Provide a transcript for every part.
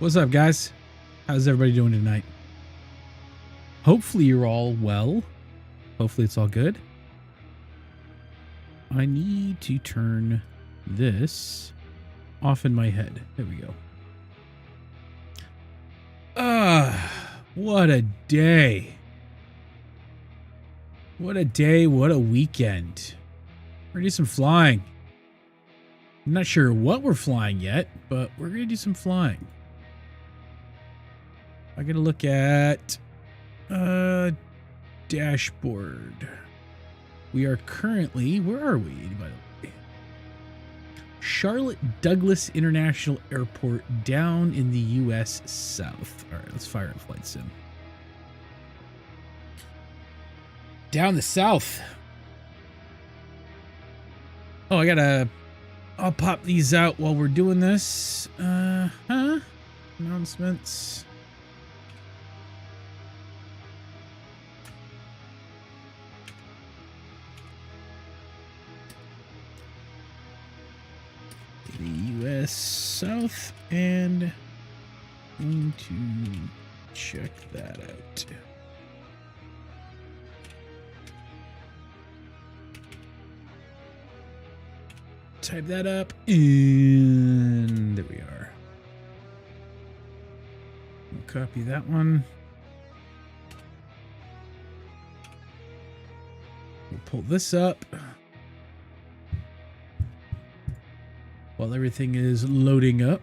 What's up, guys? How's everybody doing tonight? Hopefully you're all well. Hopefully it's all good. I need to turn this off in my head. There we go. What a day. What a day, what a weekend. We're gonna do some flying. I'm not sure what we're flying yet, but we're gonna do some flying. I'm gonna look at dashboard. We are currently, where are we, by the way? Charlotte Douglas International Airport down in the U.S. South. All right, let's fire up Flight Sim. Down the south. Oh, I'll pop these out while we're doing this. Announcements. The U.S. South, and going to check that out. Type that up, and there we are. We'll copy that one. We'll pull this up. While everything is loading up,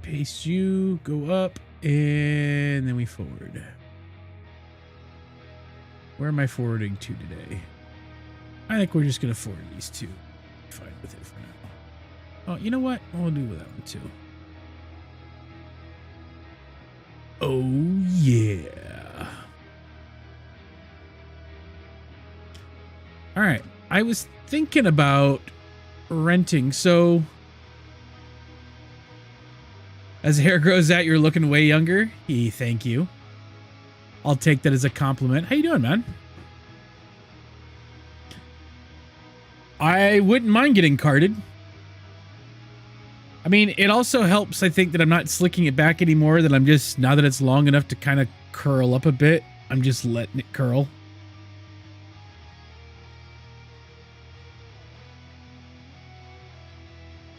paste you, go up, and then we forward. Where am I forwarding to today? I think we're just going to forward these two. Fine with it for now. Oh, you know what? We'll do that one too. Oh, yeah. All right. I was thinking about renting, so... As hair grows out, you're looking way younger. Thank you. I'll take that as a compliment. How you doing, man? I wouldn't mind getting carded. I mean, it also helps, I think, that I'm not slicking it back anymore, that I'm just, now that it's long enough to kind of curl up a bit, I'm just letting it curl.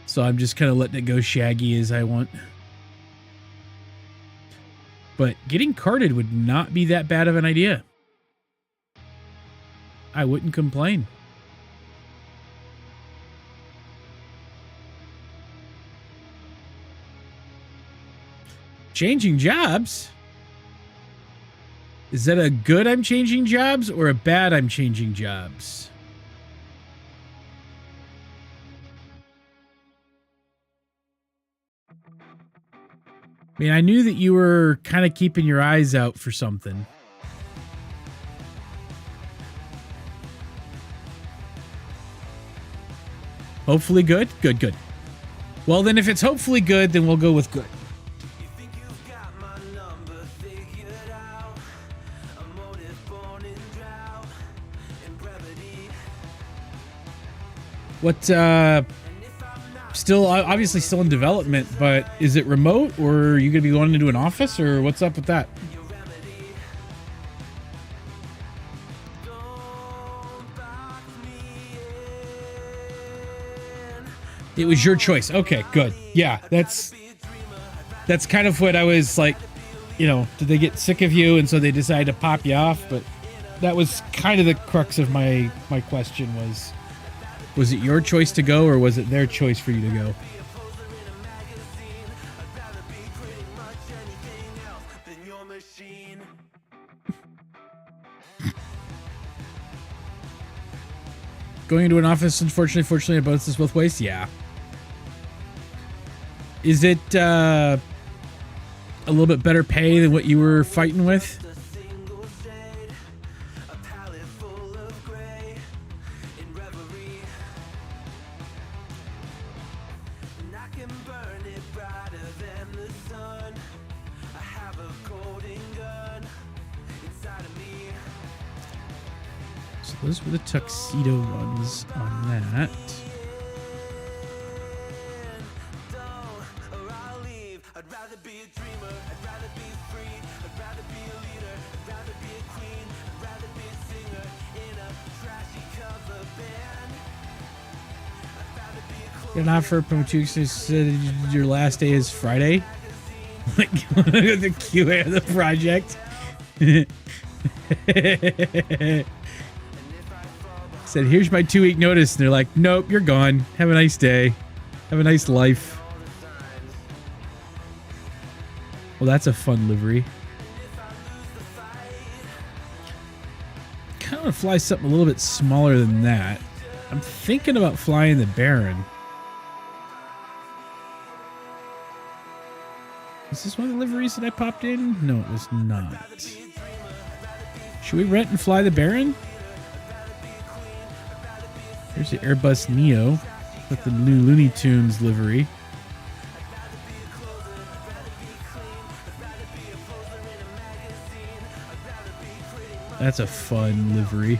So I'm just kind of letting it go shaggy as I want. But getting carded would not be that bad of an idea. I wouldn't complain. Changing jobs? Is that a good I'm changing jobs or a bad I'm changing jobs? I mean, I knew that you were kind of keeping your eyes out for something. Hopefully good? Good, good. Well, then if it's hopefully good, then we'll go with good. What, obviously still in development, but is it remote, or are you going to be going into an office, or what's up with that? It was your choice. Okay, good. Yeah, that's kind of what I was like, you know, did they get sick of you and so they decided to pop you off? But that was kind of the crux of my question was it your choice to go, or was it their choice for you to go? Going into an office, fortunately, about this both ways? Yeah. Is it a little bit better pay than what you were fighting with? So those were the tuxedo ones on that. An offer from 2 weeks said your last day is Friday. Like the QA of the project. Said, here's my 2-week notice. And they're like, nope, you're gone. Have a nice day. Have a nice life. Well, that's a fun livery. Kind of want to fly something a little bit smaller than that. I'm thinking about flying the Baron. Is this one of the liveries that I popped in? No, it was not. Should we rent and fly the Baron? Here's the Airbus Neo with the new Looney Tunes livery. That's a fun livery.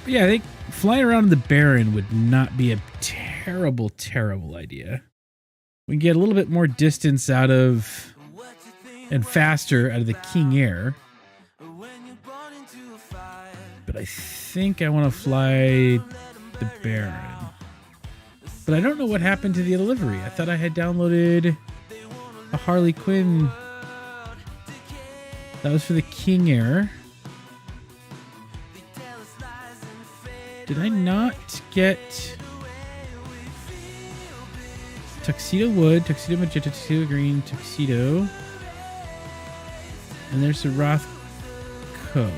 But yeah, I think flying around the Baron would not be a terrible, terrible idea. We can get a little bit more distance out of, and faster out of the King Air. But I think I want to fly the Baron. But I don't know what happened to the other livery. I thought I had downloaded a Harley Quinn. That was for the King Air. Did I not get Tuxedo Wood, Tuxedo Magenta, Tuxedo Green, Tuxedo? And there's the Rothco.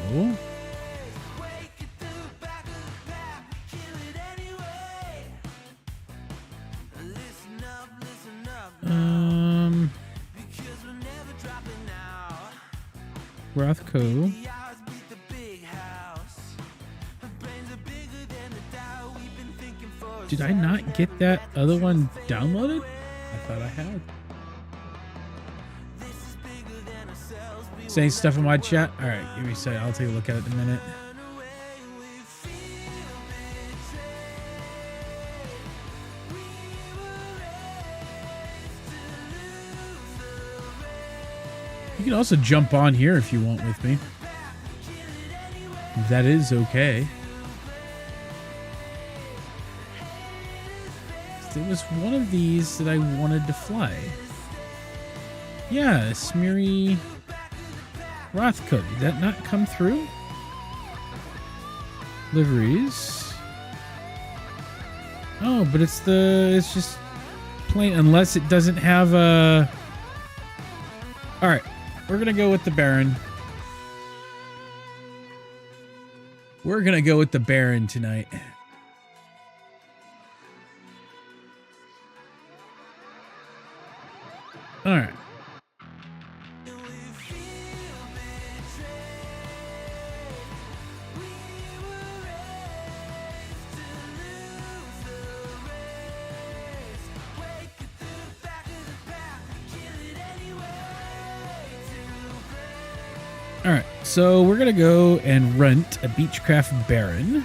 Rothco. Did I not get that other one downloaded? I thought I had. Saying stuff in my chat? Alright, give me a second. I'll take a look at it in a minute. You can also jump on here if you want with me. That is okay. There was one of these that I wanted to fly. Yeah, Smeary Rothco. Did that not come through? Liveries. Oh, but it's just plain, unless it doesn't have a... Alright, we're gonna go with the Baron. We're gonna go with the Baron tonight. All right. All right. So we're going to go and rent a Beechcraft Baron.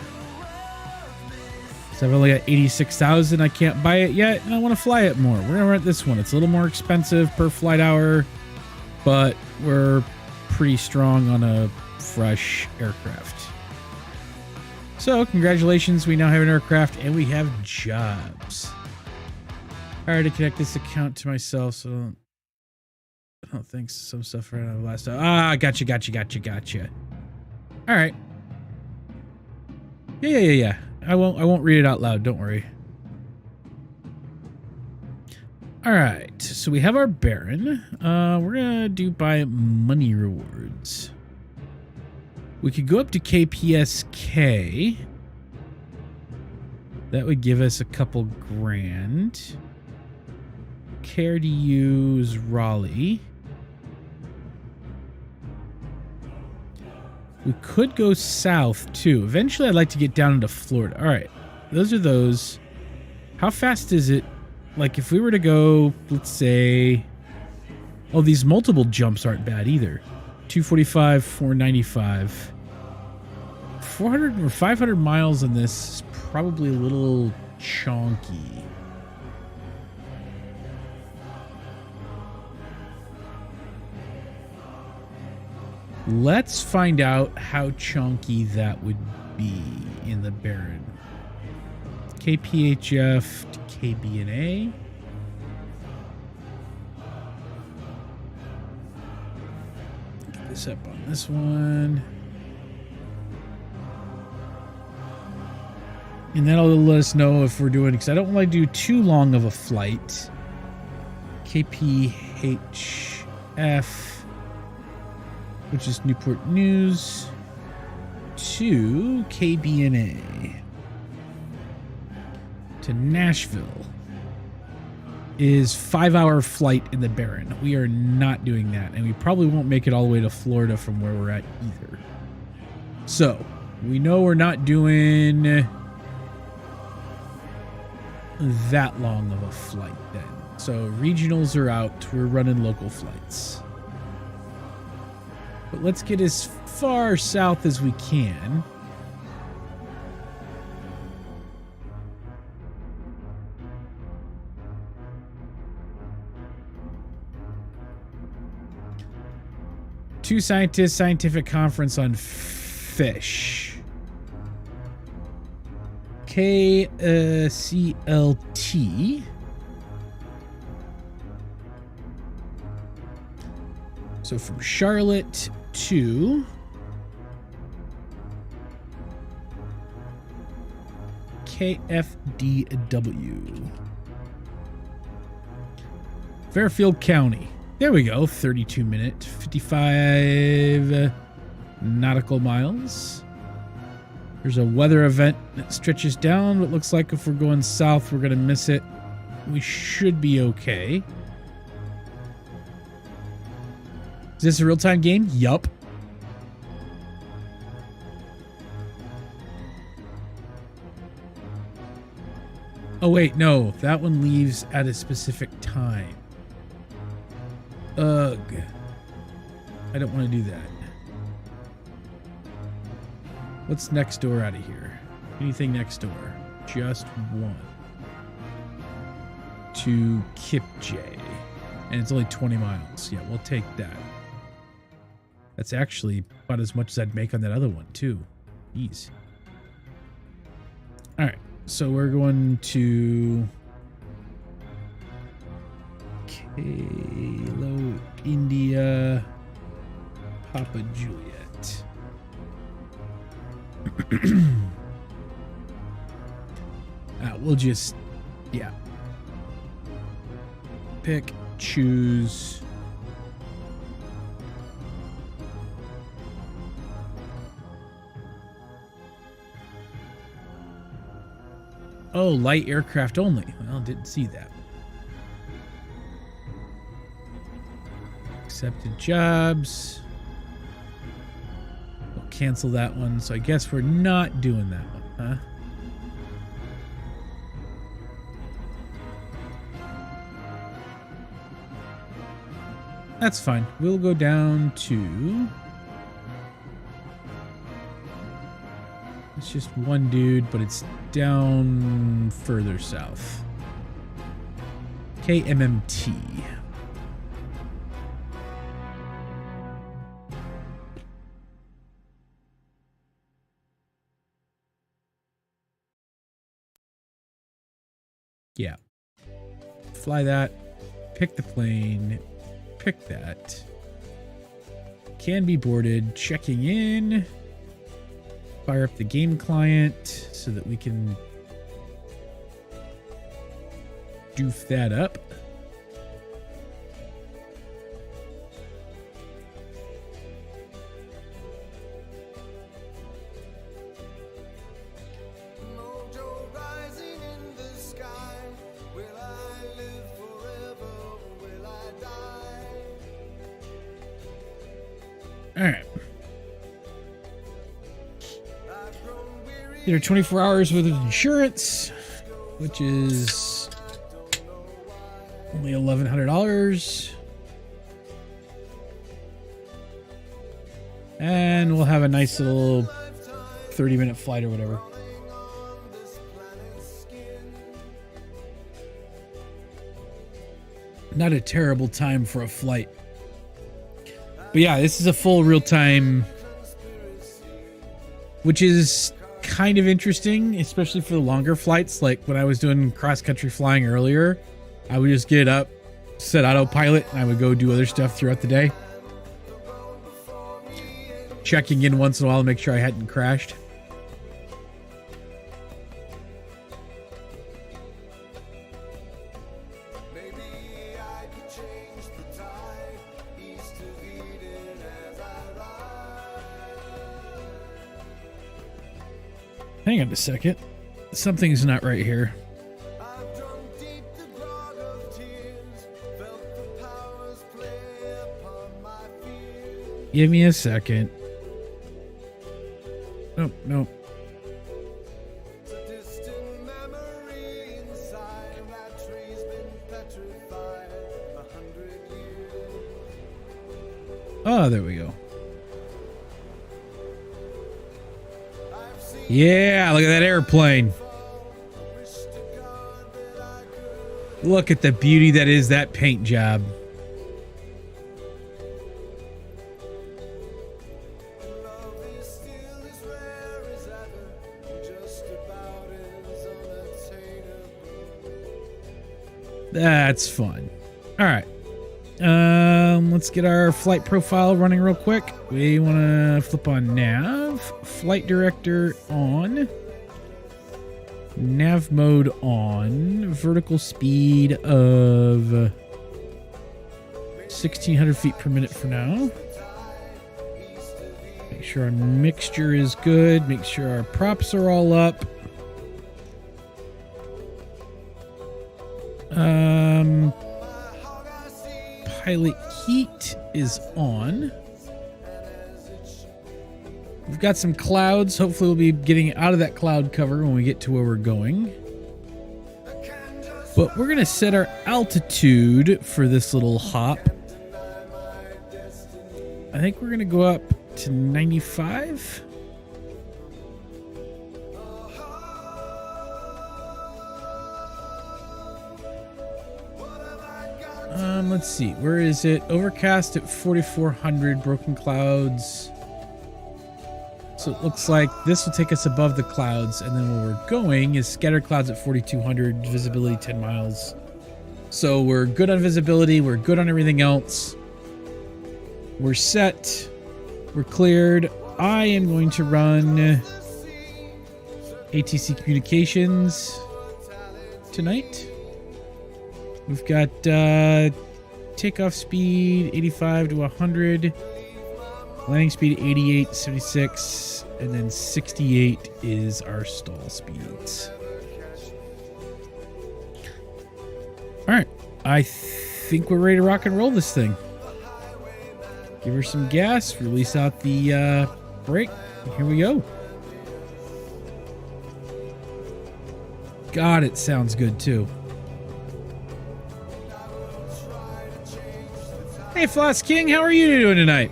So I've only got 86,000. I can't buy it yet, and I want to fly it more. We're gonna rent this one. It's a little more expensive per flight hour, but we're pretty strong on a fresh aircraft. So congratulations, we now have an aircraft and we have jobs. All right, to connect this account to myself, so I don't think some stuff right out of last time. Ah, gotcha. All right. Yeah. I won't read it out loud. Don't worry. All right. So we have our Baron. We're gonna do by money rewards. We could go up to KPSK. That would give us a couple grand. Care to use Raleigh. We could go south, too. Eventually, I'd like to get down into Florida. All right. Those are those. How fast is it? Like, if we were to go, let's say... Oh, these multiple jumps aren't bad either. 245, 495. 400 or 500 miles in this is probably a little chonky. Let's find out how chunky that would be in the Baron. KPHF to KBNA. Get this up on this one. And that'll let us know if we're doing, because I don't want to do too long of a flight. KPHF, which is Newport News, to KBNA, to Nashville, is 5-hour flight in the Baron. We are not doing that, and we probably won't make it all the way to Florida from where we're at either. So, we know we're not doing that long of a flight then. So, regionals are out. We're running local flights. But let's get as far south as we can. Two scientists, scientific conference on fish. KCLT. So from Charlotte to KFDW. Fairfield County. There we go. 32-minute, 55 nautical miles. There's a weather event that stretches down, but looks like if we're going south, we're going to miss it. We should be okay. Is this a real-time game? Yup. Oh, wait, no. That one leaves at a specific time. Ugh. I don't want to do that. What's next door out of here? Anything next door? Just one. To Kipjay. And it's only 20 miles. Yeah, we'll take that. That's actually about as much as I'd make on that other one, too. Jeez. Alright, so we're going to Kilo India Papa Juliet. We'll just, yeah. Pick, choose. Oh, light aircraft only. Well, didn't see that. Accepted jobs. We'll cancel that one. So I guess we're not doing that one, huh? That's fine. We'll go down to... It's just one dude, but it's down further south. KMMT. Yeah. Fly that. Pick the plane. Pick that. Can be boarded. Checking in. Fire up the game client so that we can doof that up. All right. There are 24 hours worth of insurance, which is only $1,100. And we'll have a nice little 30-minute flight or whatever. Not a terrible time for a flight. But yeah, this is a full real-time, which is kind of interesting, especially for the longer flights. Like when I was doing cross-country flying earlier, I would just get up, set autopilot, and I would go do other stuff throughout the day. Checking in once in a while to make sure I hadn't crashed. Hang on a second. Something's not right here. Give me a second. Nope, nope. Oh, there we go. Yeah, look at that airplane. Look at the beauty that is that paint job. That's fun. All right. Let's get our flight profile running real quick. We want to flip on nav, flight director on, nav mode on, vertical speed of 1,600 feet per minute for now. Make sure our mixture is good. Make sure our props are all up. Pilot heat is on. We've got some clouds. Hopefully we'll be getting out of that cloud cover when we get to where we're going. But we're going to set our altitude for this little hop. I think we're going to go up to 95. Let's see. Where is it? Overcast at 4,400. Broken clouds. So it looks like this will take us above the clouds. And then where we're going is scattered clouds at 4,200. Visibility 10 miles. So we're good on visibility. We're good on everything else. We're set. We're cleared. I am going to run ATC communications tonight. We've got takeoff speed 85 to 100, landing speed 88, 76, and then 68 is our stall speeds. All right, I think we're ready to rock and roll this thing. Give her some gas, release out the brake. Here we go. God, it sounds good too. Hey, Floss King, how are you doing tonight?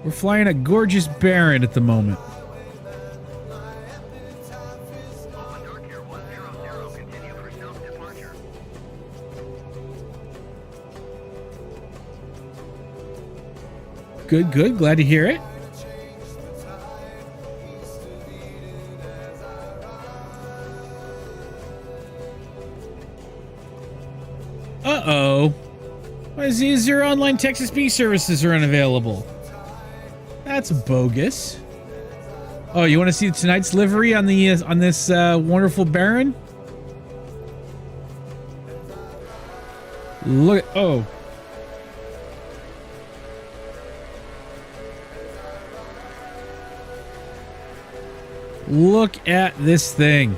We're flying a gorgeous Baron at the moment. Good, good. Glad to hear it. Uh-oh. Why is your online Texas B services are unavailable? That's bogus. Oh, you want to see tonight's livery on the on this wonderful Baron? Look. Oh. Look at this thing.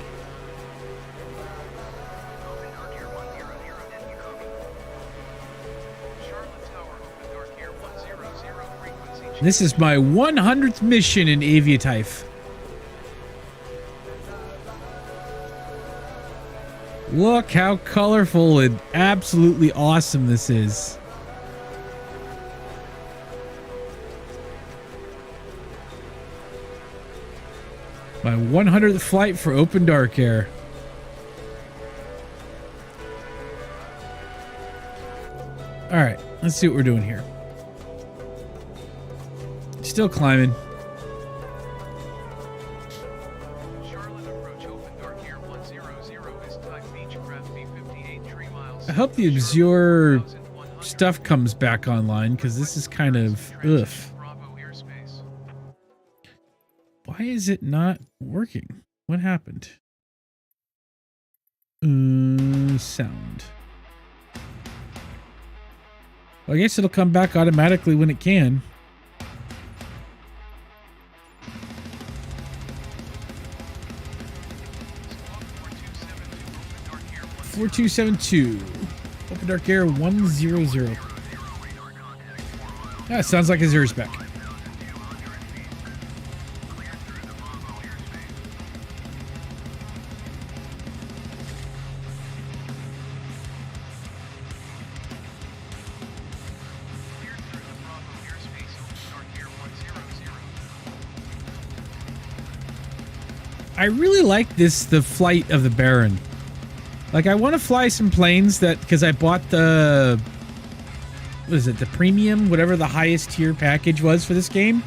This is my 100th mission in Aviatife. Look how colorful and absolutely awesome this is. My 100th flight for Open Dark Air. All right, let's see what we're doing here. Still climbing. I hope the Obscure stuff comes back online, because this is kind of ugh. Why is it not working? What happened? Sound. Well, I guess it'll come back automatically when it can. (4272) Open Dark Air 100. That sounds like a zero spec. I really like the flight of the Baron. Like, I want to fly some planes that, because I bought the, what is it, the premium, whatever the highest tier package was for this game.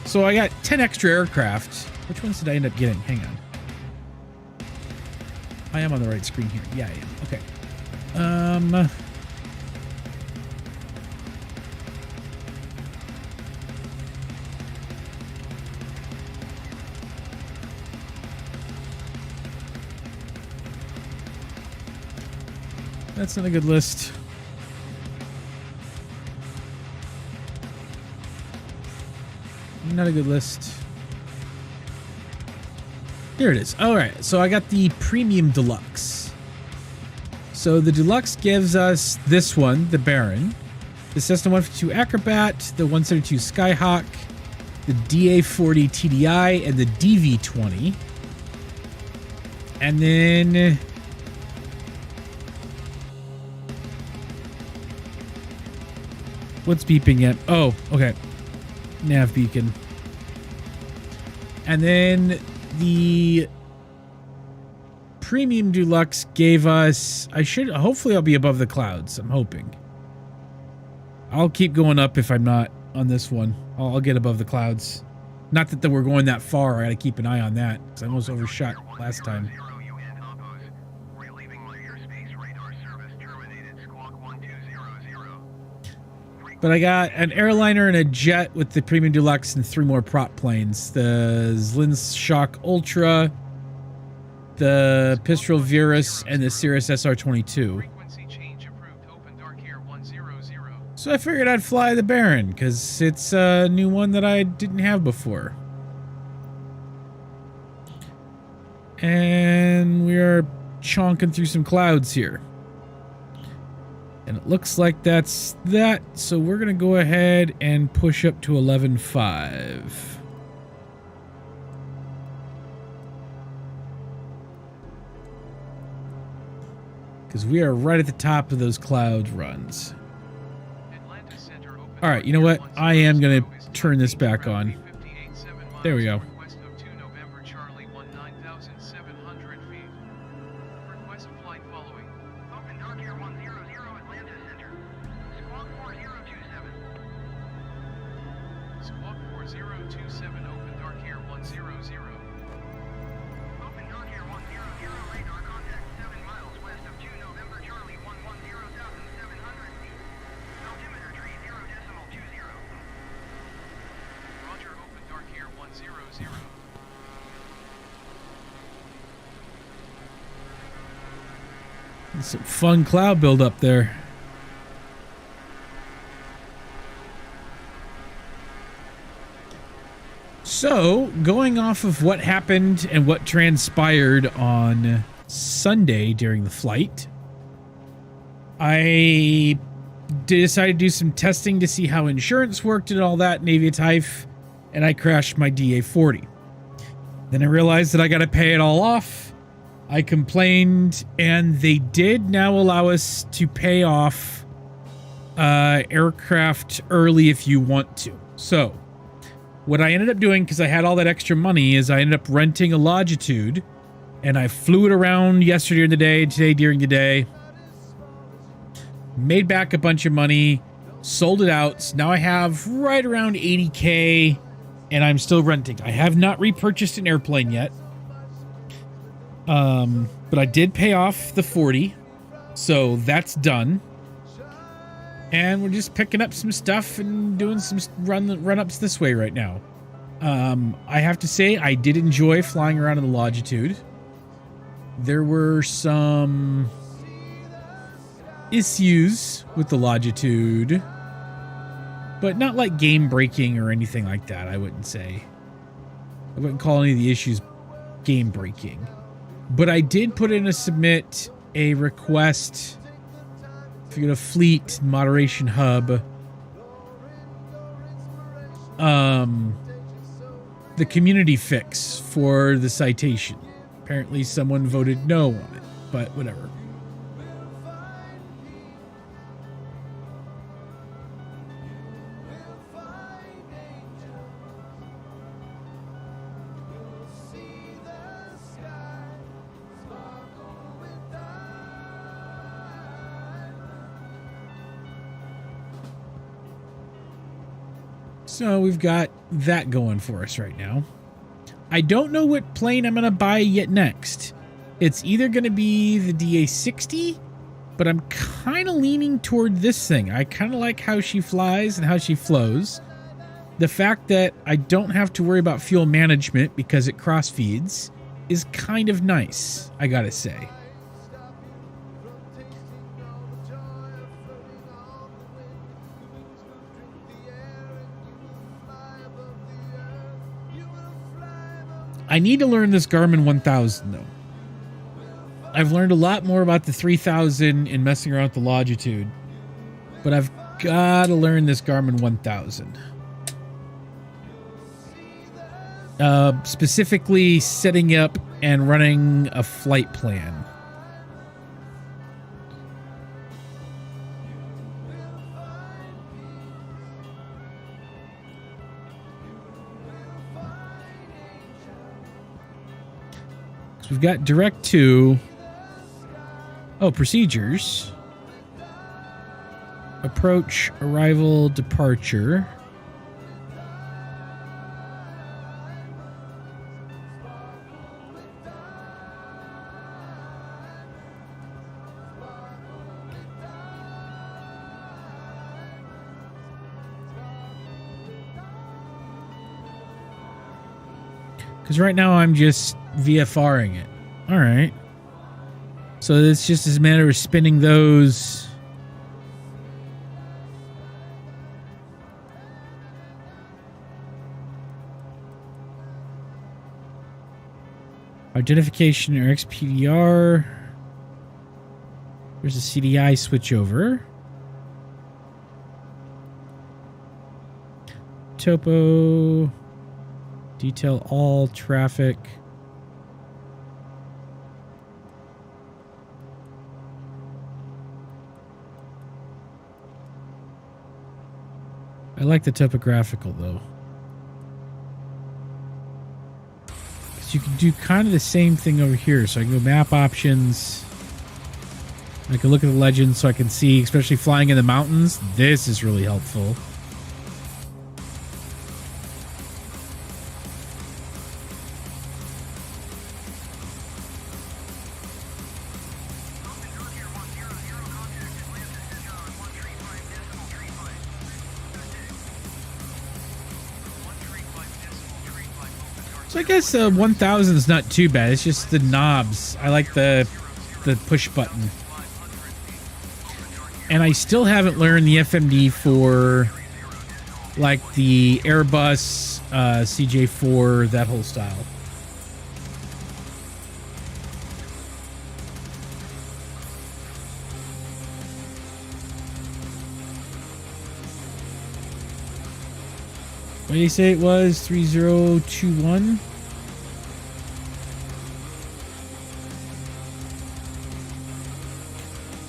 So I got 10 extra aircraft. Which ones did I end up getting? Hang on. I am on the right screen here. Yeah, I am. Okay. That's not a good list. Not a good list. Here it is. All right, so I got the Premium Deluxe. So the Deluxe gives us this one, the Baron, the Cessna 152 Acrobat, the 172 Skyhawk, the DA-40 TDI, and the DV-20. And then what's beeping at? Oh, okay. Nav beacon. And then the Premium Deluxe gave us, hopefully I'll be above the clouds. I'm hoping. I'll keep going up if I'm not on this one. I'll get above the clouds. Not that we're going that far. I gotta keep an eye on that, because I almost overshot last time. But I got an airliner and a jet with the Premium Deluxe and 3 more prop planes. The Zlin Shock Ultra, the Pistrel Virus, and the Cirrus SR-22. So I figured I'd fly the Baron, because it's a new one that I didn't have before. And we are chonking through some clouds here. And it looks like that's that, so we're going to go ahead and push up to 11.5. Because we are right at the top of those cloud runs. All right, you know what? I am going to turn this back on. There we go. Some fun cloud build up there. So, going off of what happened and what transpired on Sunday during the flight, I decided to do some testing to see how insurance worked and all that in Aviatife, and I crashed my DA-40. Then I realized that I got to pay it all off. I complained, and they did now allow us to pay off aircraft early if you want to. So, what I ended up doing, because I had all that extra money, is I ended up renting a Longitude, and I flew it around yesterday during the day, today during the day, made back a bunch of money, sold it out. So now I have right around 80K, and I'm still renting. I have not repurchased an airplane yet. But I did pay off the 40, so that's done. And we're just picking up some stuff and doing some run-ups this way right now. I have to say, I did enjoy flying around in the Longitude. There were some issues with the Longitude, but not like game breaking or anything like that, I wouldn't say. I wouldn't call any of the issues game breaking. But I did put in a request. If you go to Fleet Moderation Hub, the community fix for the citation. Apparently someone voted no on it, but whatever. So we've got that going for us right now. I don't know what plane I'm going to buy yet next. It's either going to be the DA-60, but I'm kind of leaning toward this thing. I kind of like how she flies and how she flows. The fact that I don't have to worry about fuel management because it cross feeds is kind of nice, I gotta say. I need to learn this Garmin 1000 though. I've learned a lot more about the 3000 in messing around with the Longitude, but I've got to learn this Garmin 1000. Specifically setting up and running a flight plan. So we've got direct to, procedures, approach, arrival, departure. Because right now I'm just VFRing it. All right. So it's just as a matter of spinning those. Identification or XPDR. There's a CDI switchover. Topo. Detail all traffic. I like the topographical though. Because you can do kind of the same thing over here. So I can go map options. I can look at the legend so I can see, especially flying in the mountains. This is really helpful. So I guess 1000 is not too bad. It's just the knobs. I like the push button. And I still haven't learned the FMD for like the Airbus CJ4, that whole style. What did he say it was? 3021?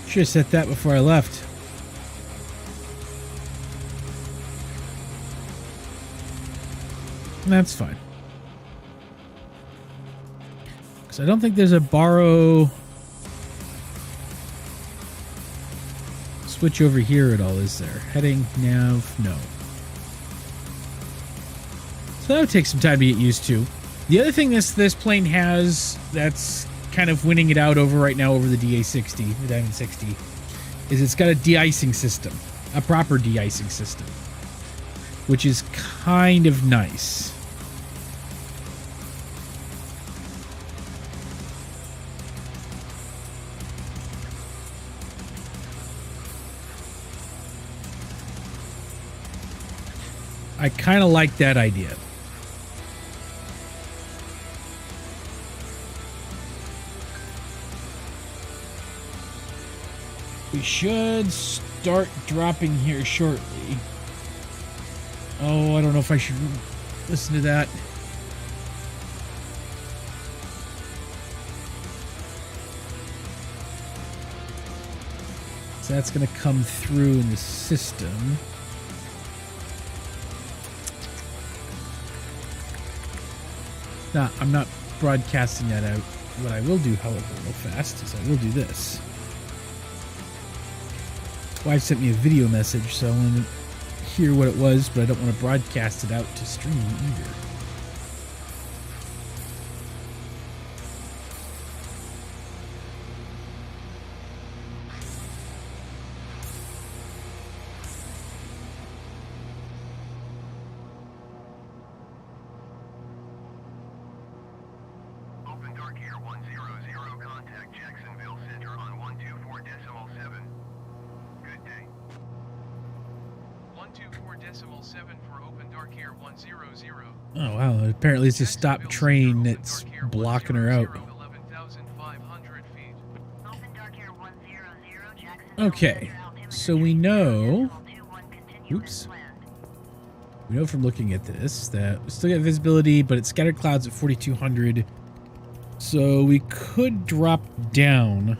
Should have set that before I left. That's fine. Because I don't think there's a borrow switch over here at all, is there? Heading, nav, no. So that would take some time to get used to. The other thing this plane has that's kind of winning it out over right now over the DA-60, the Diamond 60, is it's got a de-icing system, a proper de-icing system, which is kind of nice. I kind of like that idea. We should start dropping here shortly. Oh, I don't know if I should listen to that. So that's going to come through in the system. Nah, I'm not broadcasting that out. What I will do, however, real fast, is I will do this. Wife sent me a video message, so I want to hear what it was, but I don't want to broadcast it out to stream either. OpenDarkwing 100, contact Jacksonville Center on 124.7. Good day. 124.7 for OpenDarkwing 100. Oh wow, apparently it's a stop train that's blocking her out. Okay, so we know... Oops. We know from looking at this that we still get visibility, but it's scattered clouds at 4,200. So we could drop down.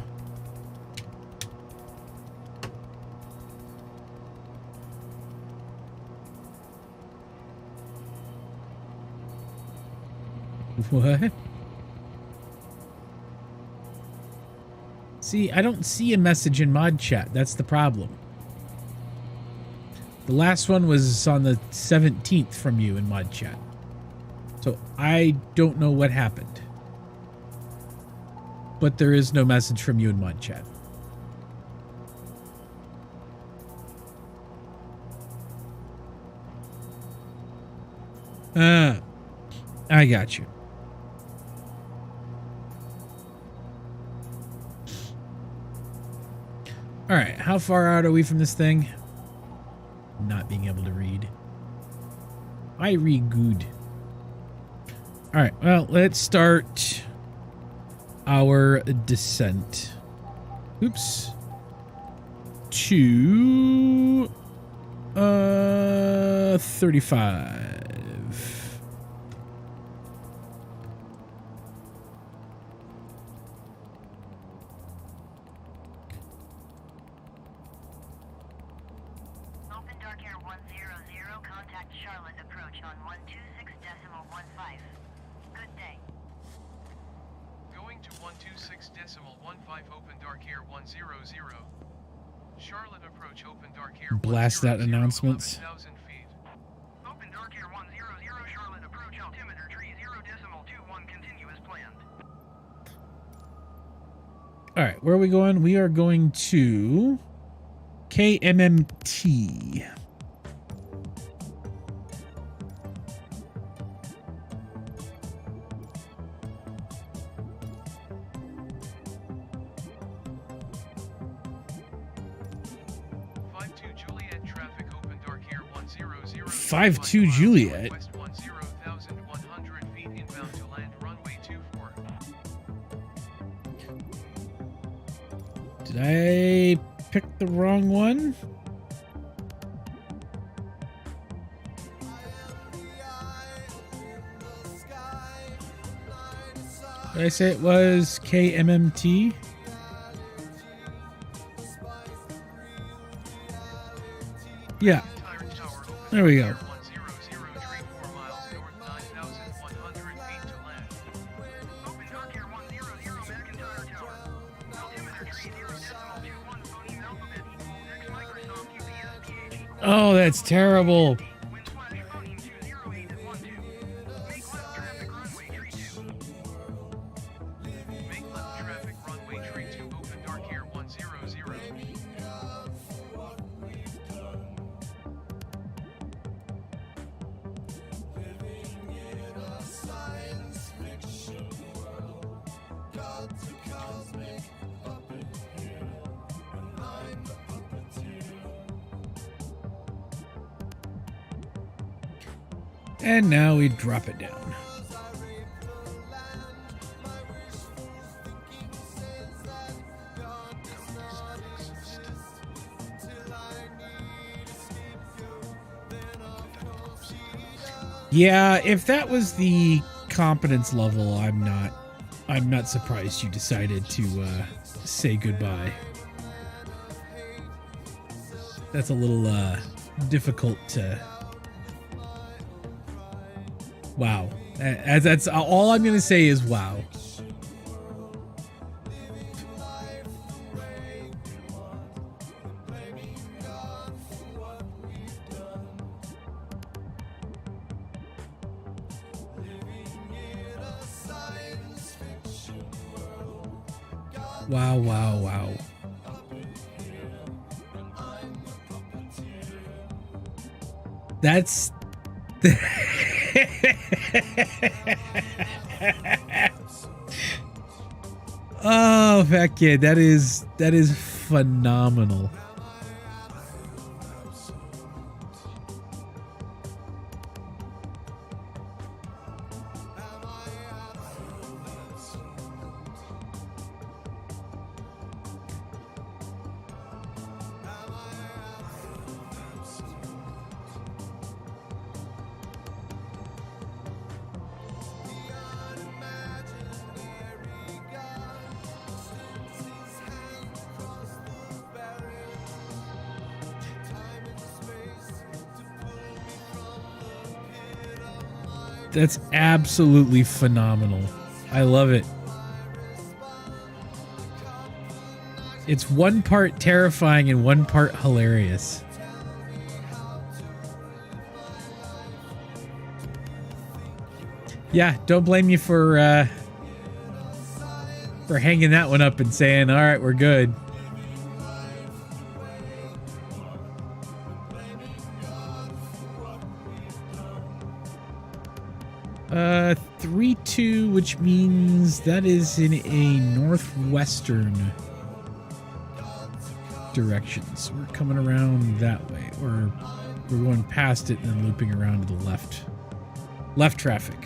What? See, I don't see a message in mod chat. That's the problem. The last one was on the 17th from you in mod chat. So I don't know what happened. But there is no message from you in mod chat. I got you. All right, how far out are we from this thing? Not being able to read. I read good. All right, well, let's start our descent. Oops. To 35. Blast out announcements. OpenDarkwing 100, Charlotte approach altimeter tree 0.21 continuous planned. All right, where are we going? We are going to KMMT. Juliet traffic OpenDarkwing 100. 52 Juliet. West 10,100 feet inbound to land runway 24. Did I pick the wrong one? Did I say it was KMMT? Yeah. There we go. Oh, that's terrible. Wind slash volume 20812. Make left traffic runway tree 2. Make left traffic runway tree 2 open dark air 100. And now we drop it down. Yeah, if that was the competence level, I'm not surprised you decided to say goodbye. That's a little difficult to. Wow. That's all I'm gonna say is wow. Wow, wow, wow. That's oh, fat kid, that is phenomenal. That's absolutely phenomenal. I love it. It's one part terrifying and one part hilarious. Yeah, don't blame you for hanging that one up and saying, "All right, we're good." 3-2, which means that is in a northwestern direction. So we're coming around that way, or we're going past it and then looping around to the left. Left traffic.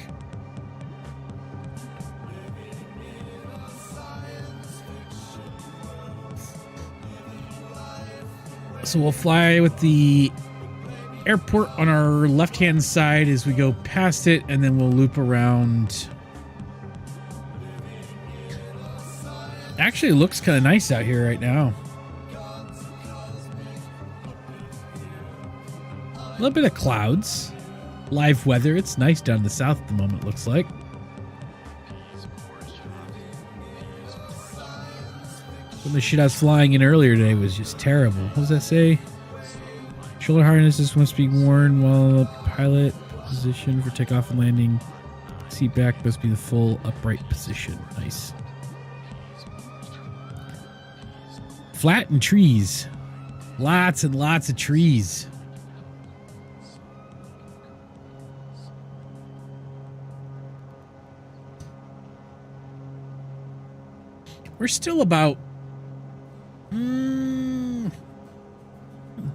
So we'll fly with the airport on our left-hand side as we go past it, and then we'll loop around. Actually, it looks kind of nice out here right now. A little bit of clouds. Live weather. It's nice down in the south at the moment, looks like. Some of the shit I was flying in earlier today was just terrible. What does that say? Shoulder harnesses must be worn while pilot position for takeoff and landing. Seat back must be the full upright position. Nice. Flat and trees. Lots and lots of trees. We're still about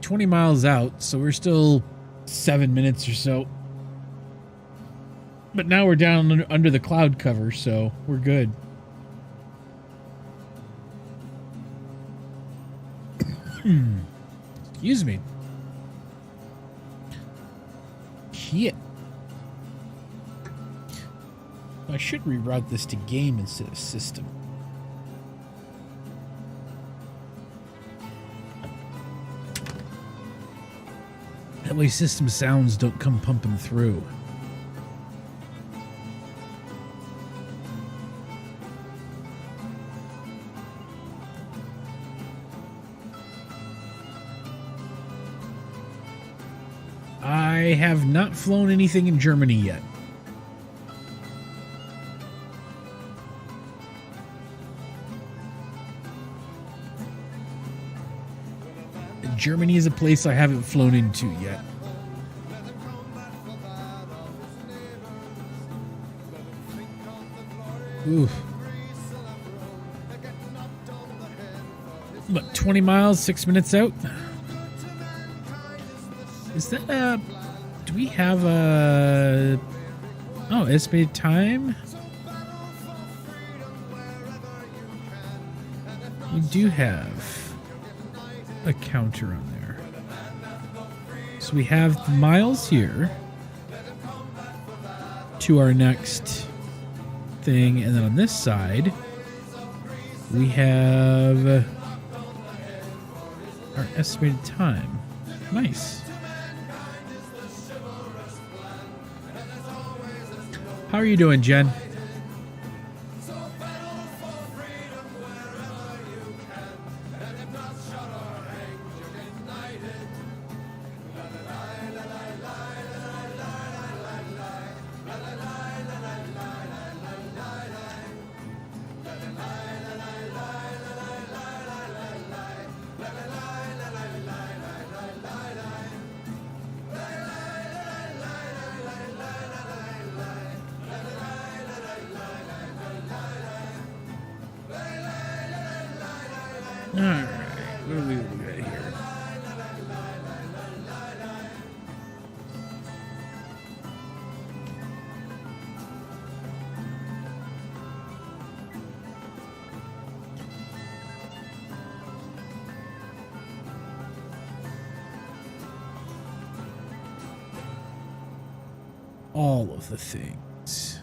20 miles out, so we're still 7 minutes or so. But now we're down under the cloud cover, so we're good. Excuse me. Shit. I should reroute this to game instead of system. That way system sounds don't come pumping through. I have not flown anything in Germany yet. Germany is a place I haven't flown into yet. Ooh. What, 20 miles, 6 minutes out? Is that a... Do we have a... Oh, estimated time? We do have a counter on there. So we have the miles here to our next thing, and then on this side we have our estimated time. Nice. How are you doing, Jen? Alright, what do we got here? All of the things.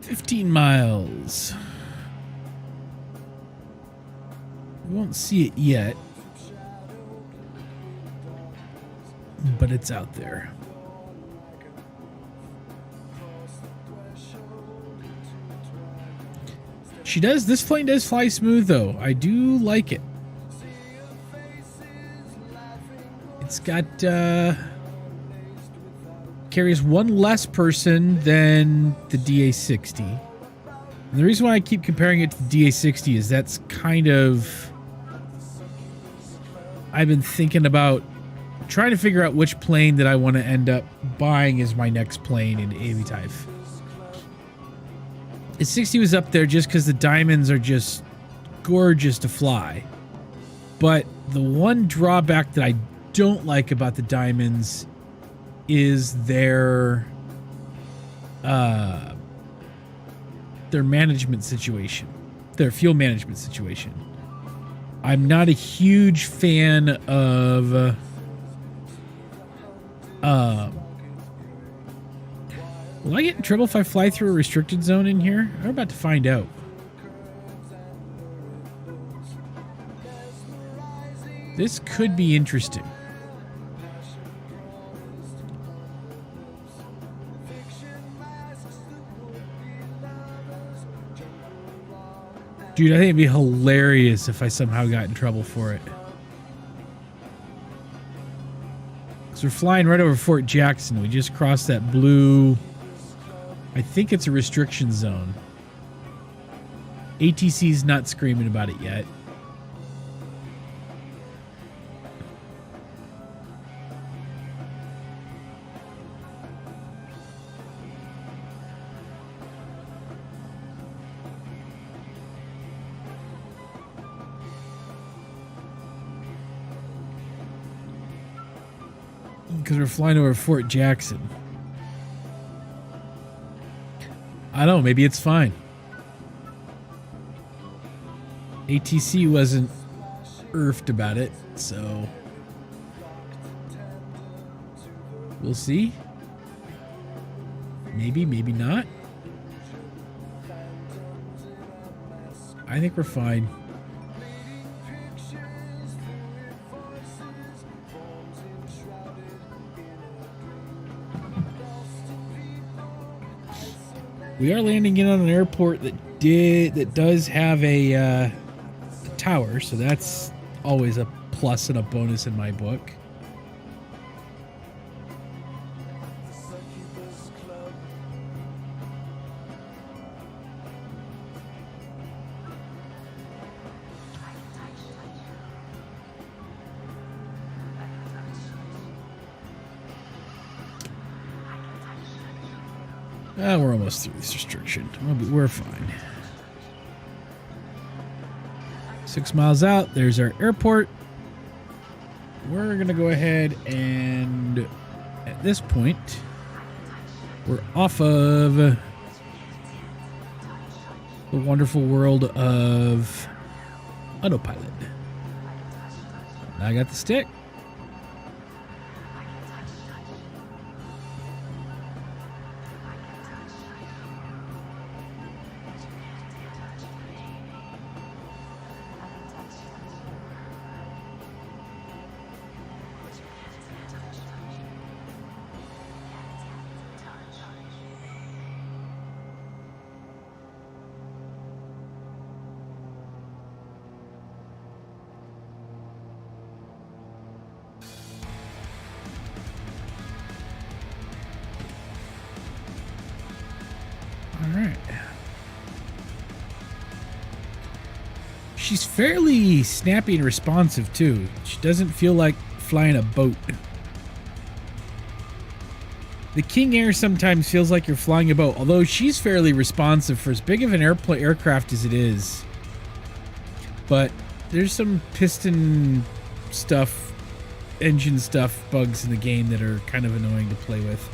$15 miles. We won't see it yet, but it's out there. She does. This plane does fly smooth, though. I do like it. It's got carries one less person than the DA60. And the reason why I keep comparing it to the DA60 is that's kind of... I've been thinking about trying to figure out which plane that I want to end up buying as my next plane in Aviatife. The 60 was up there just because the diamonds are just gorgeous to fly. But the one drawback that I don't like about the diamonds is their management situation, their fuel management situation. I'm not a huge fan of will I get in trouble if I fly through a restricted zone in here? I'm about to find out. This could be interesting. Dude, I think it'd be hilarious if I somehow got in trouble for it. Because we're flying right over Fort Jackson. We just crossed that blue... I think it's a restriction zone. ATC's not screaming about it yet. Because we're flying over Fort Jackson. I don't know, maybe it's fine. ATC wasn't irfed about it, so we'll see. Maybe, maybe not. I think we're fine. We are landing in on an airport that does have a tower, so that's always a plus and a bonus in my book. We're almost through this restriction. We're fine. 6 miles out, there's our airport. We're going to go ahead and, at this point, we're off of the wonderful world of autopilot. I got the stick. Alright. She's fairly snappy and responsive, too. She doesn't feel like flying a boat. The King Air sometimes feels like you're flying a boat, although she's fairly responsive for as big of an aircraft as it is. But there's some piston stuff, engine stuff, bugs in the game that are kind of annoying to play with.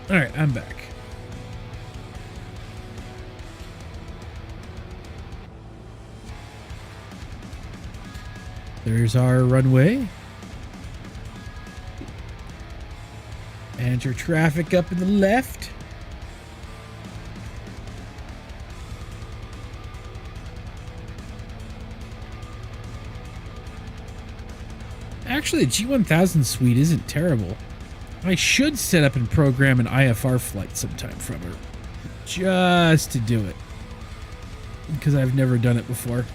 Alright, I'm back. There's our runway. And your traffic up in the left. Actually, the G1000 suite isn't terrible. I should set up and program an IFR flight sometime from her. Just to do it. Because I've never done it before.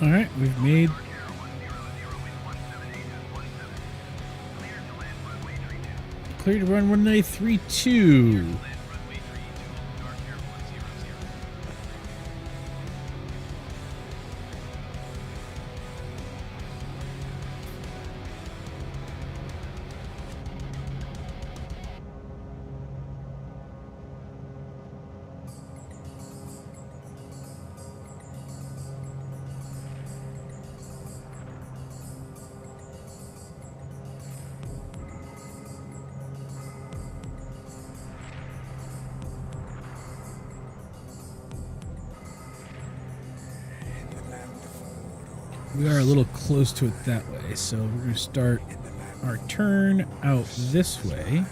All right, we've made clear to run 1932. We are a little close to it that way, so we're going to start our turn out this way.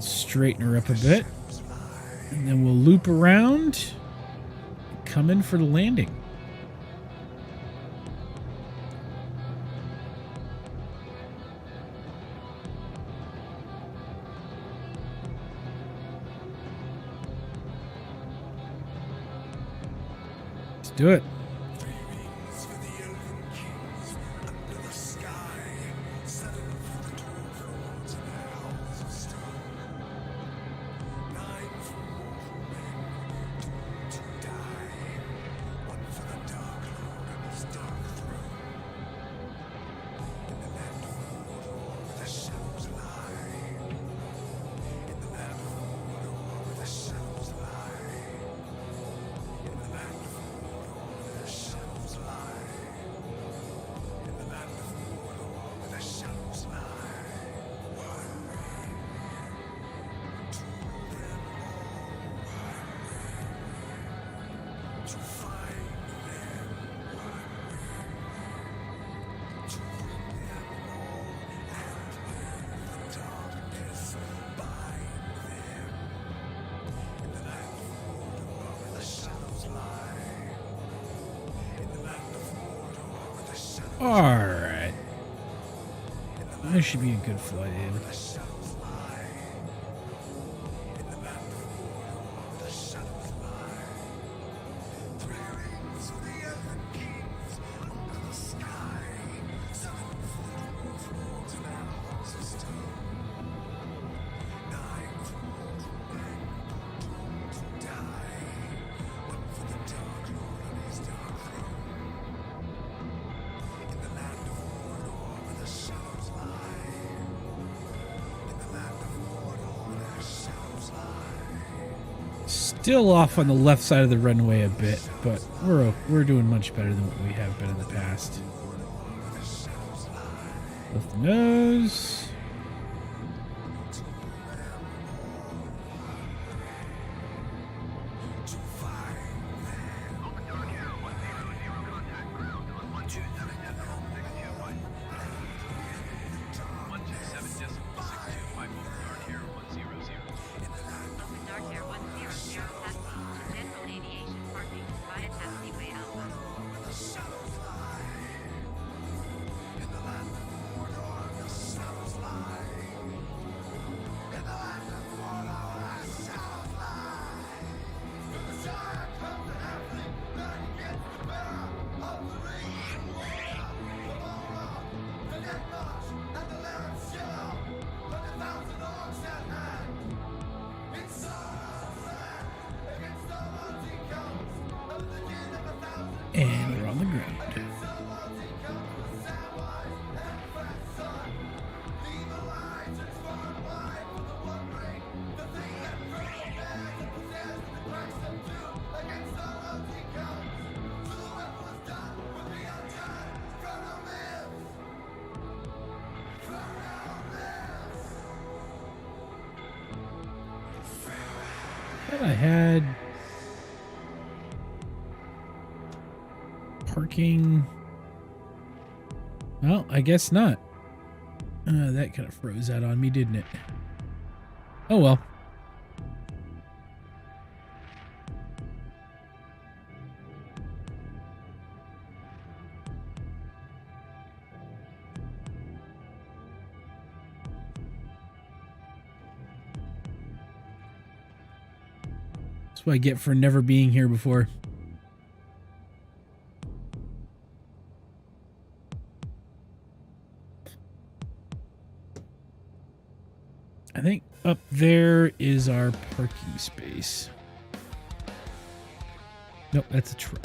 Straighten her up a bit. And then we'll loop around and come in for the landing. Let's do it. Alright. That should be a good flight in. Still off on the left side of the runway a bit, but we're doing much better than what we have been in the past. Lift the nose. And we're on the ground. I thought I had parking. Well, I guess not. That kind of froze out on me, didn't it? Oh well. That's what I get for never being here before. I think up there is our parking space. Nope, that's a truck.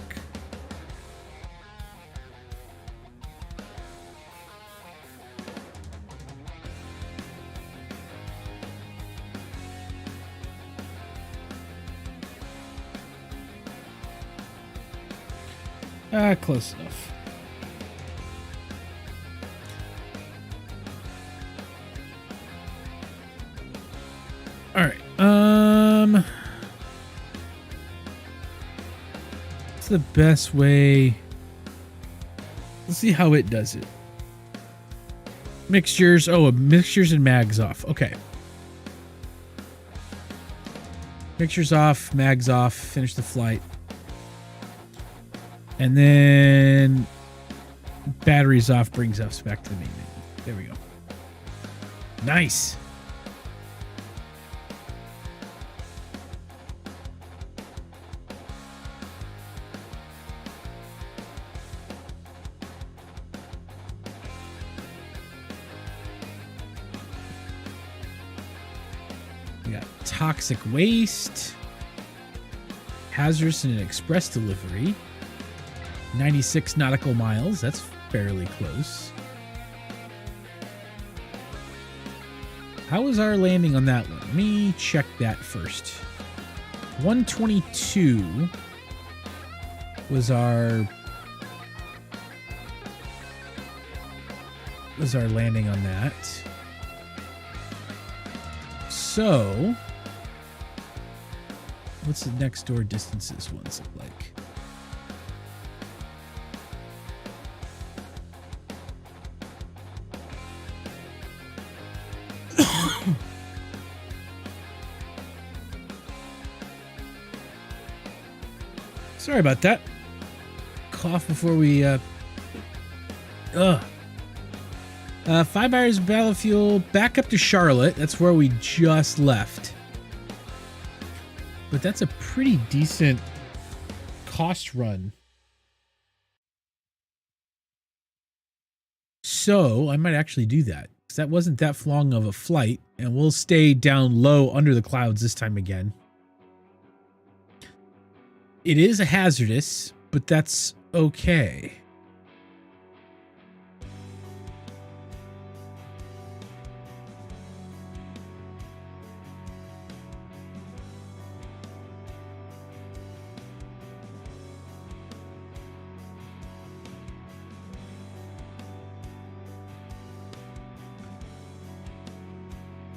Close enough. All right. the best way? Let's see how it does it. Mixtures. Oh, mixtures and mags off. Okay. Mixtures off, mags off, finish the flight. And then batteries off brings us back to the main menu. There we go. Nice. We got toxic waste, hazardous and express delivery, 96 nautical miles. That's fairly close. How was our landing on that one? Let me check that first. 122 was our landing on that. So, what's the next door distances ones look like? Sorry about that. Cough before we 5 hours of battle fuel back up to Charlotte. That's where we just left. But that's a pretty decent cost run. So I might actually do that, because that wasn't that long of a flight, and we'll stay down low under the clouds this time again. It is a hazardous, but that's okay.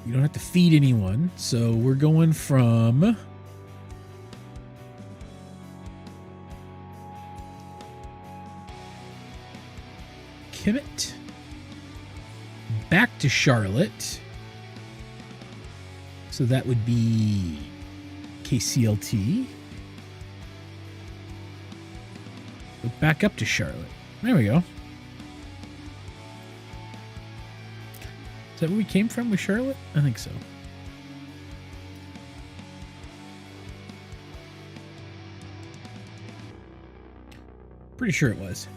You don't have to feed anyone, so we're going from Kimmit back to Charlotte. So that would be KCLT. But back up to Charlotte. There we go. Is that where we came from with Charlotte? I think so. Pretty sure it was.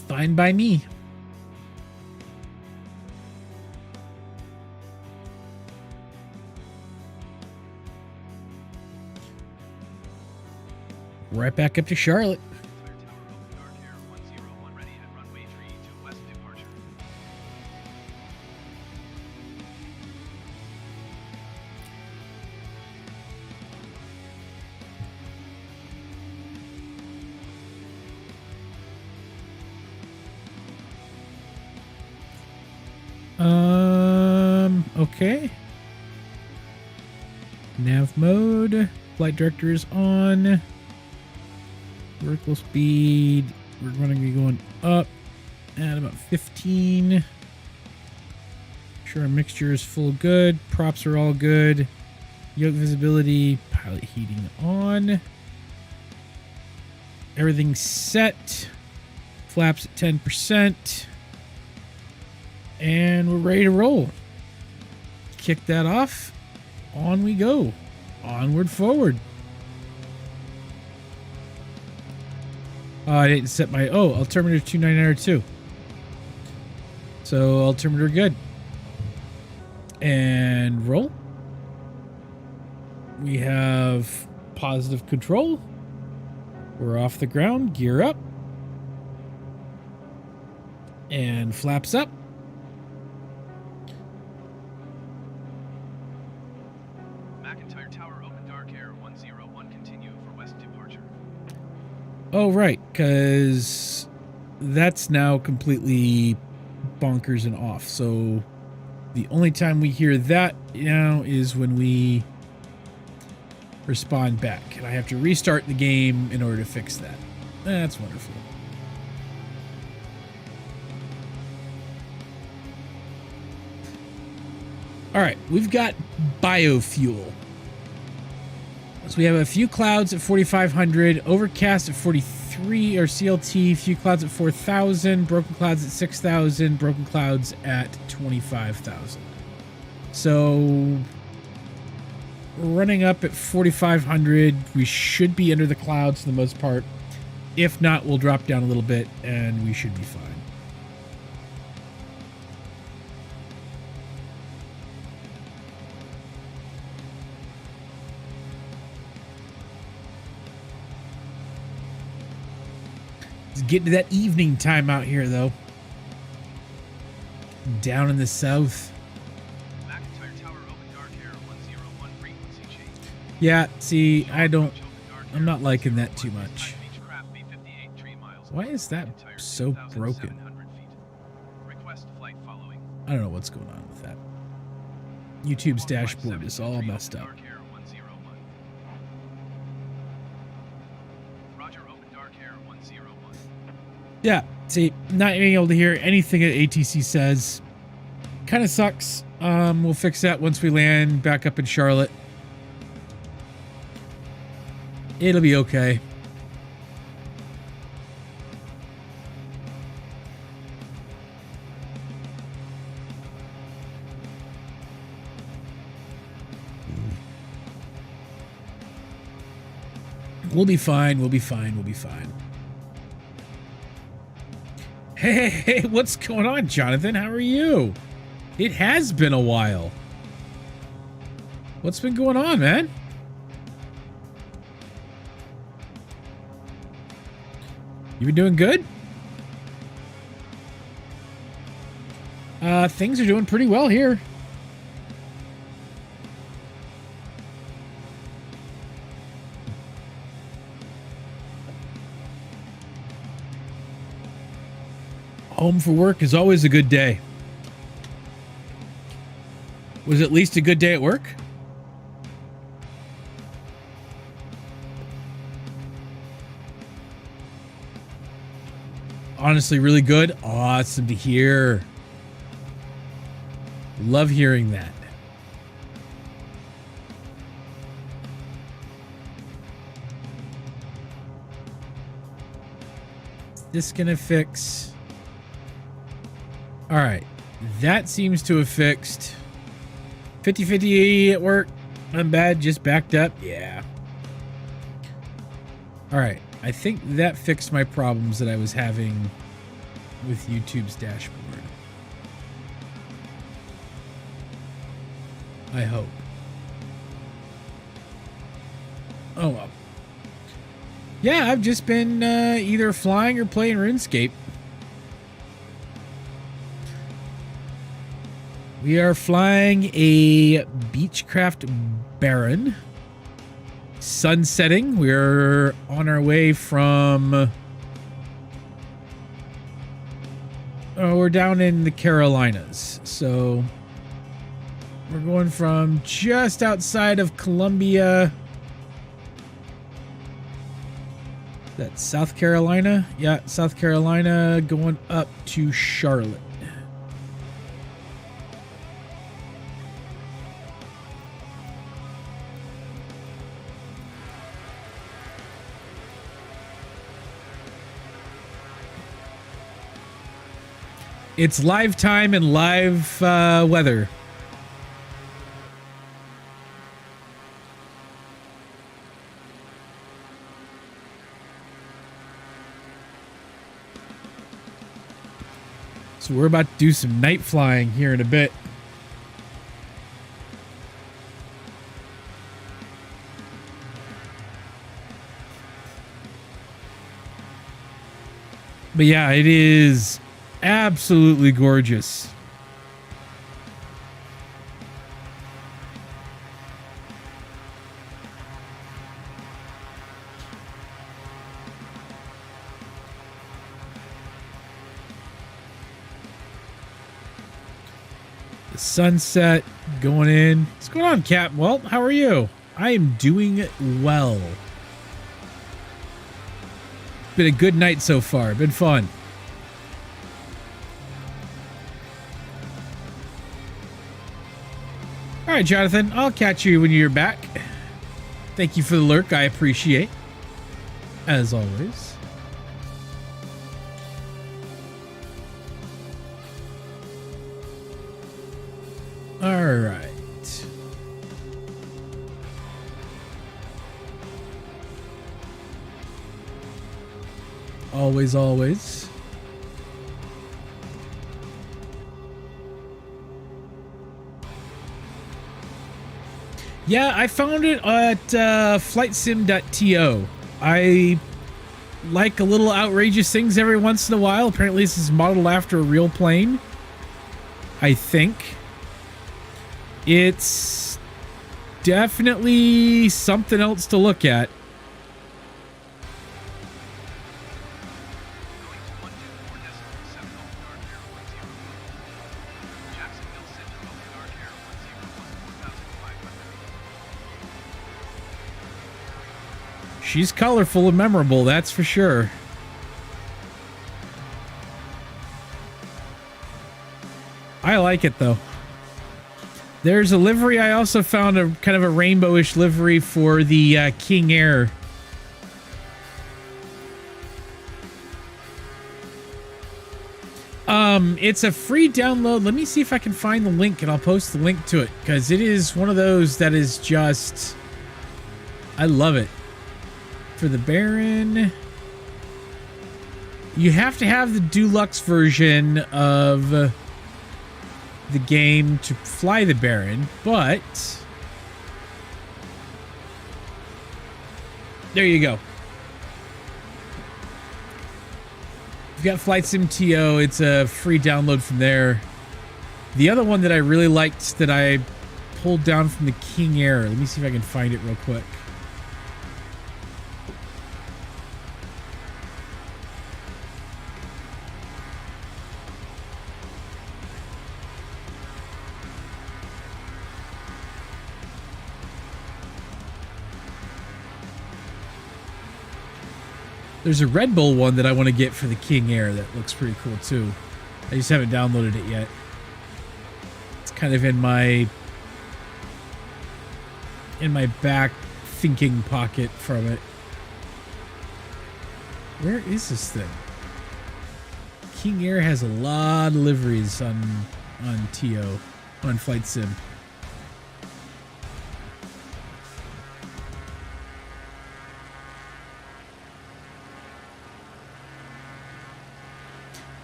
Fine by me. Right back up to Charlotte. Okay. Nav mode. Flight director is on. Vertical speed. We're going to be going up at about 15. Sure, our mixture is full good. Props are all good. Yoke visibility. Pilot heating on. Everything's set. Flaps at 10%. And we're ready to roll. Kick that off. On we go. Onward, forward. I didn't set my... Oh, altimeter 29902. So, altimeter good. And roll. We have positive control. We're off the ground. Gear up. And flaps up. Oh, right, because that's now completely bonkers and off. So the only time we hear that now is when we respond back. And I have to restart the game in order to fix that. That's wonderful. All right, we've got biofuel. So we have a few clouds at 4,500, overcast at 43, or CLT, few clouds at 4,000, broken clouds at 6,000, broken clouds at 25,000. So we're running up at 4,500. We should be under the clouds for the most part. If not, we'll drop down a little bit and we should be fine. It's getting to that evening time out here, though. Down in the south. McIntyre Tower, open dark air, 101 frequency change. Yeah, see, I'm not liking that too much. Why is that so broken? Request flight following. I don't know what's going on with that. YouTube's dashboard is all messed up. Roger, open dark air 101. Yeah, see, not being able to hear anything that ATC says kind of sucks. We'll fix that once we land back up in Charlotte. It'll be okay. We'll be fine. We'll be fine. We'll be fine. Hey, what's going on, Jonathan? How are you? It has been a while. What's been going on, man? You been doing good? Things are doing pretty well here. Home for work is always a good day. Was it at least a good day at work? Honestly, really good. Awesome to hear. Love hearing that. Is this gonna fix? All right, that seems to have fixed. 50-50 at work. Not bad, just backed up. Yeah. All right, I think that fixed my problems that I was having with YouTube's dashboard. I hope. Oh well. Yeah, I've just been either flying or playing RuneScape. We are flying a Beechcraft Baron. Sun setting. We're on our way from... we're down in the Carolinas. So we're going from just outside of Columbia. That's South Carolina? Yeah, South Carolina, going up to Charlotte. It's live time and live weather. So we're about to do some night flying here in a bit. But yeah, it is absolutely gorgeous. The sunset going in. What's going on, Cap? Well, how are you? I am doing well. Been a good night so far. Been fun. All right, Jonathan. I'll catch you when you're back. Thank you for the lurk. I appreciate. As always. All right. Always, always. Yeah, I found it at flightsim.to. I like a little outrageous things every once in a while. Apparently this is modeled after a real plane. I think. It's definitely something else to look at. She's colorful and memorable, that's for sure. I like it, though. There's a livery. I also found a kind of a rainbowish livery for the King Air. It's a free download. Let me see if I can find the link, and I'll post the link to it, because it is one of those that is just... I love it. For the Baron, you have to have the deluxe version of the game to fly the Baron, but there you go. You've got Flight Sim TO. It's a free download from there. The other one that I really liked that I pulled down from the King Air. Let me see if I can find it real quick. There's a Red Bull one that I want to get for the King Air that looks pretty cool too. I just haven't downloaded it yet. It's kind of in my back thinking pocket from it. Where is this thing? King Air has a lot of liveries on TO, on Flight Sim.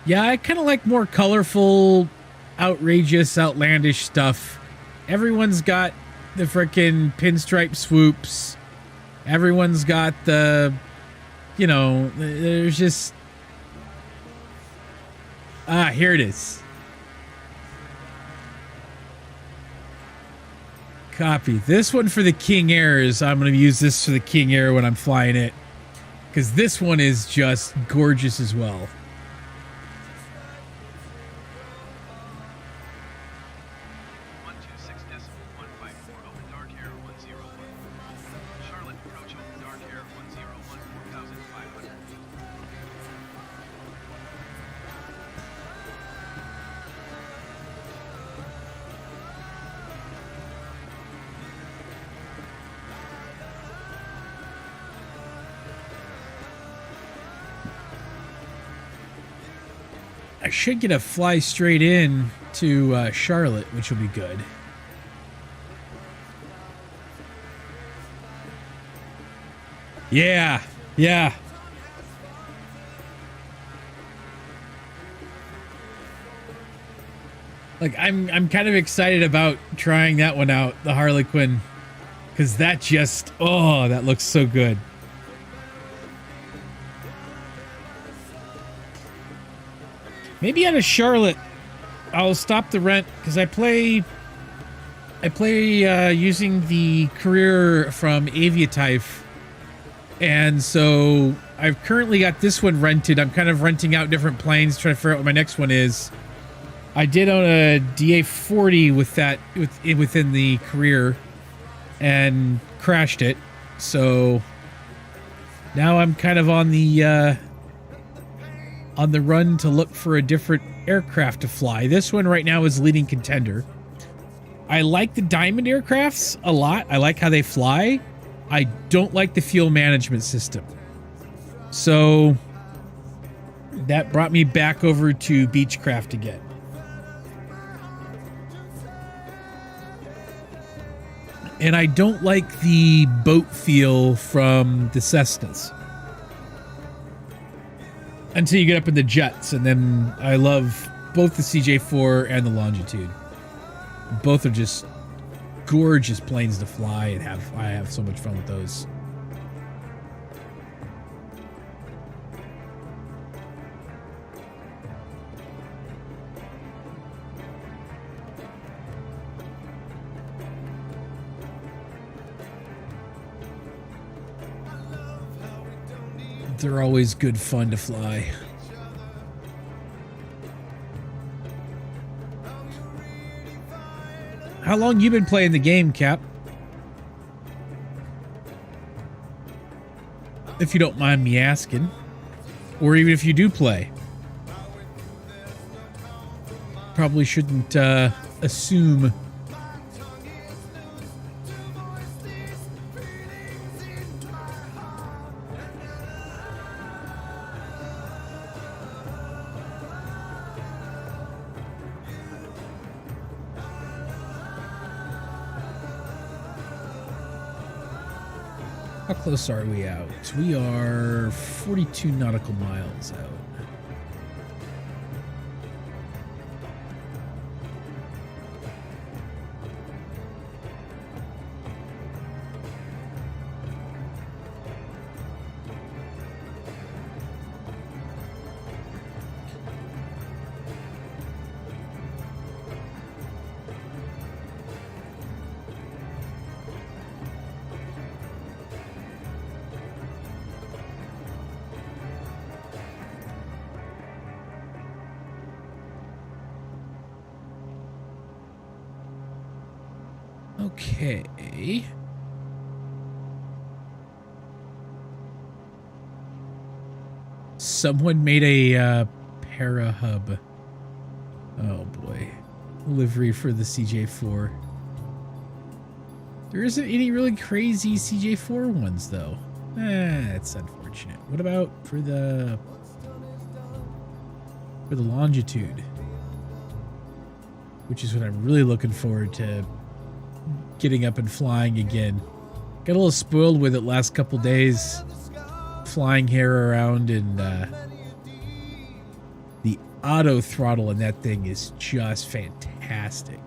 Yeah, I kind of like more colorful, outrageous, outlandish stuff. Everyone's got the frickin' pinstripe swoops. Everyone's got the, you know, there's just... Ah, here it is. Copy. This one for the King Air is, I'm going to use this for the King Air when I'm flying it. Because this one is just gorgeous as well. 126.154, open dark air 101. Charlotte, approach open dark air 101, 4,500 feet. I should get a fly straight in to Charlotte, which will be good. Yeah, yeah. Like I'm kind of excited about trying that one out, the Harley Quinn, because that just, oh, that looks so good. Maybe out of Charlotte, I'll stop the rent because I play using the career from Aviatife, and so I've currently got this one rented. I'm kind of renting out different planes, trying to figure out what my next one is. I did own a DA40 with that within the career and crashed it. So now I'm kind of on the run to look for a different aircraft to fly. This one right now is leading contender. I like the Diamond aircrafts a lot. I like how they fly. I don't like the fuel management system. So that brought me back over to Beechcraft again. And I don't like the boat feel from the Cessnas. Until you get up in the jets, and then I love both the CJ4 and the Longitude. Both are just gorgeous planes to fly, and I have so much fun with those. They're always good fun to fly. How long you been playing the game, Cap? If you don't mind me asking. Or even if you do play. Probably shouldn't assume. How close are we out? We are 42 nautical miles out. Okay. Someone made a para hub. Oh boy. Livery for the CJ4. There isn't any really crazy CJ4 ones though. That's unfortunate. What about for the Longitude? Which is what I'm really looking forward to getting up and flying again. Got a little spoiled with it last couple days, flying here around, and the auto throttle in that thing is just fantastic.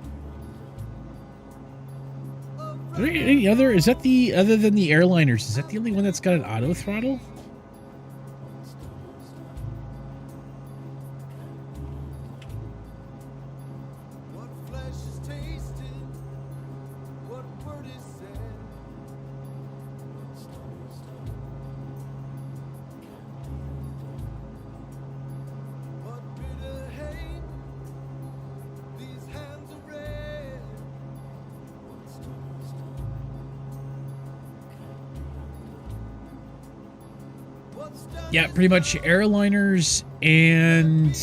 Are there any other? Is that the other than the airliners? Is that the only one that's got an auto throttle? Yeah, pretty much airliners and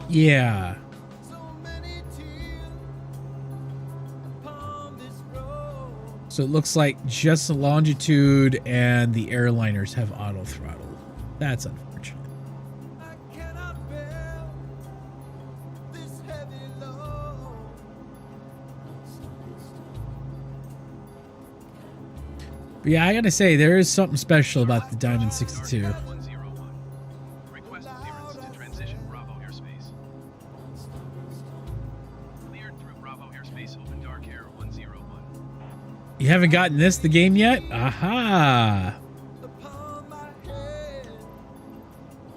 yeah. So it looks like just the Longitude and the airliners have auto throttle. That's unfortunate. But yeah, I gotta say, there is something special about the Diamond 62. 101. Request clearance to transition Bravo airspace. Cleared through Bravo airspace, open dark air 101. You haven't gotten the game yet? Aha!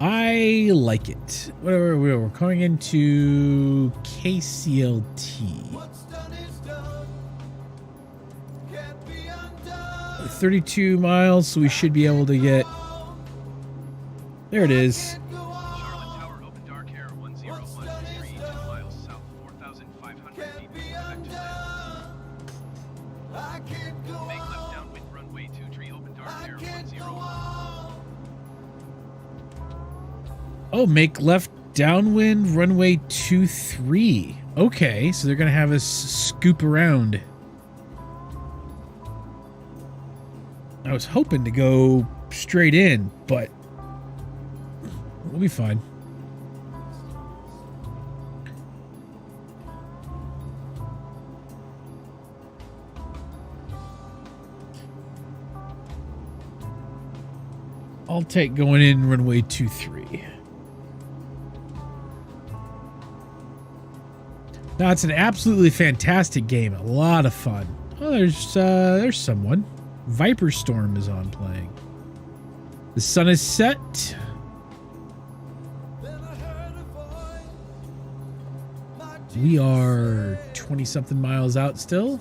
I like it. Whatever, we're going into KCLT. 32 miles, so we should be able to get... There it is. Charlotte Tower, open dark air 101, 32 miles south, 4,500 feet. Expect to land. Make left downwind runway 23, open dark air 101. Oh, make left downwind runway 23. Okay, so they're going to have us scoop around. I was hoping to go straight in, but we'll be fine. I'll take going in runway 23. Now, it's an absolutely fantastic game. A lot of fun. Oh, there's someone. Viper Storm is on playing. The sun is set. We are 20-something miles out still.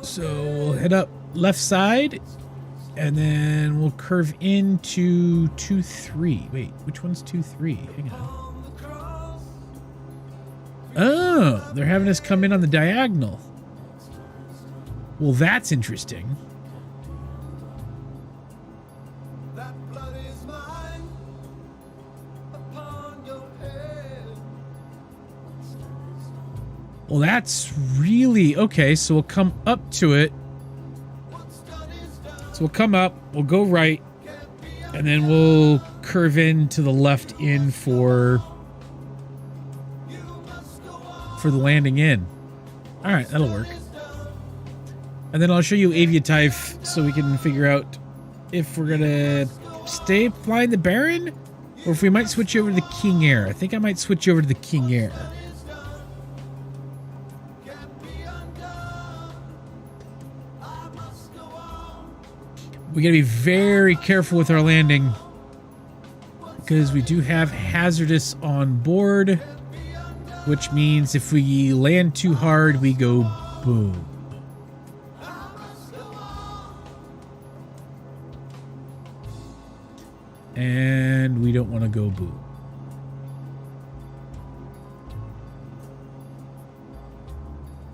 So we'll head up left side, and then we'll curve into 2-3. Wait, which one's 2-3? Hang on. Oh, they're having us come in on the diagonal. Well, that's interesting. Well, that's really... Okay, so we'll come up to it. So we'll come up, we'll go right, and then we'll curve in to the left in for the landing in. All right, that'll work. And then I'll show you Aviatife so we can figure out if we're going to stay flying the Baron or if we might switch over to the King Air. I think I might switch over to the King Air. We gotta be very careful with our landing because we do have hazardous on board, which means if we land too hard, we go boom. And we don't want to go boom.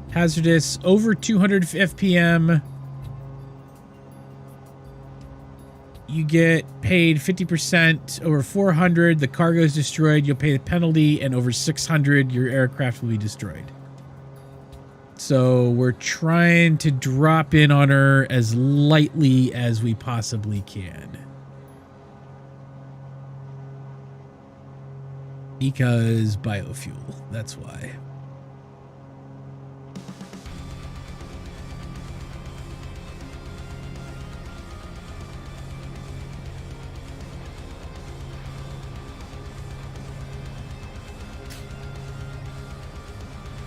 Hazardous over 200 FPM. You get paid 50%. Over 400, the cargo is destroyed. You'll pay the penalty, and over 600, your aircraft will be destroyed. So we're trying to drop in on her as lightly as we possibly can. Because biofuel, that's why.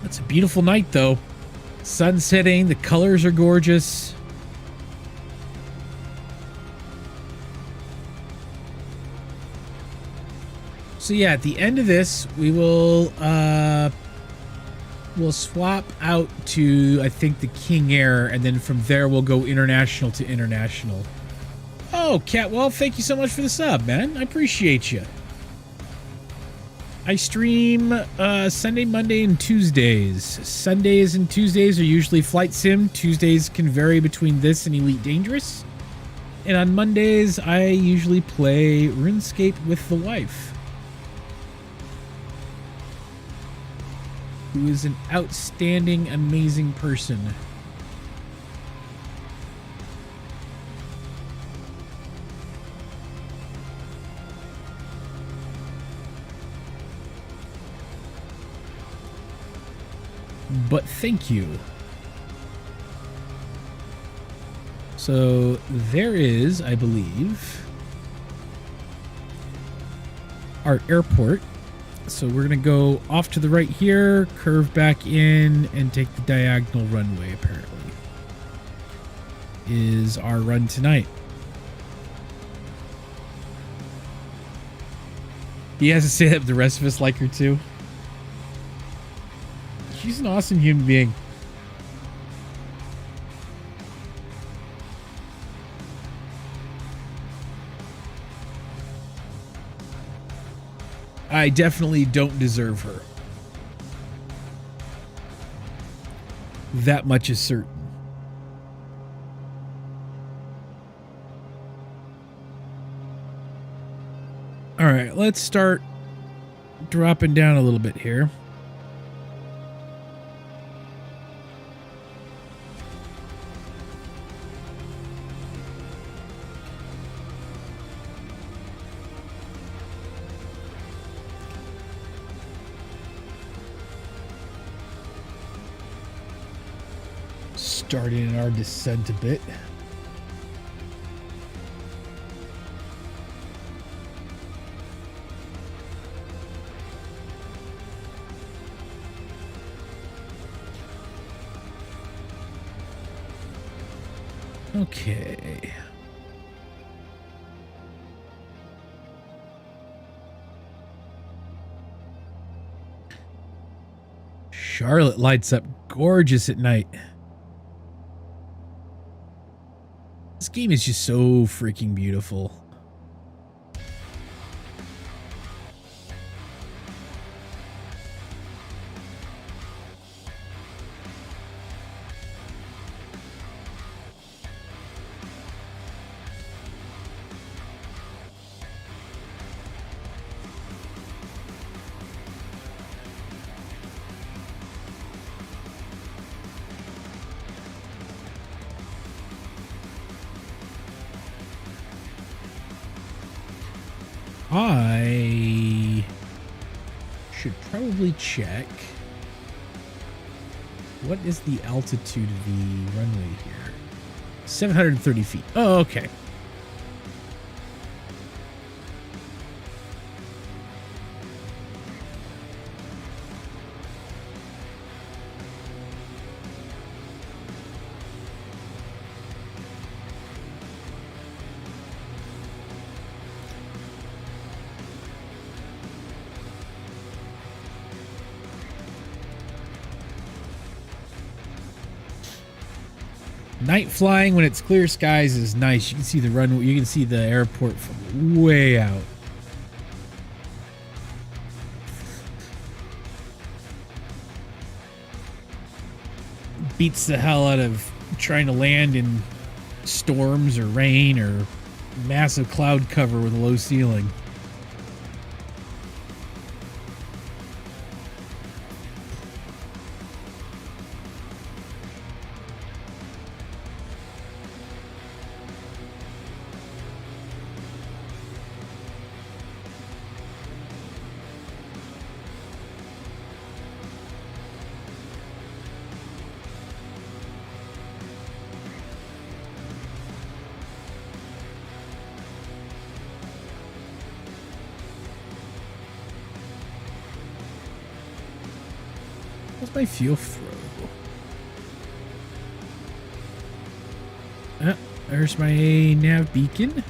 It's a beautiful night, though. Sun setting, the colors are gorgeous. So yeah, at the end of this, we will we'll swap out to, I think, the King Air, and then from there we'll go international to international. Oh, Catwell, thank you so much for the sub, man. I appreciate you. I stream Sunday, Monday, and Tuesdays. Sundays and Tuesdays are usually Flight Sim. Tuesdays can vary between this and Elite Dangerous. And on Mondays, I usually play RuneScape with the wife, who is an outstanding, amazing person. But thank you. So there is, I believe, our airport. So we're going to go off to the right here, curve back in, and take the diagonal runway, apparently. Is our run tonight. He has to say that the rest of us like her too. She's an awesome human being. I definitely don't deserve her. That much is certain. All right, let's start dropping down a little bit here. Starting our descent a bit. Okay. Charlotte lights up gorgeous at night. This game is just so freaking beautiful. I should probably check. What is the altitude of the runway here? 730 feet. Oh, okay. Night flying when it's clear skies is nice. You can see the runway, you can see the airport from way out. Beats the hell out of trying to land in storms or rain or massive cloud cover with a low ceiling. What's my fuel throw? There's my nav beacon.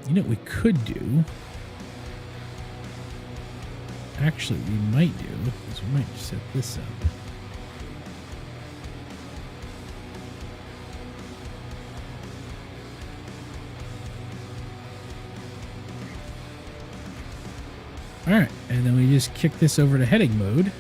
You know what we could do? Actually, we might do, is we might set this up. All right, and then we just kick this over to heading mode.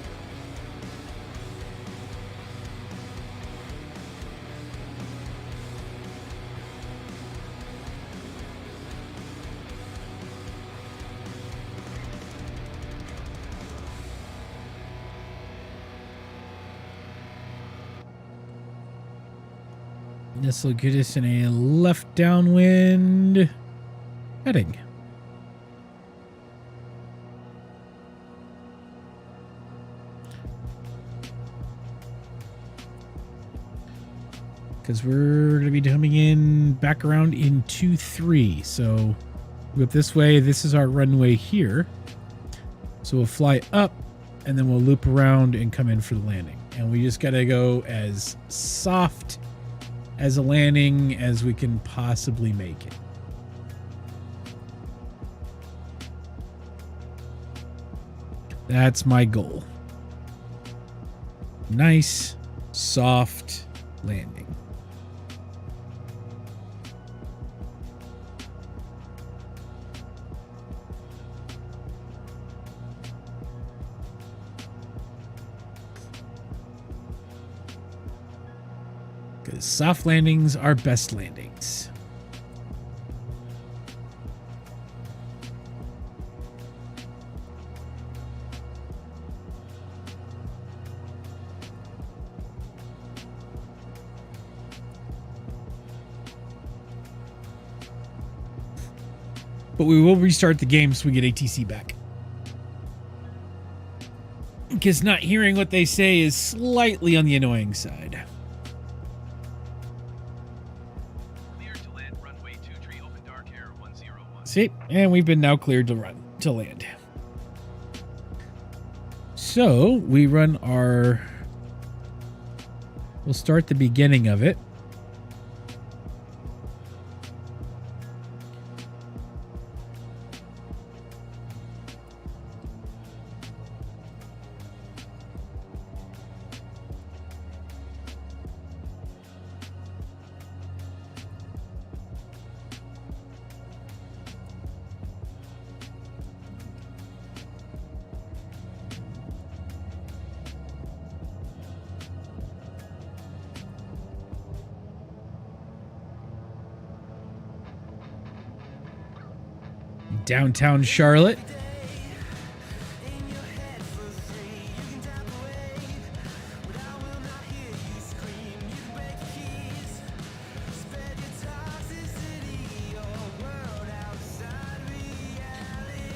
This will get us in a left downwind heading. because we're going to be coming in back around in 2-3. So go up this way. This is our runway here. So we'll fly up and then we'll loop around and come in for the landing. And we just got to go as soft as a landing as we can possibly make it. That's my goal. Nice, soft landing. Because soft landings are best landings. But we will restart the game so we get ATC back. Because not hearing what they say is slightly on the annoying side. Cleared to land runway 23 open dark air 101. See, and we've been now cleared to land. So we run our. We'll start the beginning of it. Downtown Charlotte.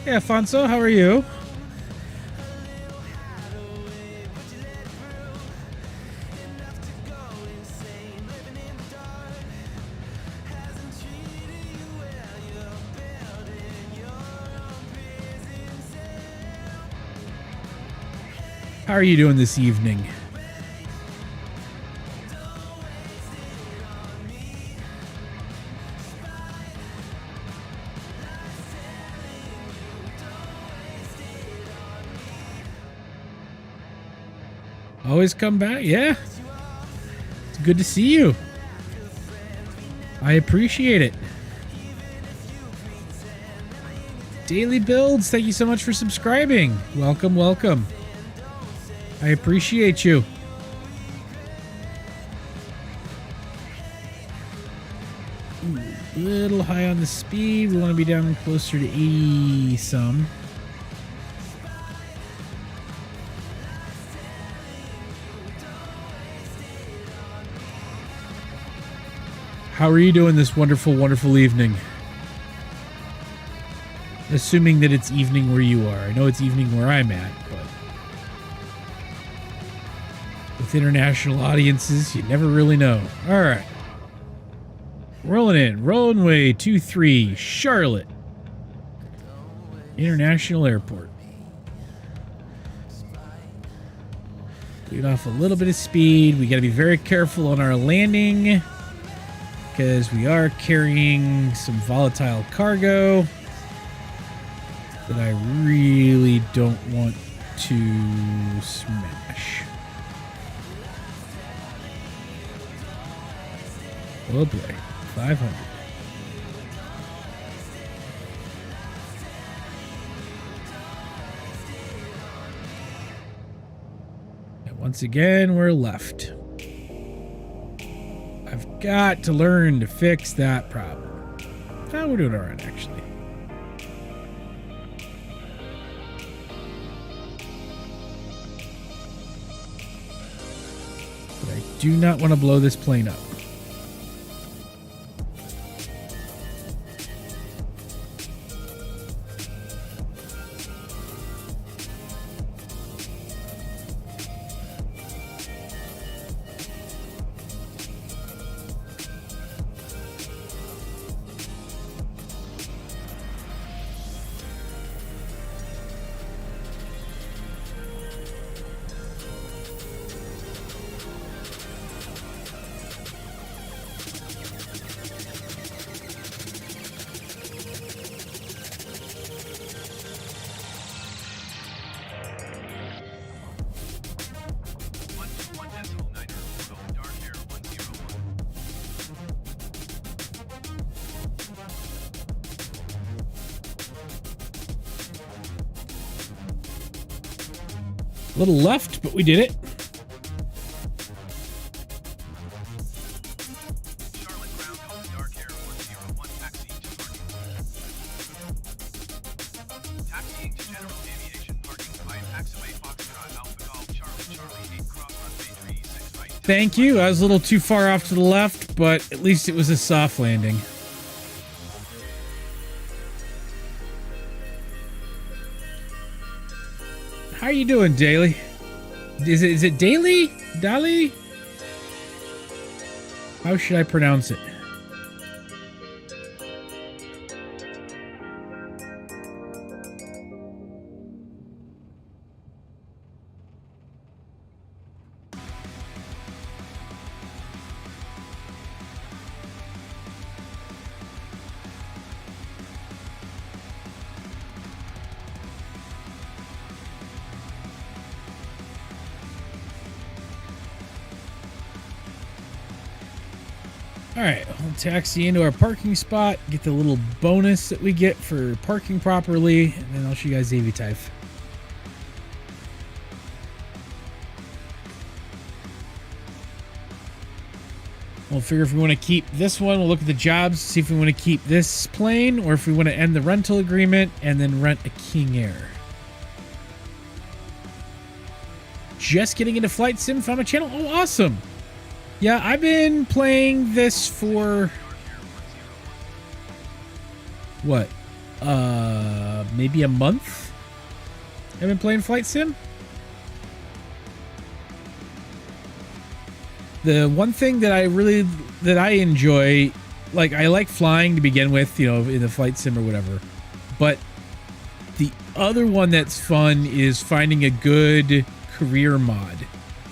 Hey, Afonso, how are you? How are you doing this evening? Always come back? Yeah. It's good to see you. I appreciate it. Daily Builds, thank you so much for subscribing. Welcome, welcome. I appreciate you. Ooh, a little high on the speed. We want to be down closer to 80 some. How are you doing this wonderful, wonderful evening? Assuming that it's evening where you are. I know it's evening where I'm at, but with international audiences, you never really know. All right. Rolling in. Runway 23, Charlotte International Airport. Lead off a little bit of speed. We got to be very careful on our landing because we are carrying some volatile cargo that I really don't want to smash. Oh boy, 500. And once again, we're left. I've got to learn to fix that problem. Oh, we're doing all right, actually. But I do not want to blow this plane up. A little left, but we did it. Charlotte ground Open Dark Air 101 taxi to parking. Taxiing to general aviation parking by taxiway Foxtrot Alpha Golf Charlie 8 cross runway 36 right. Thank you. I was a little too far off to the left, but at least it was a soft landing. How are you doing, Daily? Is it Daily? Dali? How should I pronounce it? All right, we'll taxi into our parking spot, get the little bonus that we get for parking properly, and then I'll show you guys Aviatife. We'll figure if we want to keep this one, we'll look at the jobs, see if we want to keep this plane, or if we want to end the rental agreement and then rent a King Air. Just getting into Flight Sim, found my channel. Oh, awesome. Yeah, I've been playing this for what? Maybe a month? I've been playing Flight Sim. The one thing that I enjoy, like I like flying to begin with, you know, in the Flight Sim or whatever. But the other one that's fun is finding a good career mod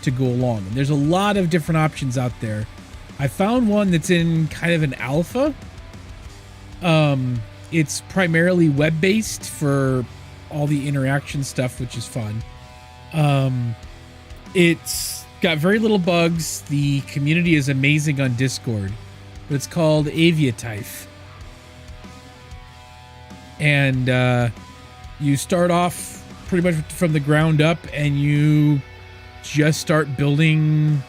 to go along. And there's a lot of different options out there. I found one that's in kind of an alpha. It's primarily web-based for all the interaction stuff, which is fun. It's got very little bugs. The community is amazing on Discord. But it's called Aviatife. And you start off pretty much from the ground up, and you just start building.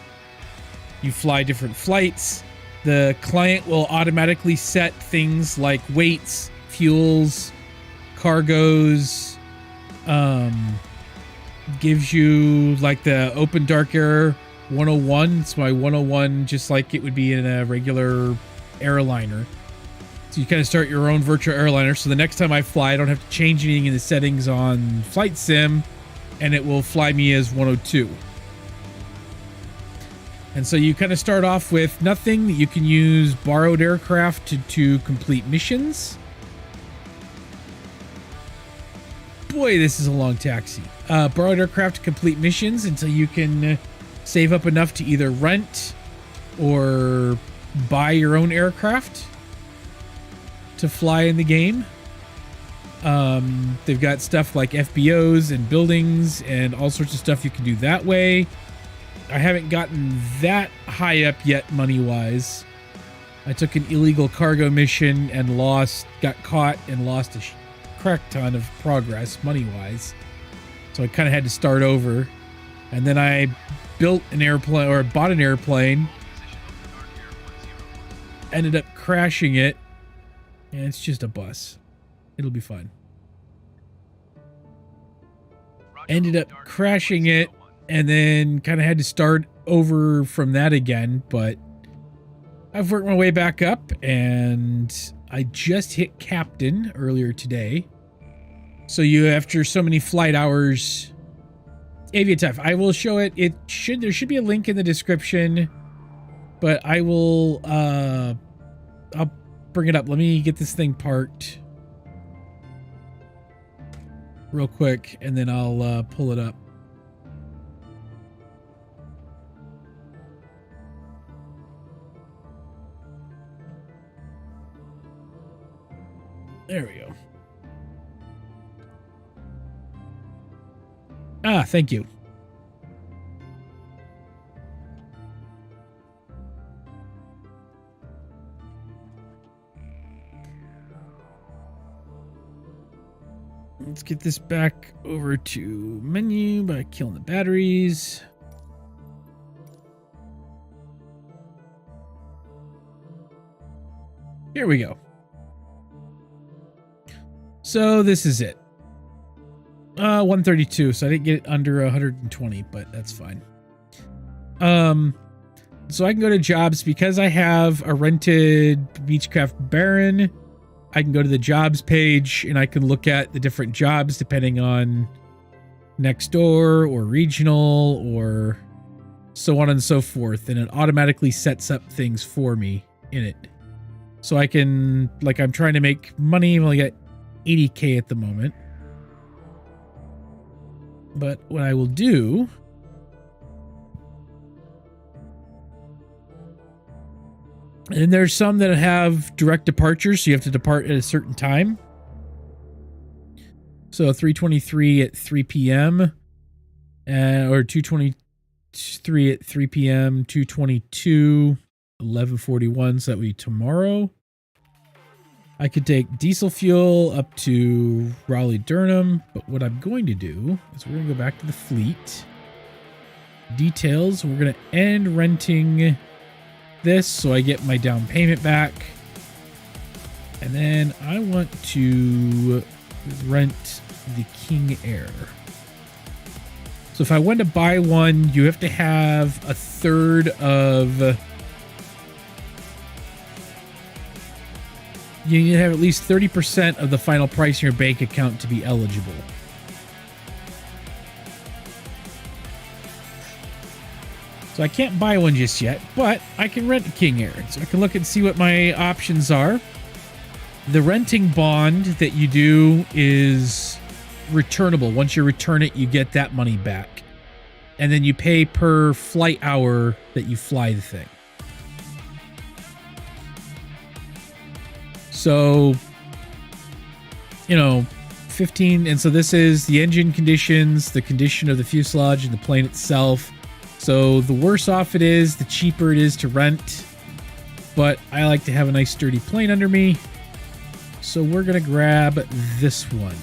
You fly different flights. The client will automatically set things like weights, fuels, cargos, gives you like the OpenDarkwing 101. It's my 101, just like it would be in a regular airliner. So you kind of start your own virtual airliner. So the next time I fly, I don't have to change anything in the settings on Flight Sim, and it will fly me as 102. And so you kind of start off with nothing. You can use borrowed aircraft to complete missions. Boy, this is a long taxi. Borrowed aircraft to complete missions until you can save up enough to either rent or buy your own aircraft to fly in the game. They've got stuff like FBOs and buildings and all sorts of stuff you can do that way. I haven't gotten that high up yet money-wise. I took an illegal cargo mission and got caught and lost a crack ton of progress money-wise. So I kind of had to start over. And then I built an airplane, or bought an airplane, ended up crashing it, and it's just a bus. It'll be fun. Ended up crashing it, and then kind of had to start over from that again, but I've worked my way back up, and I just hit captain earlier today. So after so many flight hours, Aviatife, I will show it. There should be a link in the description, but I will, I'll bring it up. Let me get this thing parked real quick, and then I'll pull it up. There we go. Ah, thank you. Let's get this back over to menu by killing the batteries. Here we go. So this is it. 132, so I didn't get it under 120, but that's fine. So I can go to jobs because I have a rented Beechcraft Baron. I can go to the jobs page and I can look at the different jobs depending on next door or regional or so on and so forth. And it automatically sets up things for me in it. So I can, like, I'm trying to make money. I've only got 80K at the moment. But what I will do, and there's some that have direct departures, so you have to depart at a certain time. So 3:23 at 3 p.m. Or 2:23 at 3 p.m. 2:22, 11:41. So that would be tomorrow. I could take diesel fuel up to Raleigh-Durham, but what I'm going to do is we're going to go back to the fleet. Details, we're going to end renting this so I get my down payment back. And then I want to rent the King Air. So if I want to buy one, you have to have a third of... You need to have at least 30% of the final price in your bank account to be eligible. So I can't buy one just yet, but I can rent a King Air. So I can look and see what my options are. The renting bond that you do is returnable. Once you return it, you get that money back. And then you pay per flight hour that you fly the thing. So, 15. And so this is the engine conditions, the condition of the fuselage and the plane itself. So the worse off it is, the cheaper it is to rent. But I like to have a nice sturdy plane under me. So we're going to grab this one.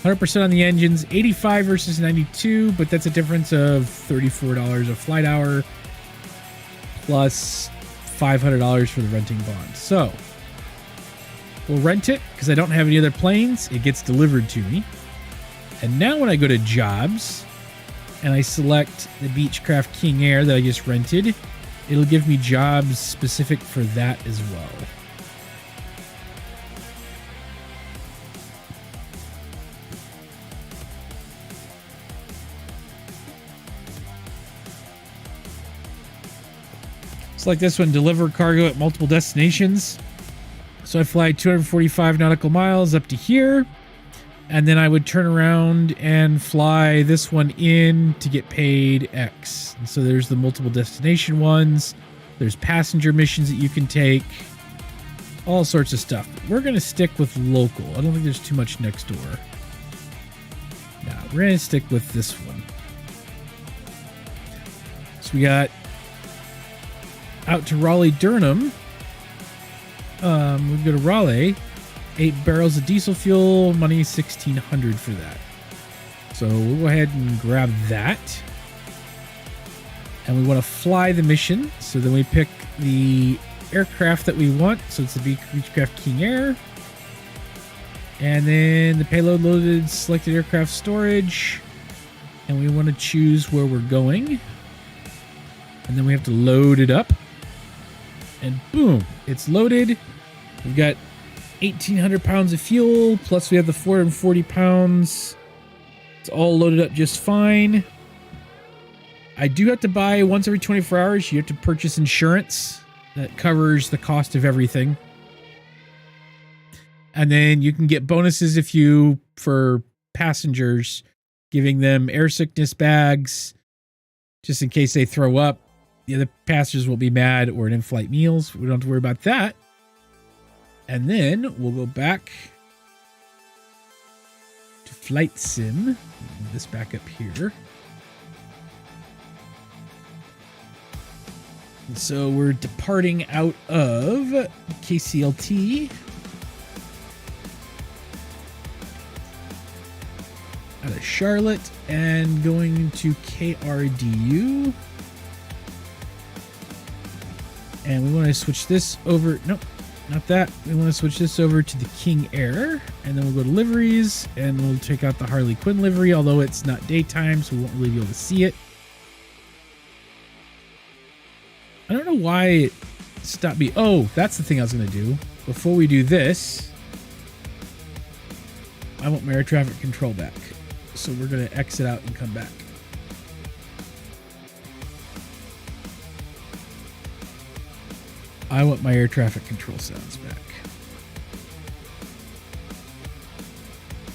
100% on the engines, 85 versus 92, but that's a difference of $34 a flight hour plus $500 for the renting bond. So we'll rent it because I don't have any other planes. It gets delivered to me. And now when I go to jobs and I select the Beechcraft King Air that I just rented, it'll give me jobs specific for that as well. It's like this one, deliver cargo at multiple destinations. So I fly 245 nautical miles up to here, and then I would turn around and fly this one in to get paid X. And so there's the multiple destination ones. There's passenger missions that you can take. All sorts of stuff. But we're going to stick with local. I don't think there's too much next door. No, we're going to stick with this one. So we got out to Raleigh-Durham. We go to Raleigh, 8 barrels of diesel fuel, money $1,600 for that. So we'll go ahead and grab that. And we want to fly the mission. So then we pick the aircraft that we want. So it's the Beechcraft King Air. And then the payload loaded, selected aircraft storage. And we want to choose where we're going. And then we have to load it up. And boom, it's loaded. We've got 1,800 pounds of fuel, plus we have the 440 pounds. It's all loaded up just fine. I do have to buy once every 24 hours. You have to purchase insurance that covers the cost of everything. And then you can get bonuses for passengers, giving them air sickness bags, just in case they throw up. The other passengers will be mad, or an in-flight meals. We don't have to worry about that. And then we'll go back to Flight Sim. Move this back up here. And so we're departing out of KCLT. Charlotte and going to KRDU. And we want to switch this over. Nope, not that. We want to switch this over to the King Air. And then we'll go to liveries and we'll check out the Harley Quinn livery, although it's not daytime, so we won't really be able to see it. I don't know why it stopped me. Oh, that's the thing I was going to do. Before we do this, I want my air traffic control back. So we're going to exit out and come back. I want my air traffic control sounds back.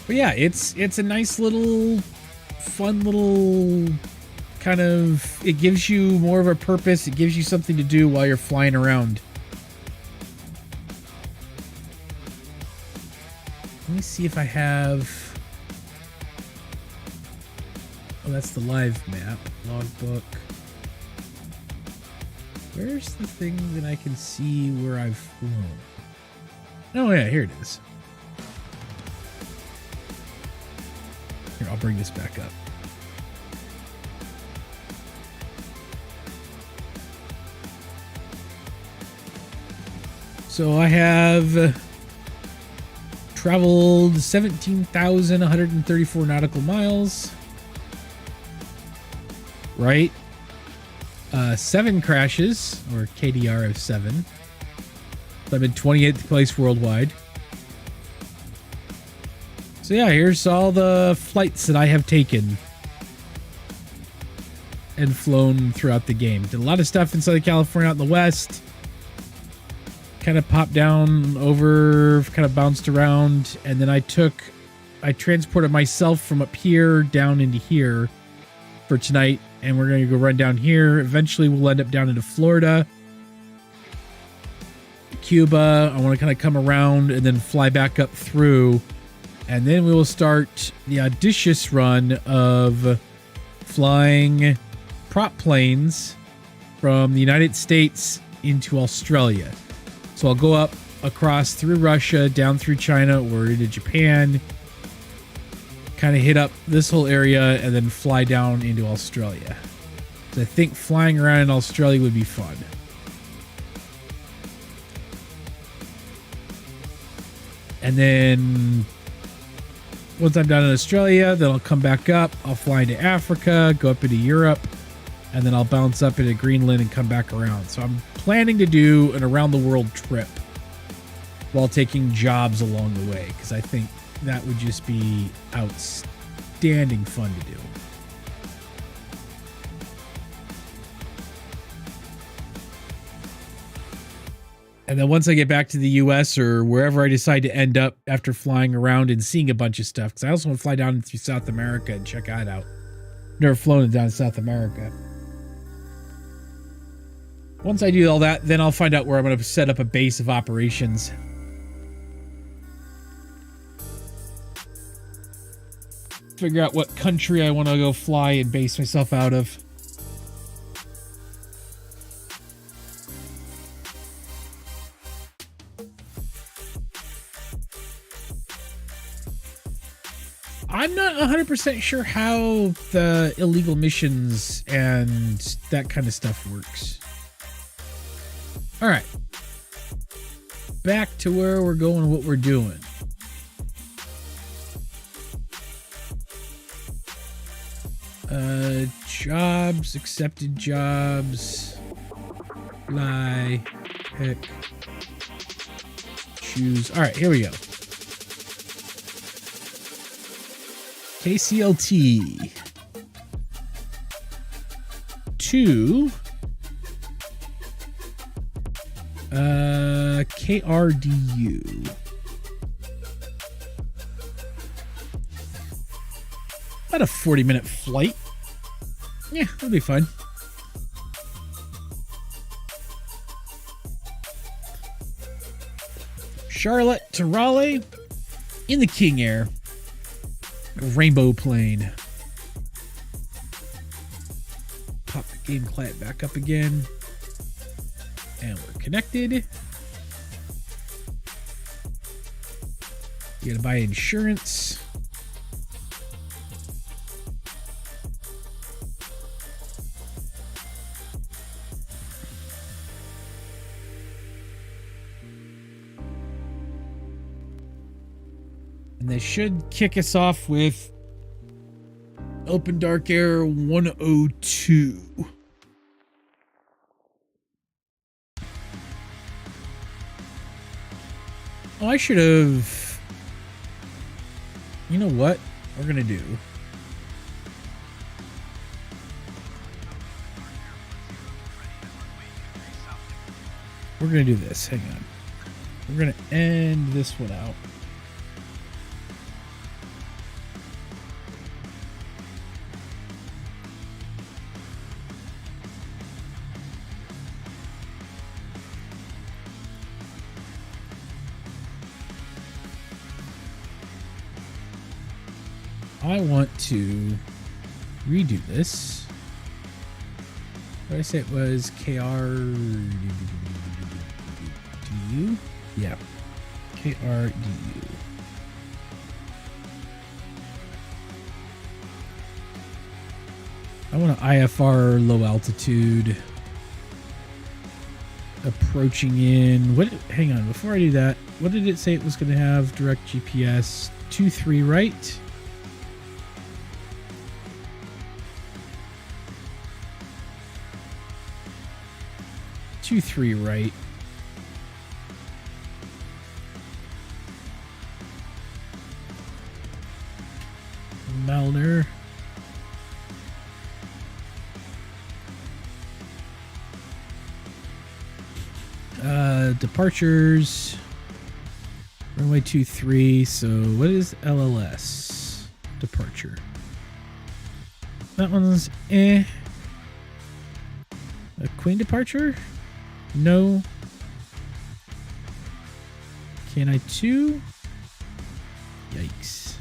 But yeah, it's a nice little, fun little kind of, it gives you more of a purpose. It gives you something to do while you're flying around. Let me see if I have, oh, that's the live map, logbook. Where's the thing that I can see where I've flown? Oh yeah, here it is. Here, I'll bring this back up. So I have traveled 17,134 nautical miles. Right? 7 crashes, or KDR of 7. So I'm in 28th place worldwide. So yeah, here's all the flights that I have taken and flown throughout the game. Did a lot of stuff in Southern California out in the west. Kind of popped down over, kind of bounced around, and then I transported myself from up here down into here for tonight, and we're going to go run down here. Eventually we'll end up down into Florida, Cuba. I want to kind of come around and then fly back up through, and then we will start the audacious run of flying prop planes from the United States into Australia. So I'll go up across through Russia, down through China, or into Japan, kind of hit up this whole area, and then fly down into Australia. So I think flying around in Australia would be fun. And then once I'm down in Australia, then I'll come back up. I'll fly into Africa, go up into Europe, and then I'll bounce up into Greenland and come back around. So I'm planning to do an around the world trip while taking jobs along the way, because I think that would just be outstanding fun to do. And then once I get back to the US or wherever I decide to end up after flying around and seeing a bunch of stuff, because I also want to fly down through South America and check that out. Never flown down South America. Once I do all that, then I'll find out where I'm going to set up a base of operations. Figure out what country I want to go fly and base myself out of. I'm not 100% sure how the illegal missions and that kind of stuff works. All right. Back to where we're going, what we're doing. Jobs, accepted jobs, fly, pick, choose. All right, here we go. KCLT to KRDU. About a 40-minute flight. Yeah, that'll be fun. Charlotte to Raleigh in the King Air. Rainbow plane. Pop the game client back up again. And we're connected. You gotta buy insurance. And they should kick us off with Open Dark Air 102. Oh, I should have... You know what we're going to do? We're going to do this. Hang on. We're going to end this one out. I want to redo this. What did I say it was? KRDU? Yeah. KRDU. I want an IFR low altitude. Approaching in. What? Hang on. Before I do that, what did it say it was going to have? Direct GPS 2-3 right. Two, 3 right. Malner. Departures. Runway 23. So what is LLS? Departure. That one's A Queen departure? No. Can I 2? Yikes.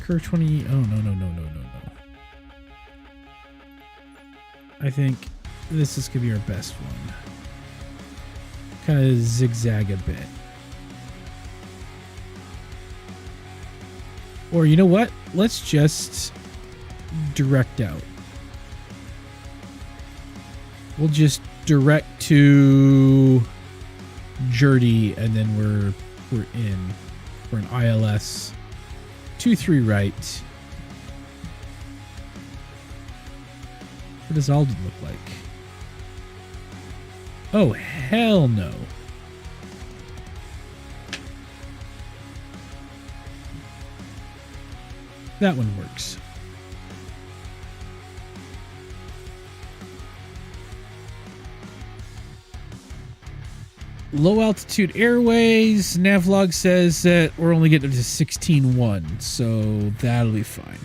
Curve 20. Oh, no. I think this is going to be our best one. Kind of zigzag a bit. Or you know what? Let's just direct out. We'll just direct to Jerdy, and then we're in for an ILS 2-3 right. What does Alden look like? Oh, hell no. That one works. Low altitude airways. Navlog says that we're only getting up to 16.1, so that'll be fine.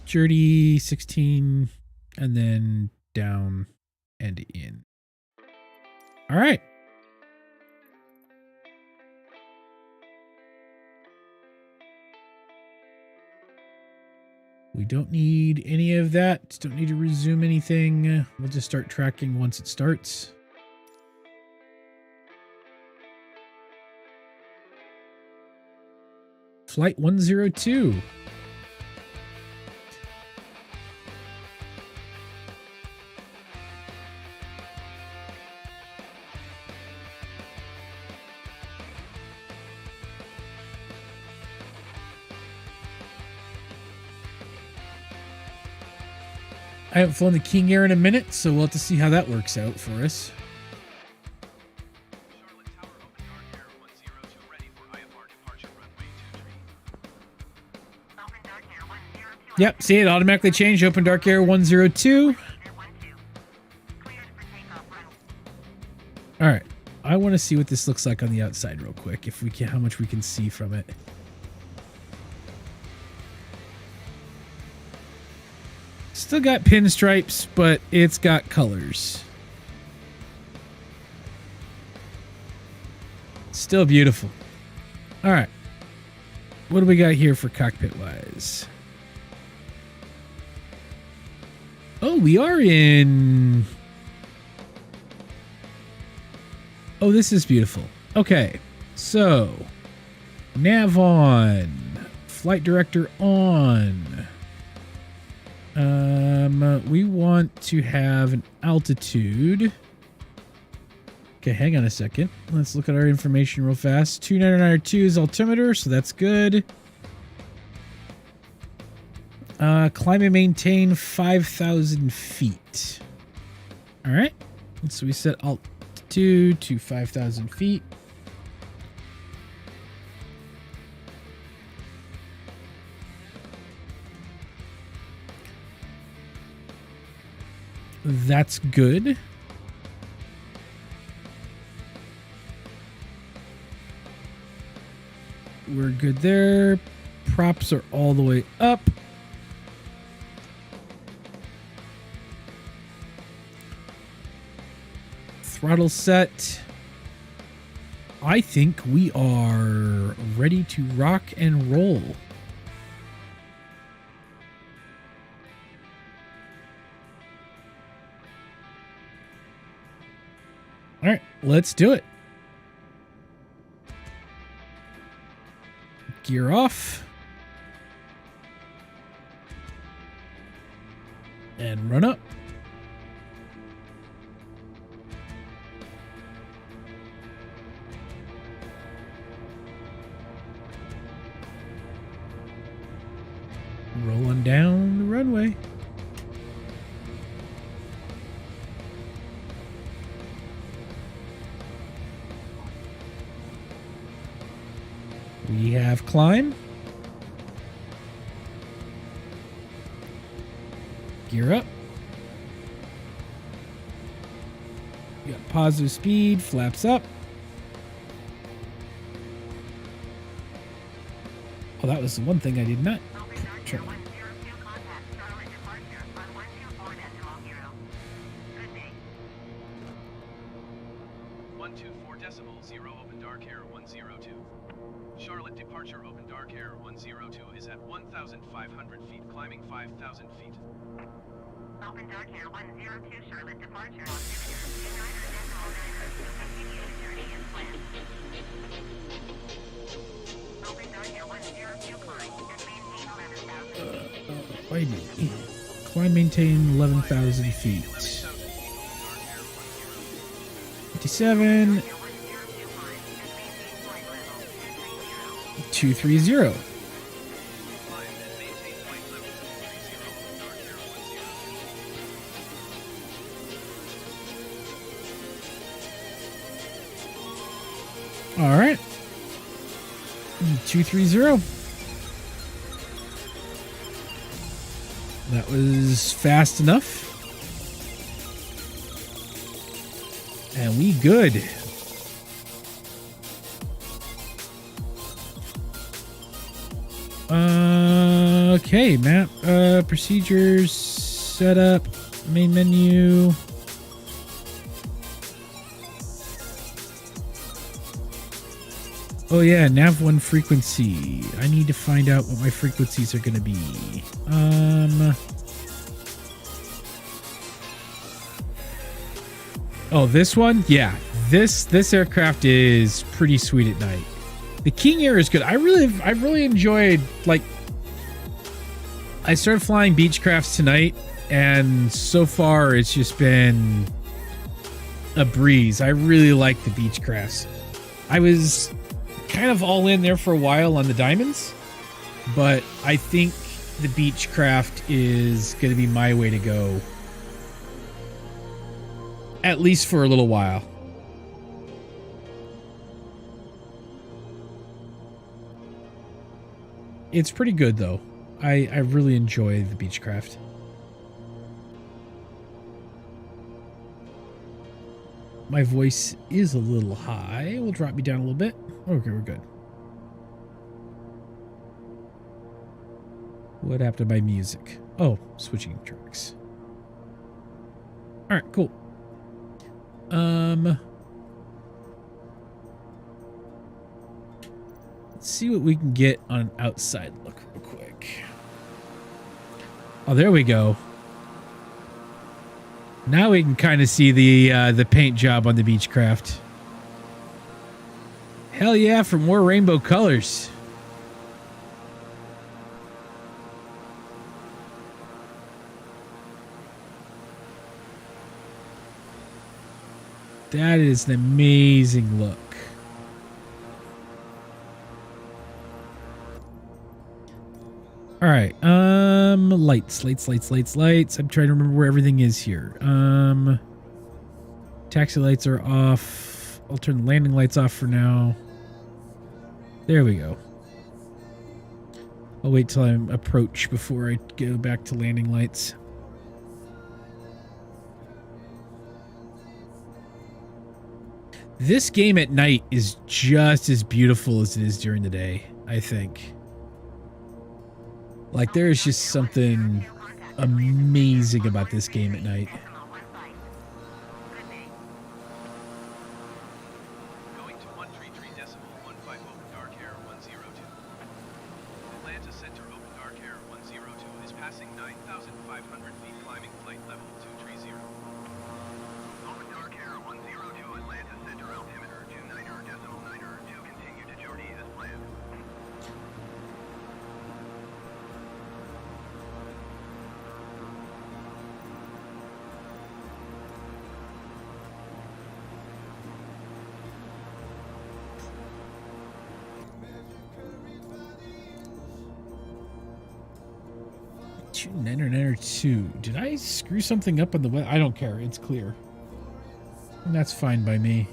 Jerdy 16, and then down and in. All right. We don't need any of that. Don't need to resume anything. We'll just start tracking once it starts. Flight 102. I haven't flown the King Air in a minute, so we'll have to see how that works out for us. Charlotte Tower, Open Dark Air 102, ready for IFR departure runway 23. Open Dark Air 102. Yep, see it automatically changed. Open Dark Air 102. Cleared for takeoff runway. All right, I want to see what this looks like on the outside real quick. If we can, how much we can see from it. Still got pinstripes, but it's got colors. Still beautiful. All right. What do we got here for cockpit wise? Oh, we are in... Oh, this is beautiful. Okay. So, nav on. Flight director on. We want to have an altitude Okay, hang on a second. Let's look at our information real fast. 2992 is altimeter, so that's good. Climb and maintain 5,000 feet. All right. So we set altitude to 5,000 feet. That's good. We're good there. Props are all the way up. Throttle set. I think we are ready to rock and roll. All right, let's do it. Gear off. And run up. Rolling down the runway. We have climb. Gear up. We got positive speed, flaps up. Oh, that was the one thing I did not turn on. 124 decimal 0 open dark air 102. Charlotte departure open dark air 102 is at 1,500 feet, climbing 5,000 feet. Open dark air 102, Charlotte departure. Continue the journey as planned. Open dark air 102, climb and maintain 11,000 feet. Wait a minute. Climb, maintain 11,000 feet. 57. 230. All right. 230. That was fast enough. And we good. Okay, map, procedures, setup, main menu. Oh yeah, nav1 frequency. I need to find out what my frequencies are going to be. Oh, this one? Yeah, this aircraft is pretty sweet at night. The King Air is good. I really enjoyed, like, I started flying Beechcrafts tonight, and so far it's just been a breeze. I really like the Beechcrafts. I was kind of all in there for a while on the Diamonds, but I think the Beechcraft is going to be my way to go. At least for a little while. It's pretty good, though. I really enjoy the Beechcraft. My voice is a little high. We'll drop me down a little bit. Okay, we're good. What happened to my music? Oh, switching tracks. All right, cool. Let's see what we can get on an outside look real quick. Oh, there we go. Now we can kind of see the paint job on the Beechcraft. Hell yeah, for more rainbow colors. That is an amazing look. All right. Lights. I'm trying to remember where everything is here. Taxi lights are off. I'll turn the landing lights off for now. There we go. I'll wait till I approach before I go back to landing lights. This game at night is just as beautiful as it is during the day, I think. Like, there is just something amazing about this game at night. Going to 133.15 Open Dark Air 102. Atlanta Center Open Dark Air 102 is passing 9,500 feet, climbing flight level 230. Open Dark Air 102 Atlanta Center altimeter 29.902 continue to Jordy as planned. Two. Did I screw something up on the web? I don't care. It's clear. And that's fine by me.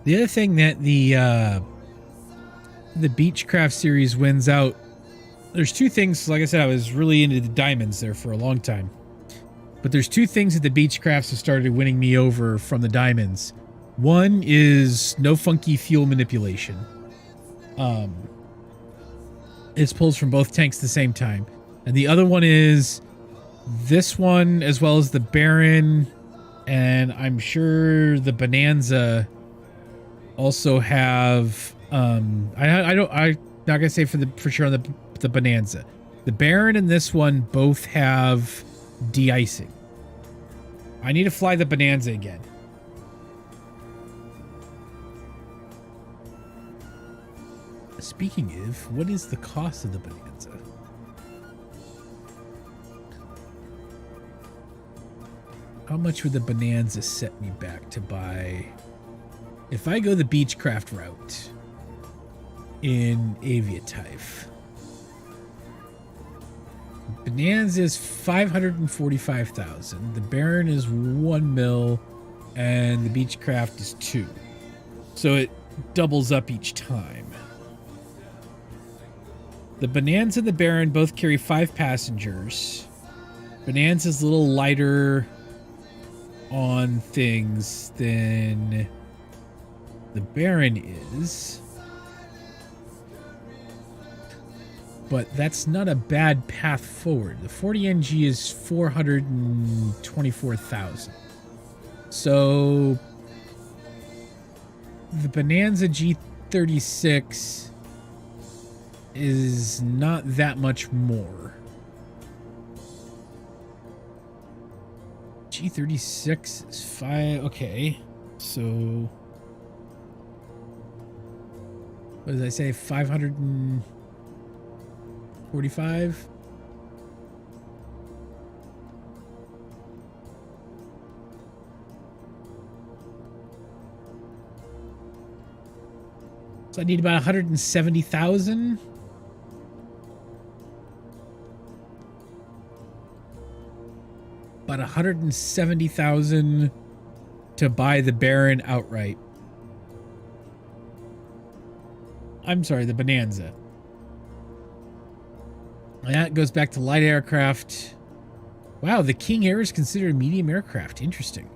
The other thing that the Beechcraft series wins out, there's two things. Like I said, I was really into the diamonds there for a long time, but there's two things that the Beechcrafts have started winning me over from the diamonds. One is no funky fuel manipulation. It pulls from both tanks at the same time, and the other one is this one, as well as the Baron, and I'm sure the Bonanza also have I'm not gonna say for sure on the Bonanza. The Baron and this one both have de-icing. I need to fly the Bonanza again. Speaking of, what is the cost of the Bonanza? How much would the Bonanza set me back to buy? If I go the Beechcraft route in Aviatife, Bonanza is 545,000. The Baron is 1 mil, and the Beechcraft is 2. So it doubles up each time. The Bonanza and the Baron both carry 5 passengers. Bonanza's a little lighter on things than the Baron is, but that's not a bad path forward. The 40 NG is 424,000. So the Bonanza G36 is not that much more. G36 is 5. Okay, so what did I say? 545? So I need about 170,000. About 170,000 to buy the Baron outright. I'm sorry, the Bonanza. And that goes back to light aircraft. Wow, the King Air is considered a medium aircraft. Interesting.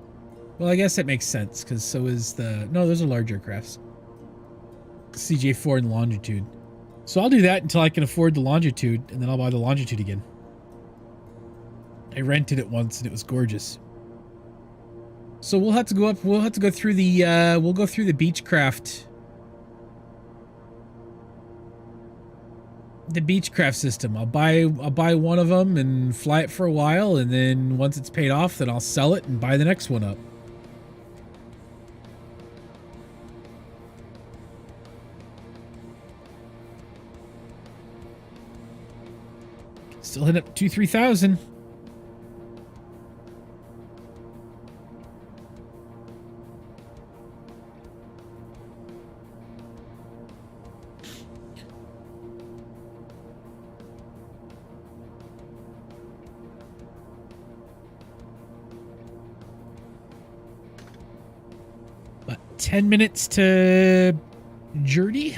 Well, I guess that makes sense, because so is the... No, those are large aircrafts. CJ4 and Longitude. So I'll do that until I can afford the Longitude, and then I'll buy the Longitude again. I rented it once and it was gorgeous. So we'll have to go up. We'll have to go through the. We'll go through the Beechcraft. The Beechcraft system. I'll buy one of them and fly it for a while, and then once it's paid off, then I'll sell it and buy the next one up. Still hit up 2,000-3,000. About 10 minutes to journey.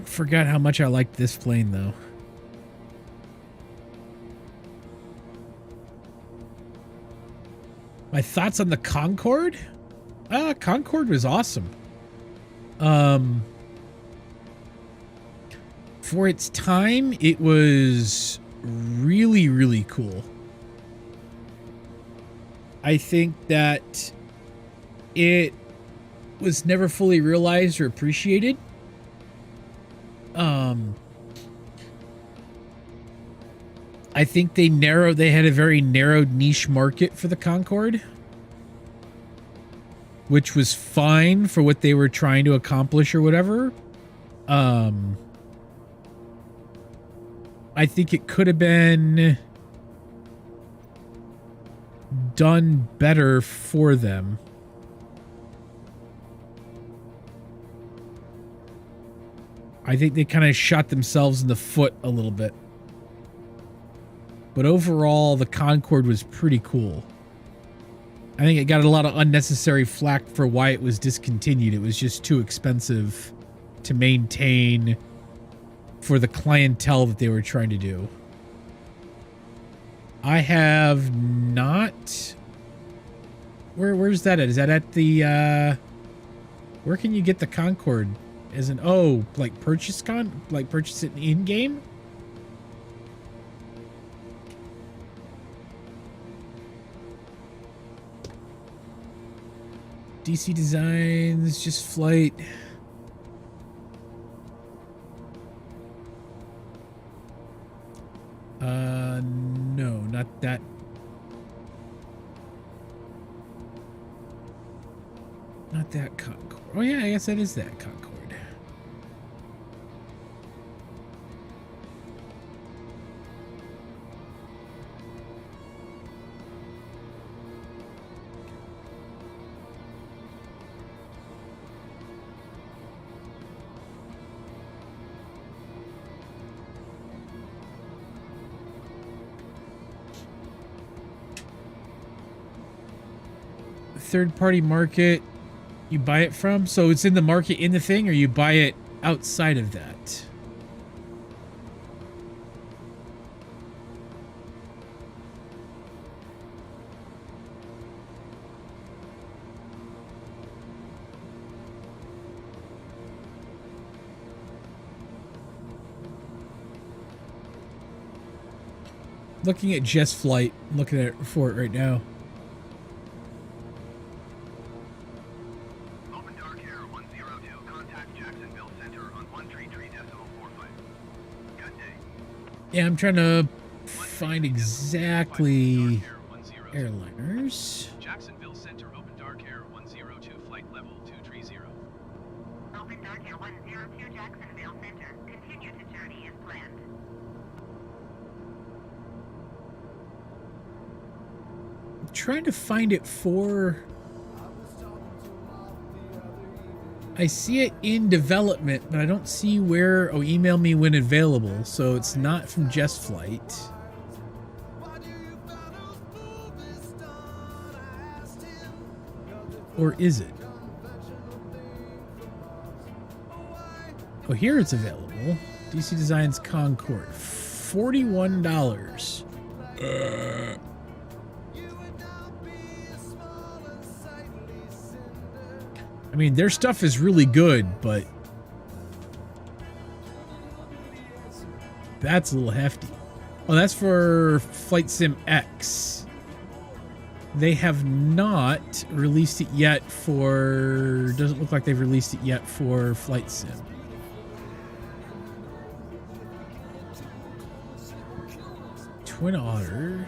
Forgot how much I liked this plane, though. My thoughts on the Concorde? Concorde was awesome. For its time, it was really, really cool. I think that it was never fully realized or appreciated. I think they had a very narrowed niche market for the Concorde, which was fine for what they were trying to accomplish or whatever. I think it could have been done better for them. I think they kind of shot themselves in the foot a little bit. But overall, the Concorde was pretty cool. I think it got a lot of unnecessary flack for why it was discontinued. It was just too expensive to maintain for the clientele that they were trying to do. I have not... Where's that at? Is that at the... Where can you get the Concorde? As an... Oh, like purchase it in-game? DC Designs, just flight. No, not that. Not that Concorde. Oh yeah, I guess that is that Concorde. Third-party market you buy it from? So it's in the market in the thing, or you buy it outside of that? Looking at Just Flight, looking at it for it right now. Yeah, I'm trying to find exactly airliners. Jacksonville Center, Open Dark Air 102, flight level 230. Open Dark Air 102, Jacksonville Center. Continue to journey as planned. I'm trying to find it for... I see it in development, but I don't see where... Oh, email me when available, so it's not from Just Flight. Or is it? Oh, here it's available. DC Designs Concorde. $41. I mean, their stuff is really good, but that's a little hefty. Oh, that's for Flight Sim X. They have not released it yet for... Doesn't look like they've released it yet for Flight Sim. Twin Otter,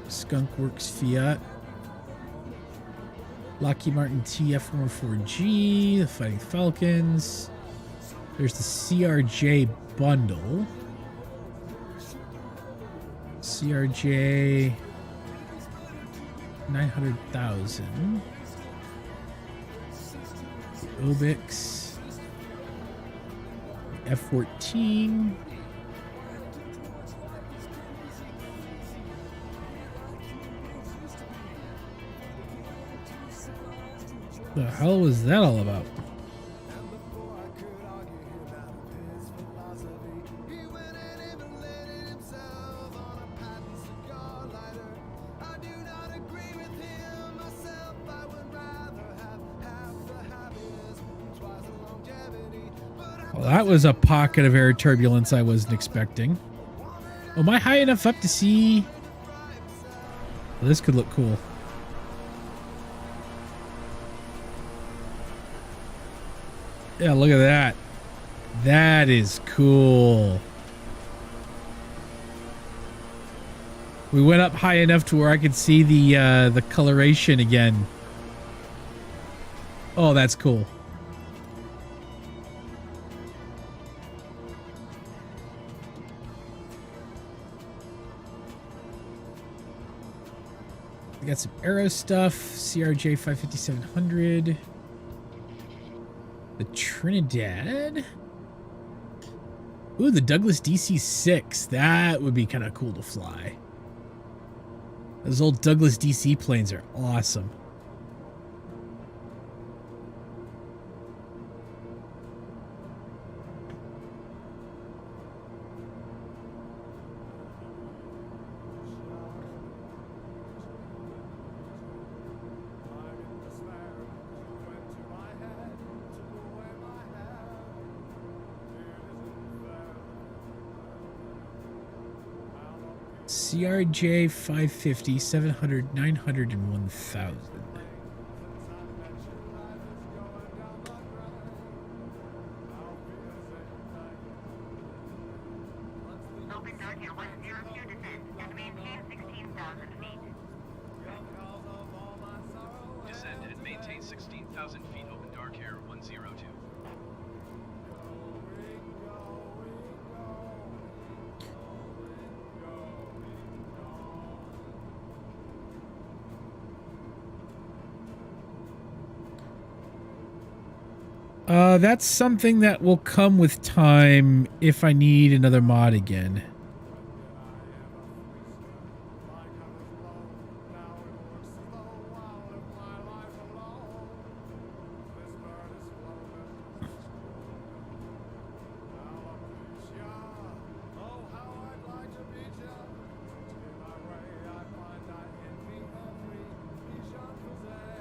Skunk Works Fiat, Lockheed Martin TF-104G, the Fighting Falcons. There's the CRJ bundle. CRJ 900,000. Obix. F-14. The hell was that all about? Well, that was a pocket of air turbulence I wasn't expecting. Am I high enough up to see? Well, this could look cool. Yeah, look at that. That is cool. We went up high enough to where I could see the coloration again. Oh, that's cool. We got some aero stuff. CRJ 550-700. The Trinidad. Ooh, the Douglas DC-6. That would be kind of cool to fly. Those old Douglas DC planes are awesome. CRJ 550, 700, 900, and 1000. Open Dark Air 102 descend and maintain 16,000 feet. Descend and maintain 16,000 feet. Open Dark Air 102. That's something that will come with time if I need another mod again.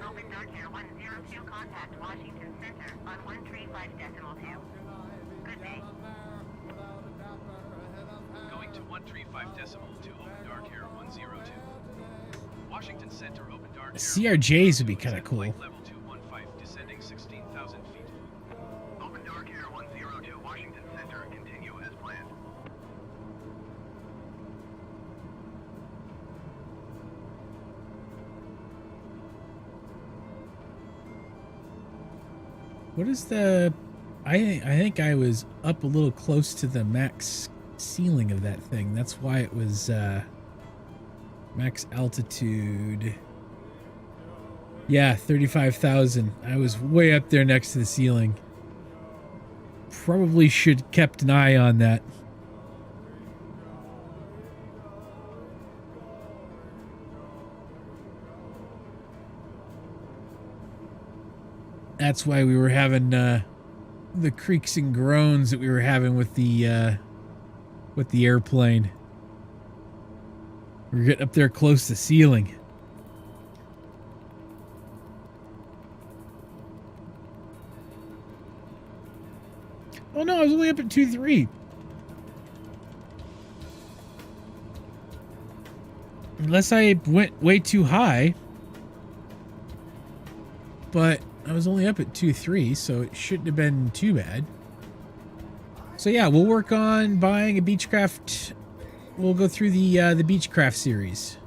Open Dark Air 102 contact Washington Center on 135.2. Good day. Going to 135.2. Open Dark Air 102. Washington Center. Open Dark Air. CRJs would be kind of cool. Flight level 215. Descending 16,000 feet. Open Dark Air 102, Washington Center. Continue as planned. What is the... I think I was up a little close to the max ceiling of that thing. That's why it was max altitude. Yeah, 35,000. I was way up there next to the ceiling. Probably should have kept an eye on that. That's why we were having the creaks and groans that we were having with the airplane. We were getting up there close to the ceiling. Oh no, I was only up at 2.3. Unless I went way too high. But I was only up at 2.3, so it shouldn't have been too bad. So yeah, we'll work on buying a Beechcraft. We'll go through the Beechcraft series.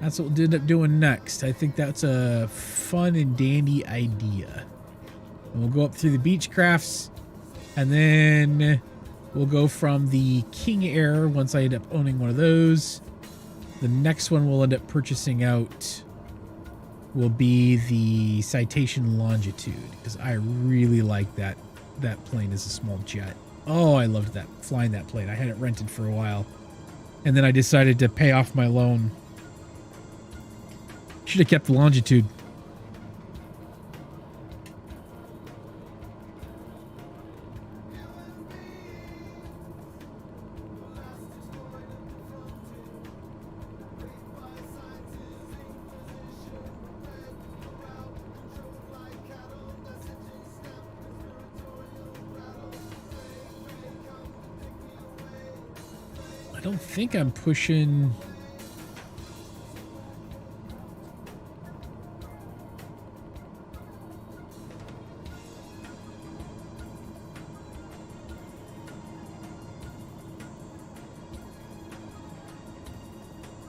That's what we'll end up doing next. I think that's a fun and dandy idea. And we'll go up through the Beechcrafts, and then we'll go from the King Air once I end up owning one of those. The next one we'll end up purchasing out will be the Citation Longitude, because I really like that plane as a small jet. Oh, I loved that, flying that plane. I had it rented for a while, and then I decided to pay off my loan. Should have kept the Longitude. I don't think I'm pushing.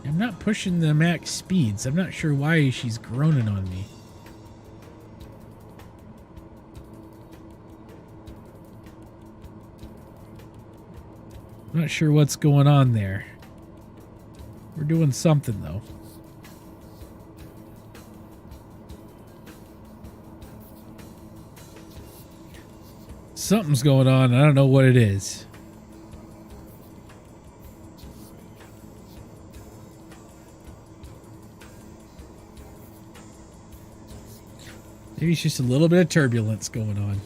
I'm not pushing the max speeds. I'm not sure why she's groaning on me. I'm not sure what's going on there. We're doing something, though. Something's going on. I don't know what it is. Maybe it's just a little bit of turbulence going on.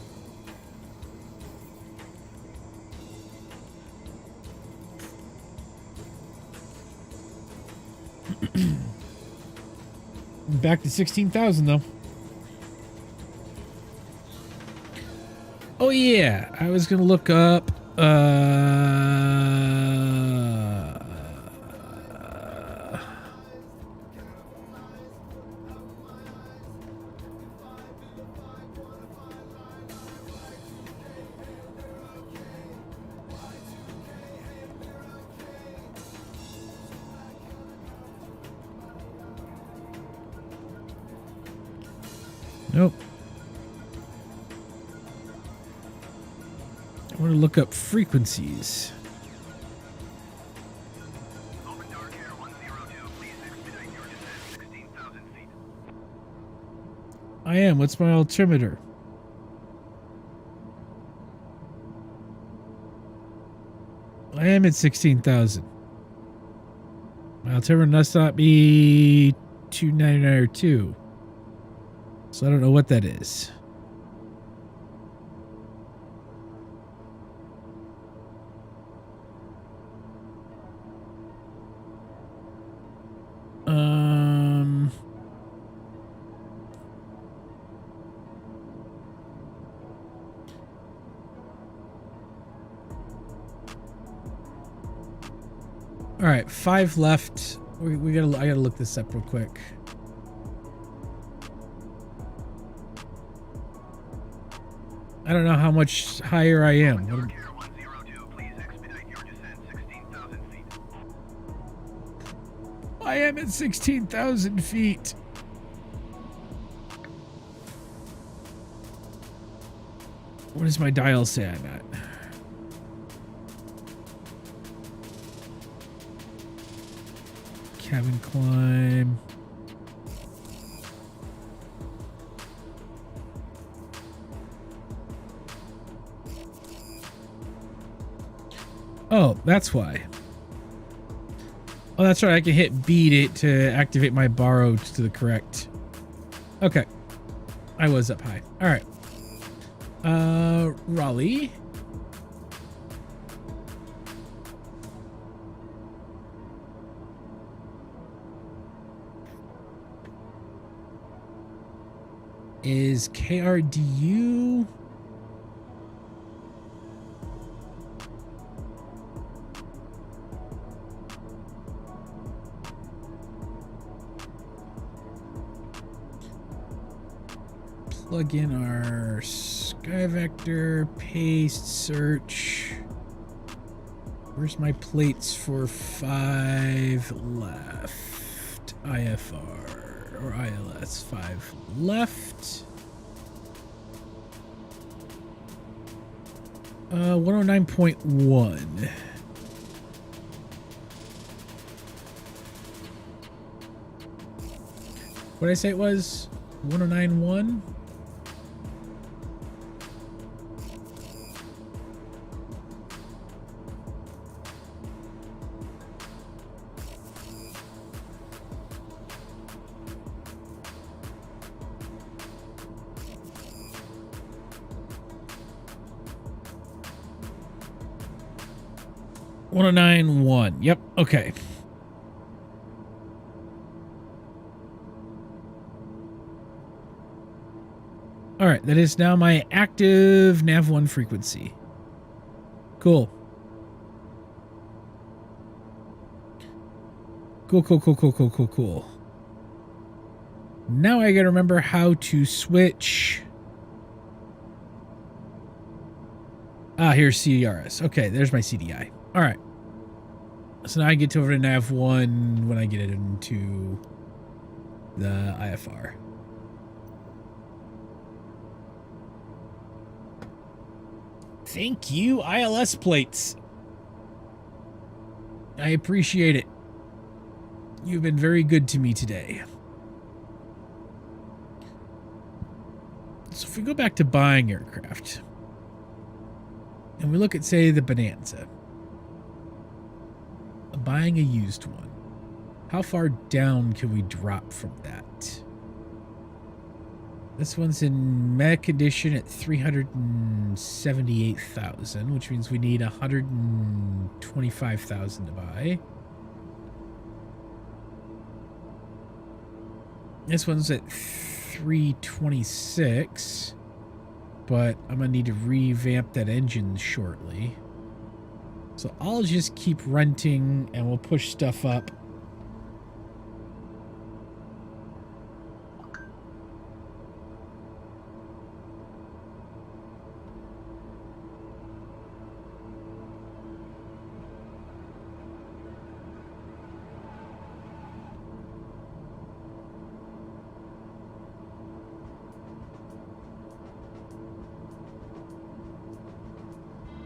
Back to 16,000 though. Oh yeah, I was gonna look up nope. I want to look up frequencies. OpenDarkwing 102, please expedite your descent 16,000 feet. I am. What's my altimeter? I am at 16,000. My altimeter must not be 299 or 2. So I don't know what that is. All right, 5 left. I gotta look this up real quick. I don't know how much higher I am. OpenDarkwing 102, please expedite your descent 16,000 feet. I am at 16,000 feet. What does my dial say I'm at? Cabin climb. Oh, that's why. Oh, that's right. I can hit beat it to activate my borrow to the correct. Okay. I was up high. All right. Raleigh. Is KRDU? plug in our sky vector, paste, search. Where's my plates for 5 left? IFR or ILS 5 left. 109.1. What did I say it was? 109.1? .109.1. Yep. Okay. All right. That is now my active nav1 frequency. Cool. Cool. Now I gotta remember how to switch. Ah, here's CDRS. Okay, there's my CDI. All right. So now I get over to nav1 when I get it into the IFR. Thank you, ILS plates. I appreciate it. You've been very good to me today. So if we go back to buying aircraft, and we look at, say, the Bonanza, buying a used one, how far down can we drop from that? This one's in mech condition at 378,000, which means we need 125,000 to buy. This one's at 326, but I'm gonna need to revamp that engine shortly. So I'll just keep renting and we'll push stuff up.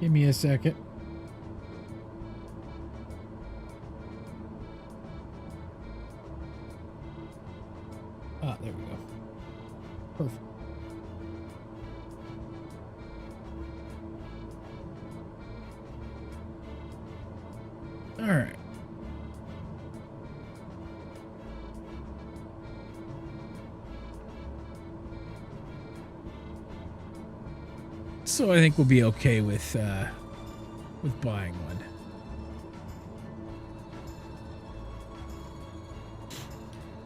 Give me a second. Ah, there we go. Perfect. All right. So I think we'll be okay with buying one.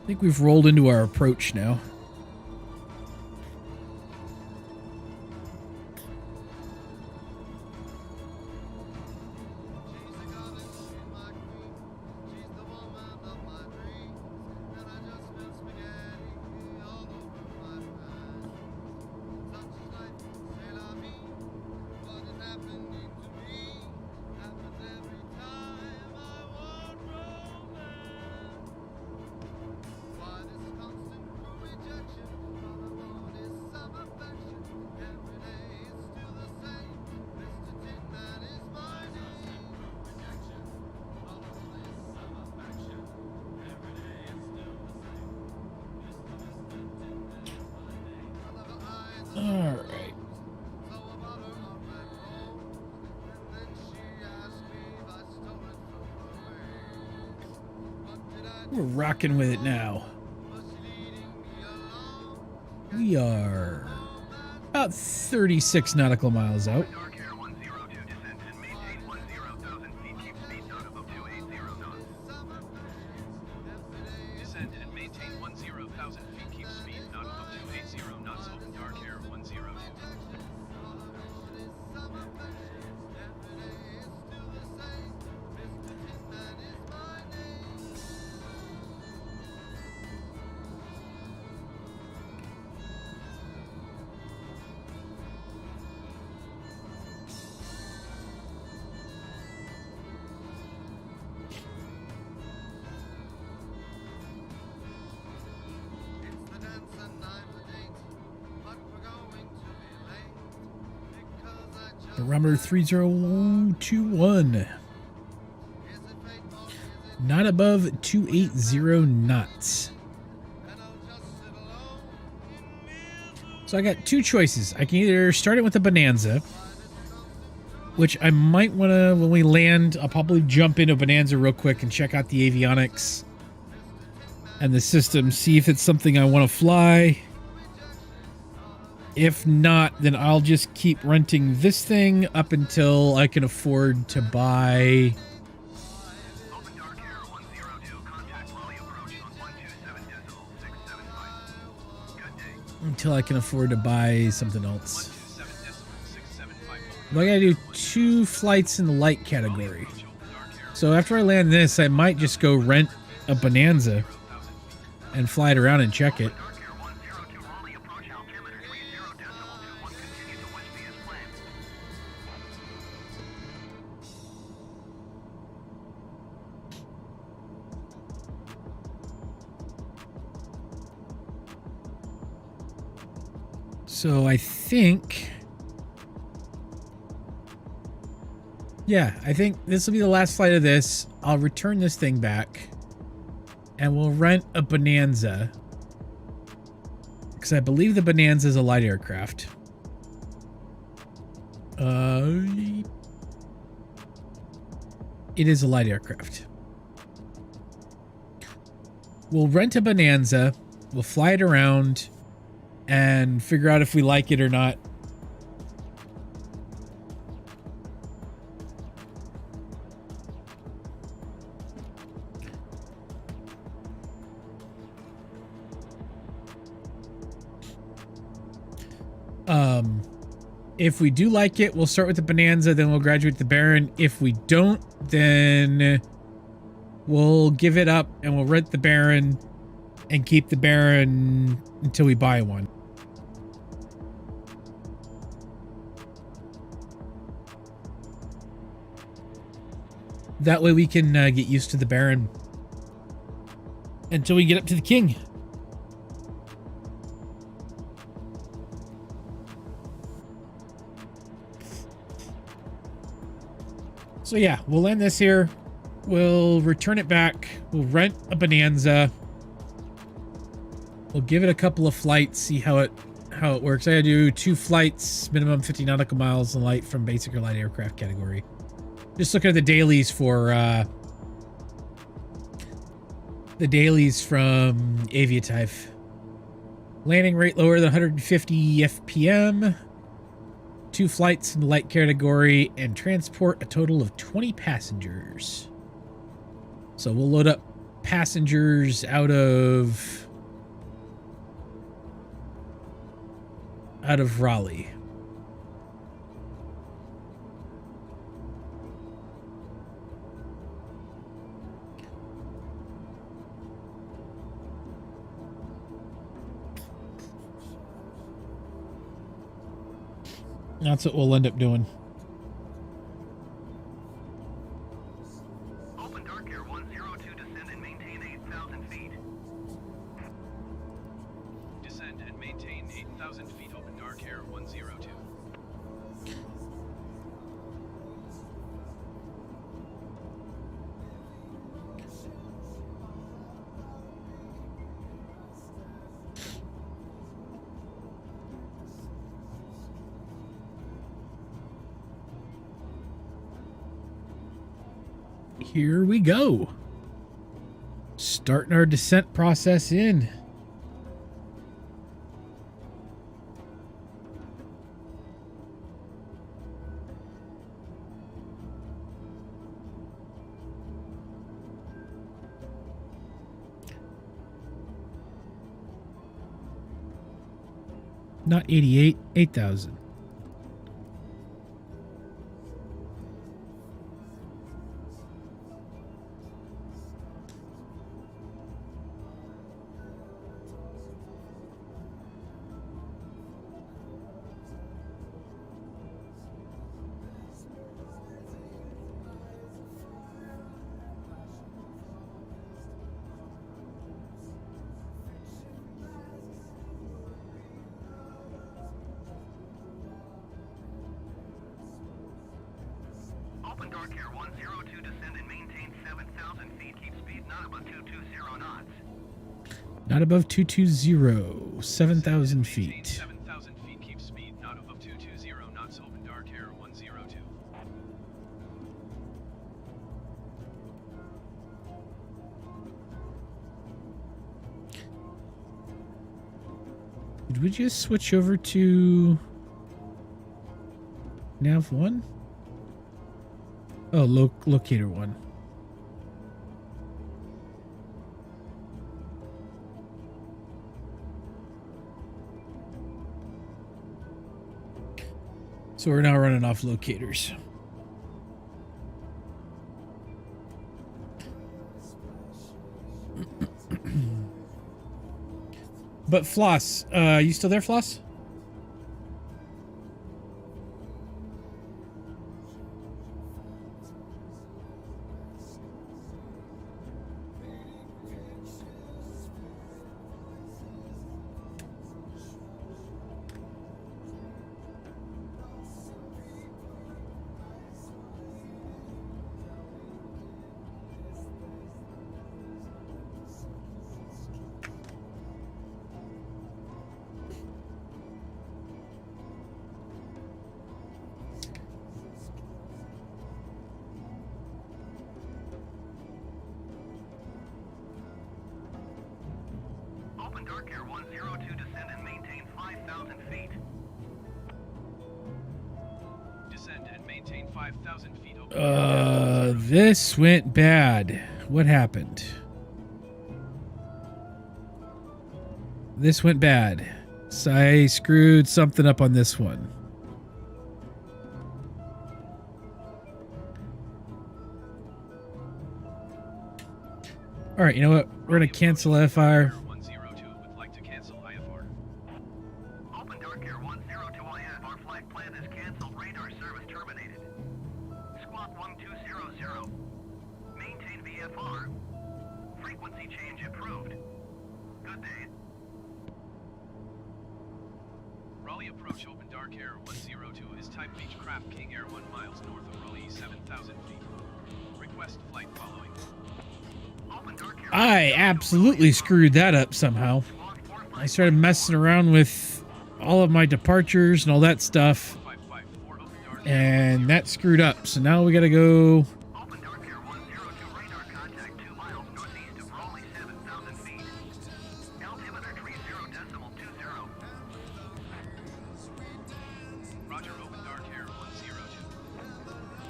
I think we've rolled into our approach now. Alright. We're rocking with it now. We are about 36 nautical miles out. Dark Air 102, descend and maintain 10,000 feet. Keep speed not above 280 knots. Descend and maintain 10,000 feet. Keep speed not above 280 knots. Open Dark Air 102. Barometer 3021. Not above 280 knots. So I got two choices. I can either start it with a Bonanza, which I might want to, when we land, I'll probably jump into Bonanza real quick and check out the avionics and the system, see if it's something I want to fly. If not, then I'll just keep renting this thing up until I can afford to buy... Open Dark Air 102, contact Raleigh approach on 127.675. Good day. until I can afford to buy something else. 127.675. Well, I gotta do 2 flights in the light category. So after I land this, I might just go rent a Bonanza and fly it around and check it. Dark Air 102, Raleigh approach altimeter 30.21, continue to Westby as planned. So I think... yeah, I think this will be the last flight of this. I'll return this thing back. And we'll rent a Bonanza. Because I believe the Bonanza is a light aircraft. It is a light aircraft. We'll rent a Bonanza. We'll fly it around. And figure out if we like it or not. If we do like it, we'll start with the Bonanza, then we'll graduate the Baron. If we don't, then we'll give it up and we'll rent the Baron and keep the Baron until we buy one. That way we can get used to the Baron until we get up to the King. So yeah, we'll end this here. We'll return it back. We'll rent a Bonanza. We'll give it a couple of flights, see how it works. I gotta do 2 flights, minimum 50 nautical miles in light from basic or light aircraft category. Just look at the dailies for the dailies from Aviatife. Landing rate lower than 150 FPM. 2 flights in the light category and transport a total of 20 passengers. So we'll load up passengers out of Raleigh. That's what we'll end up doing. Open Dark Air 102, descend and maintain 8,000 feet. Descend and maintain 8,000 feet. Open Dark Air 102. Here we go. Starting our descent process in. Not 88, 8,000. not above 220 knots. Not above 220, 7,000 feet. 7,000 feet, keep speed, not above 220 knots, open dark error 102. Did we just switch over to nav 1? Oh, locator 1. So we're now running off locators. But Floss, you still there, Floss? Open dark air 102, descend and maintain 5,000 feet. Descend and maintain 5,000 feet, open This went bad. What happened? This went bad. So I screwed something up on this one. All right, you know what? We're going to cancel FR. 102 would like to cancel IFR. Open dark air 102 IFR flight plan is canceled. Radar service terminated. Squawk 1200. Maintain VFR. Frequency change approved. Good day. Raleigh approach open dark error 102 is type Beechcraft King Air 1 miles north of Raleigh 7,000 feet. Request flight following. Open dark air. I absolutely screwed that up somehow. I started messing around with all of my departures and all that stuff, 554 open dark and that screwed up. So now we got to go. Open dark air 102 radar contact 2 miles northeast of Raleigh 7,000 feet. Altimeter 30.20. Roger, open dark air 102.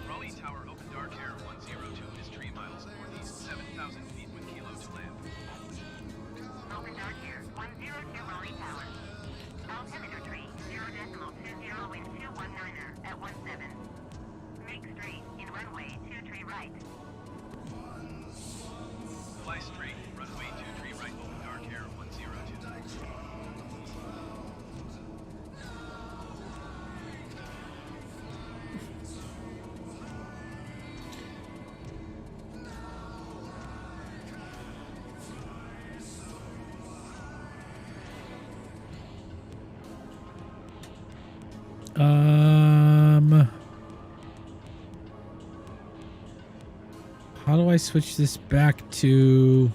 Raleigh Tower, open dark air 102 is 3 miles northeast, 7,000 feet with kilo to land. Open dark air 102 Raleigh Tower. Altimeter 30.20 wind 219er at 17. Make straight in runway 23 right. Fly straight, runway 23 right, open dark air 102. How do I switch this back to?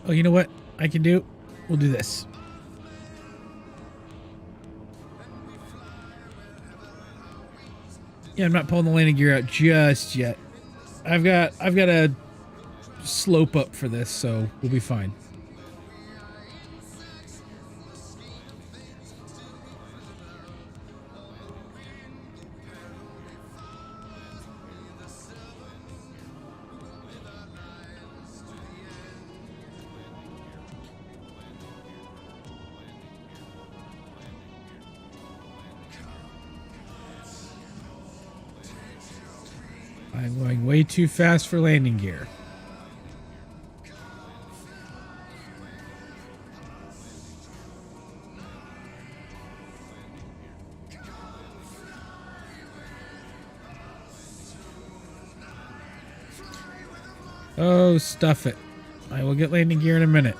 Oh, you know what I can do? We'll do this. Yeah, I'm not pulling the landing gear out just yet. I've got a slope up for this, so we'll be fine. I'm going way too fast for landing gear. Oh, stuff it. I will get landing gear in a minute.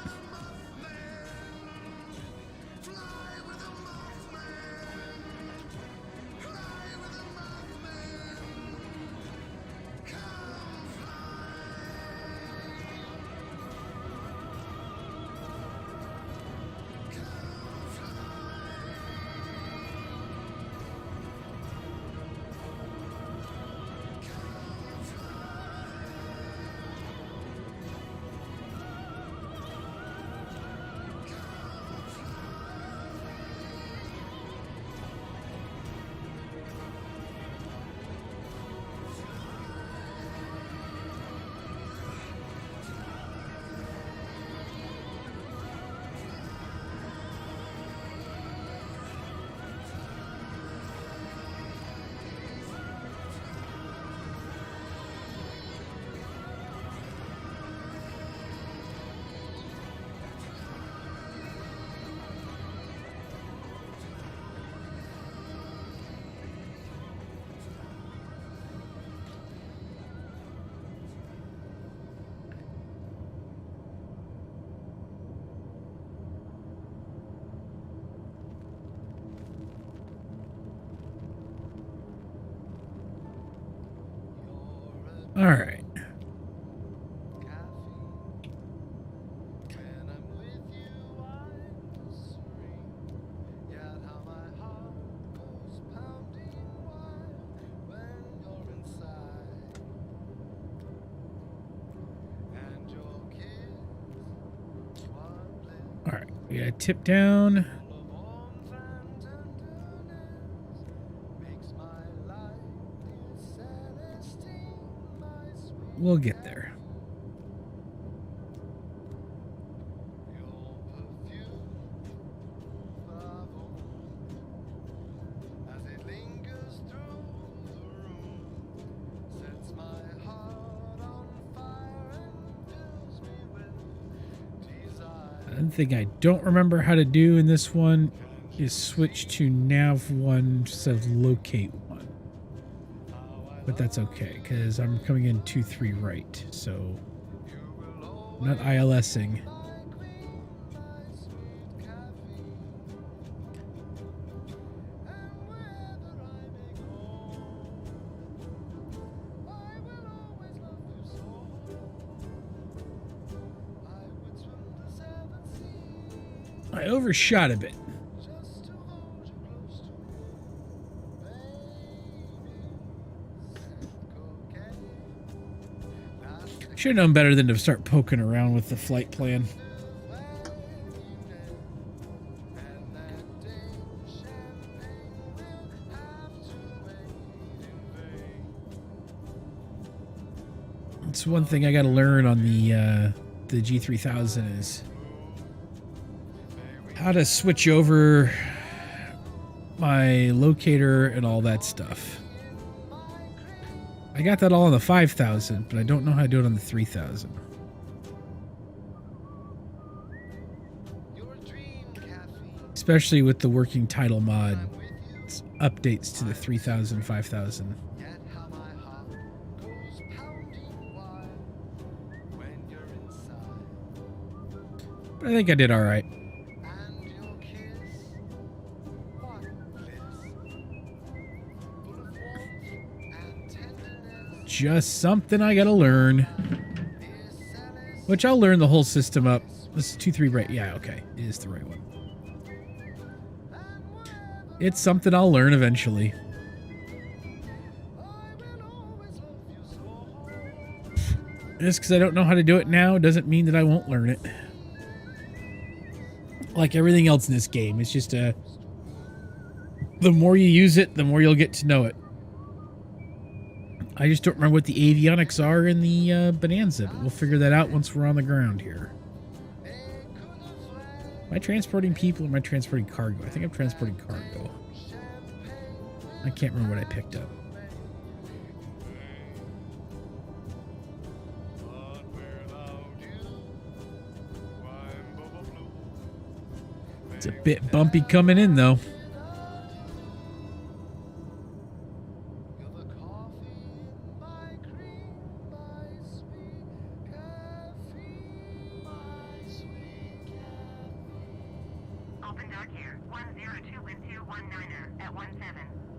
All right. All right, we gotta tip down. We'll get there. One thing I don't remember how to do in this one is switch to nav 1 instead of locate 1. But that's okay, because I'm coming in 2-3 right, so I'm not ILSing. I overshot a bit. Should have known better than to start poking around with the flight plan. It's one thing I got to learn on the G3000 is how to switch over my locator and all that stuff. I got that all on the 5000, but I don't know how to do it on the 3000. Especially with the working title mod updates to the 3000, 5000. But I think I did all right. Just something I gotta learn. Which I'll learn the whole system up. This is 2-3 right. Yeah, okay. It is the right one. It's something I'll learn eventually. Just because I don't know how to do it now doesn't mean that I won't learn it. Like everything else in this game, it's just the more you use it, the more you'll get to know it. I just don't remember what the avionics are in the Bonanza, but we'll figure that out once we're on the ground here. Am I transporting people or am I transporting cargo? I think I'm transporting cargo. I can't remember what I picked up. It's a bit bumpy coming in, though.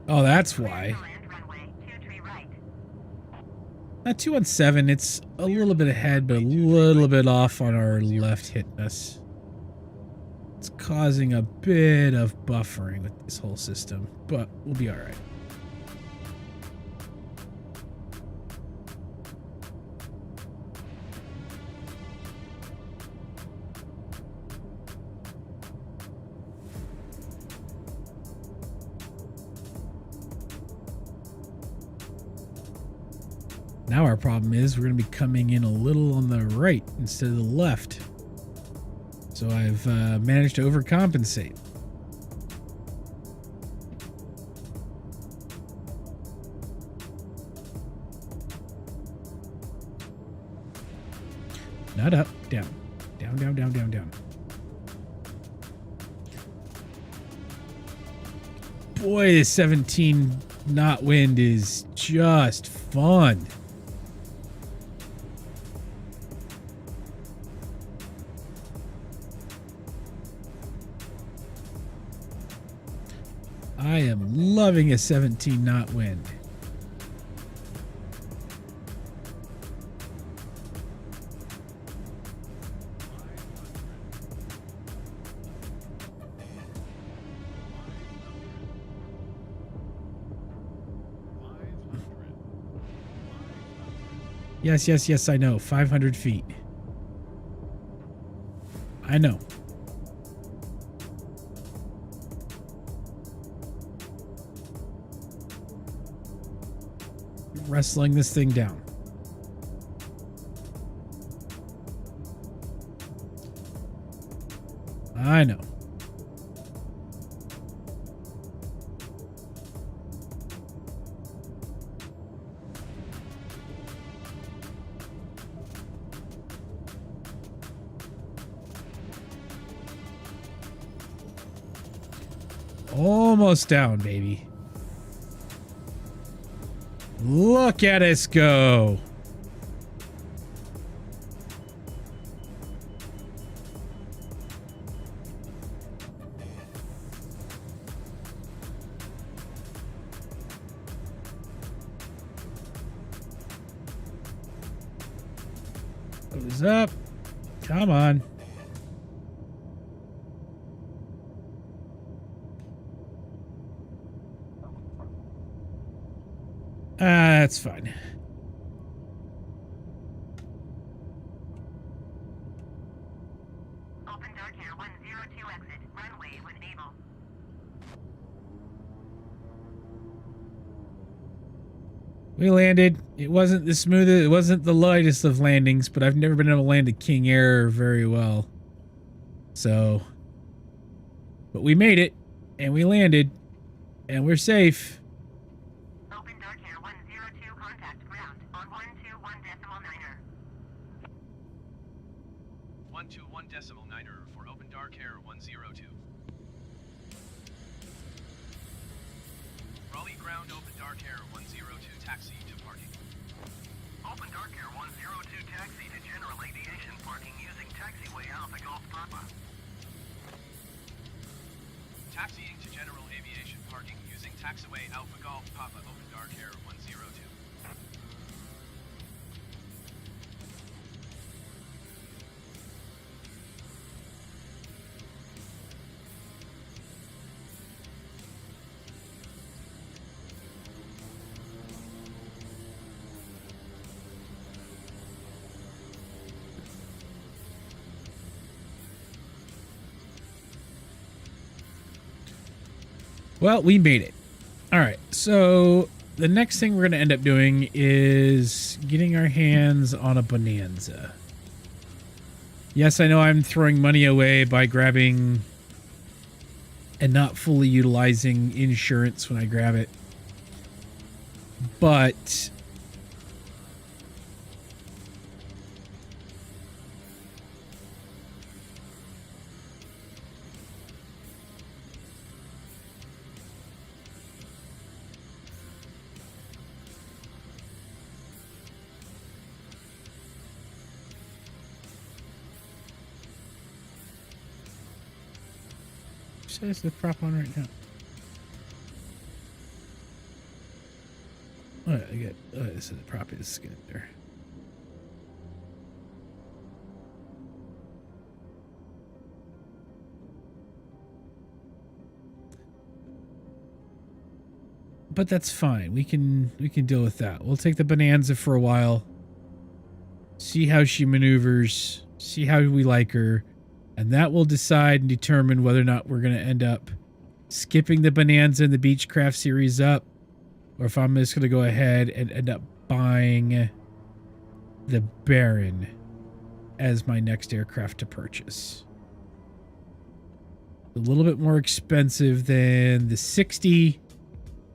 Oh, that's why. Not 217, it's a little bit ahead, but a little bit off on our left hitting us. It's causing a bit of buffering with this whole system, but we'll be all right. Now our problem is we're going to be coming in a little on the right instead of the left. So I've managed to overcompensate. Not up, down. Down, down, down, down, down. Boy, this 17 knot wind is just fun. I am loving a 17 knot wind. Yes, yes, yes, I know. 500 feet. I know. Wrestling this thing down. I know. Almost down, baby. Look at us go. Goes up. Come on. That's fine. Open dark air 102 exit. Runway when able. We landed. It wasn't the smoothest, it wasn't the lightest of landings, but I've never been able to land a King Air very well. So, but we made it, and we landed, and we're safe. Open dark air 102 contact ground on 121.9er. 121.9er for Open Dark Air 102. Raleigh ground Open Dark Air 102 taxi to parking. Open Dark Air 102 taxi to general aviation parking using taxiway Alpha Golf Papa. Taxiing to general aviation parking using taxiway Alpha Golf Papa Open Dark Air 102. Well, we made it. All right, so the next thing we're going to end up doing is getting our hands on a Bonanza. Yes, I know I'm throwing money away by grabbing and not fully utilizing insurance when I grab it. But says the prop on right now. Oh, I get. This is the prop is good there. But that's fine. We can deal with that. We'll take the Bonanza for a while. See how she maneuvers. See how we like her. And that will decide and determine whether or not we're going to end up skipping the Bonanza and the Beechcraft series up, or if I'm just going to go ahead and end up buying the Baron as my next aircraft to purchase. A little bit more expensive than the 60,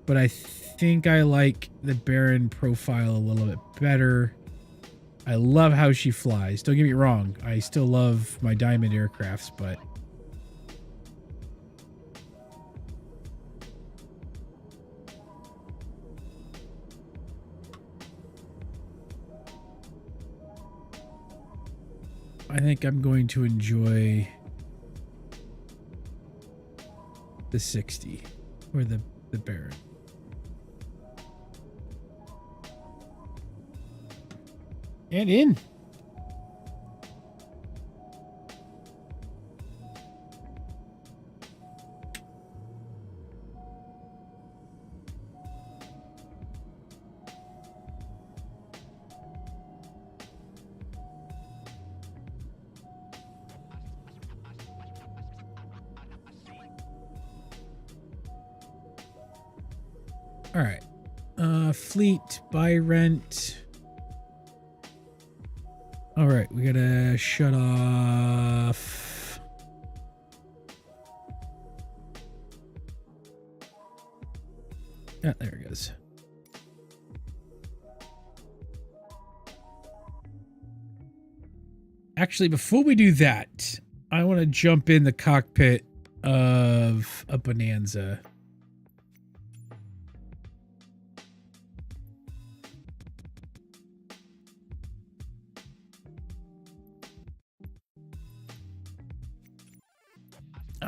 but I think I like the Baron profile a little bit better. I love how she flies. Don't get me wrong. I still love my Diamond aircrafts, but I think I'm going to enjoy the 60 or the Baron. And in. All right. Fleet, buy, rent. All right, we gotta shut off. Ah, there it goes. Actually, before we do that, I want to jump in the cockpit of a Bonanza.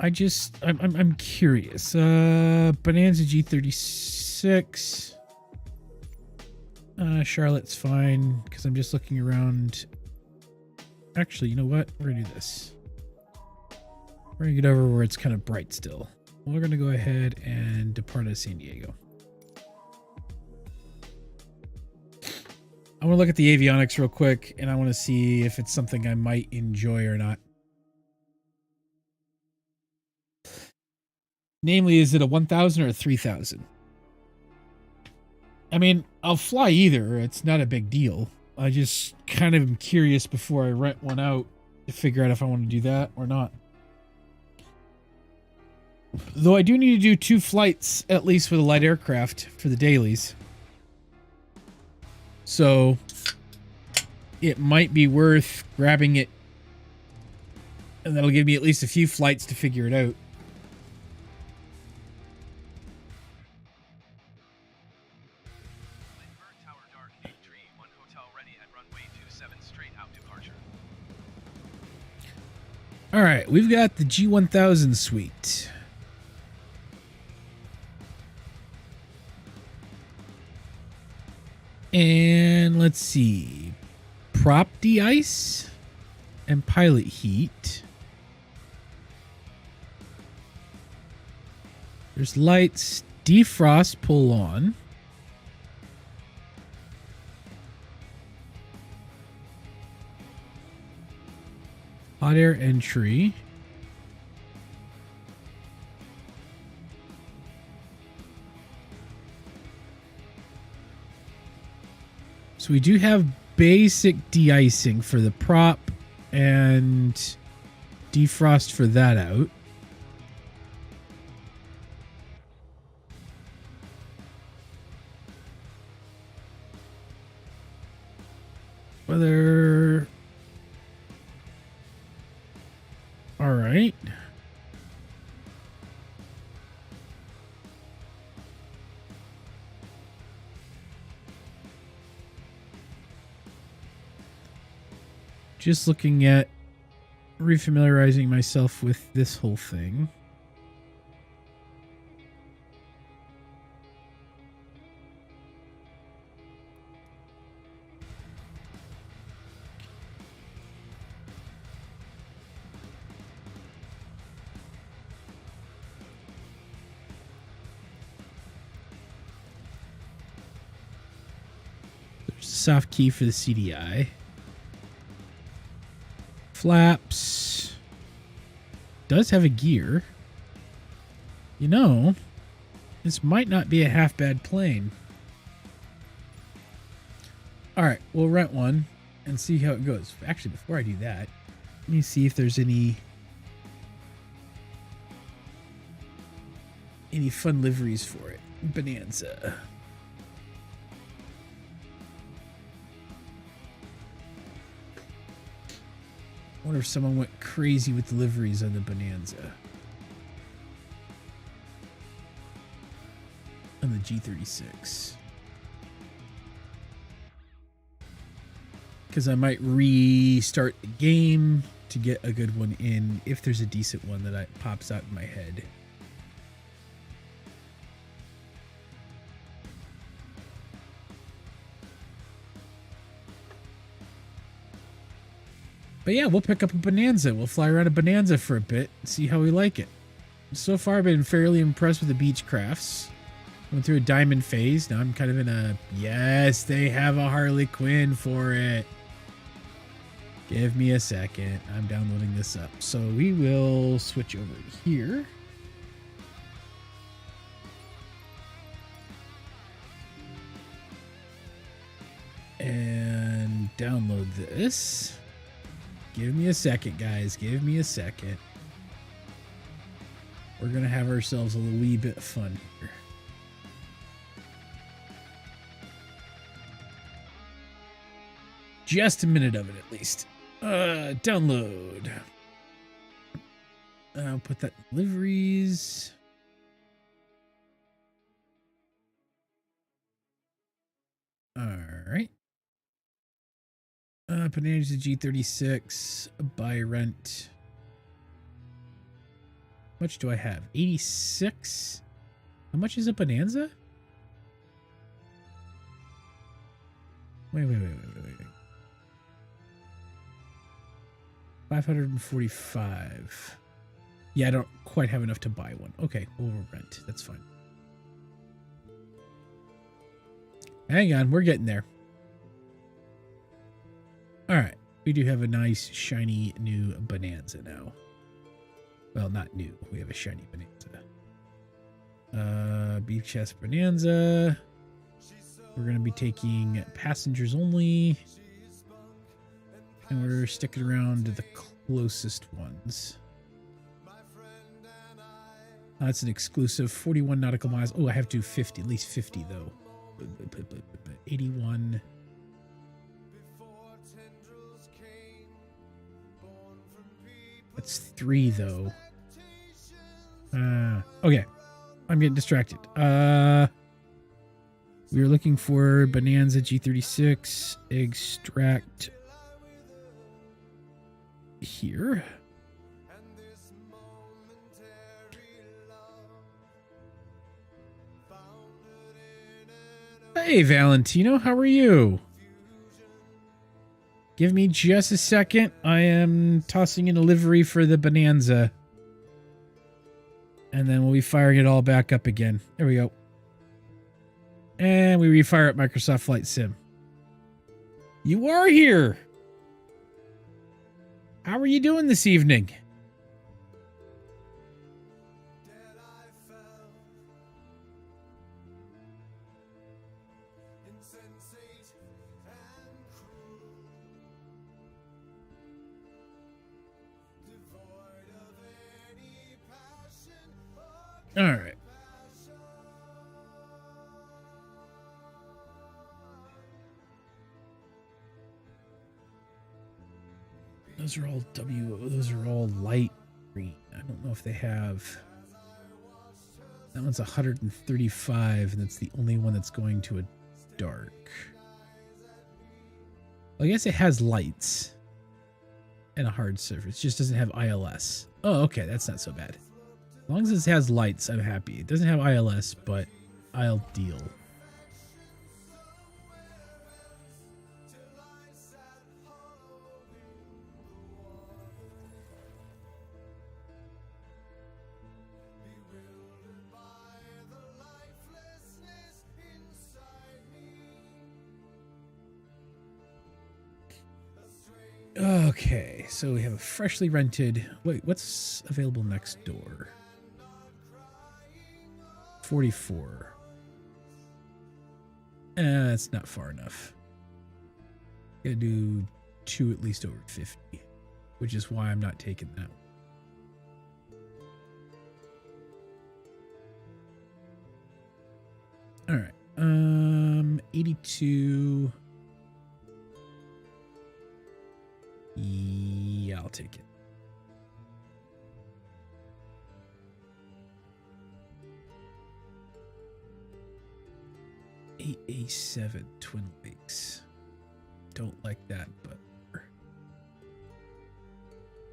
I'm curious. Bonanza G36. Charlotte's fine because I'm just looking around. Actually, you know what? We're gonna do this. We're gonna get over where it's kind of bright still. We're gonna go ahead and depart out of San Diego. I want to look at the avionics real quick, and I want to see if it's something I might enjoy or not. Namely, is it a 1,000 or a 3,000? I mean, I'll fly either. It's not a big deal. I just kind of am curious before I rent one out to figure out if I want to do that or not. Though I do need to do 2 flights, at least with a light aircraft, for the dailies. So it might be worth grabbing it. And that'll give me at least a few flights to figure it out. All right, we've got the G1000 suite. And let's see. Prop de-ice and pilot heat. There's lights, defrost, pull on. Hot air entry. So we do have basic de-icing for the prop and defrost for that out. Whether... All right. Just looking at refamiliarizing myself with this whole thing. There's a soft key for the CDI. Flaps. Does have a gear. You know, this might not be a half bad plane. All right, we'll rent one and see how it goes. Actually, before I do that, let me see if there's any fun liveries for it. Bonanza. I wonder if someone went crazy with deliveries on the Bonanza. On the G36. Because I might restart the game to get a good one in if there's a decent one that pops out in my head. But yeah, we'll pick up a Bonanza. We'll fly around a Bonanza for a bit and see how we like it. So far, I've been fairly impressed with the Beechcrafts. Went through a diamond phase. Now I'm kind of in a... Yes, they have a Harley Quinn for it. Give me a second. I'm downloading this up. So we will switch over here. download this. Give me a second, guys. Give me a second. We're going to have ourselves a wee bit of fun here. Just a minute of it, at least. Download. I'll put that in liveries. All right. Bonanza G36. Buy rent. How much do I have? 86? How much is a Bonanza? Wait. 545. Yeah, I don't quite have enough to buy one. Okay, we'll rent. That's fine. Hang on, we're getting there. All right, we do have a nice, shiny, new Bonanza now. Well, not new. We have a shiny Bonanza. Beef chest Bonanza. We're going to be taking passengers only. And we're sticking around to the closest ones. That's an exclusive 41 nautical miles. Oh, I have to do 50, at least 50 though. 81. That's 3 though. Okay. I'm getting distracted. We were looking for Bonanza G36 extract here. Hey, Valentino, how are you? Give me just a second. I am tossing in a livery for the Bonanza. And then we'll be firing it all back up again. There we go. And we refire at Microsoft Flight Sim. You are here. How are you doing this evening? All right. Those are all those are all light green. I don't know if they have. That one's 135, and that's the only one that's going to a dark. Well, I guess it has lights and a hard surface. It just doesn't have ILS. Oh, okay, that's not so bad. As long as it has lights, I'm happy. It doesn't have ILS, but I'll deal. Okay, so we have a freshly rented... Wait, what's available next door? 44. That's not far enough. Gotta do 2 at least over 50, which is why I'm not taking that one. All right, 82. Yeah, I'll take it. A7 Twin Lakes. Don't like that, but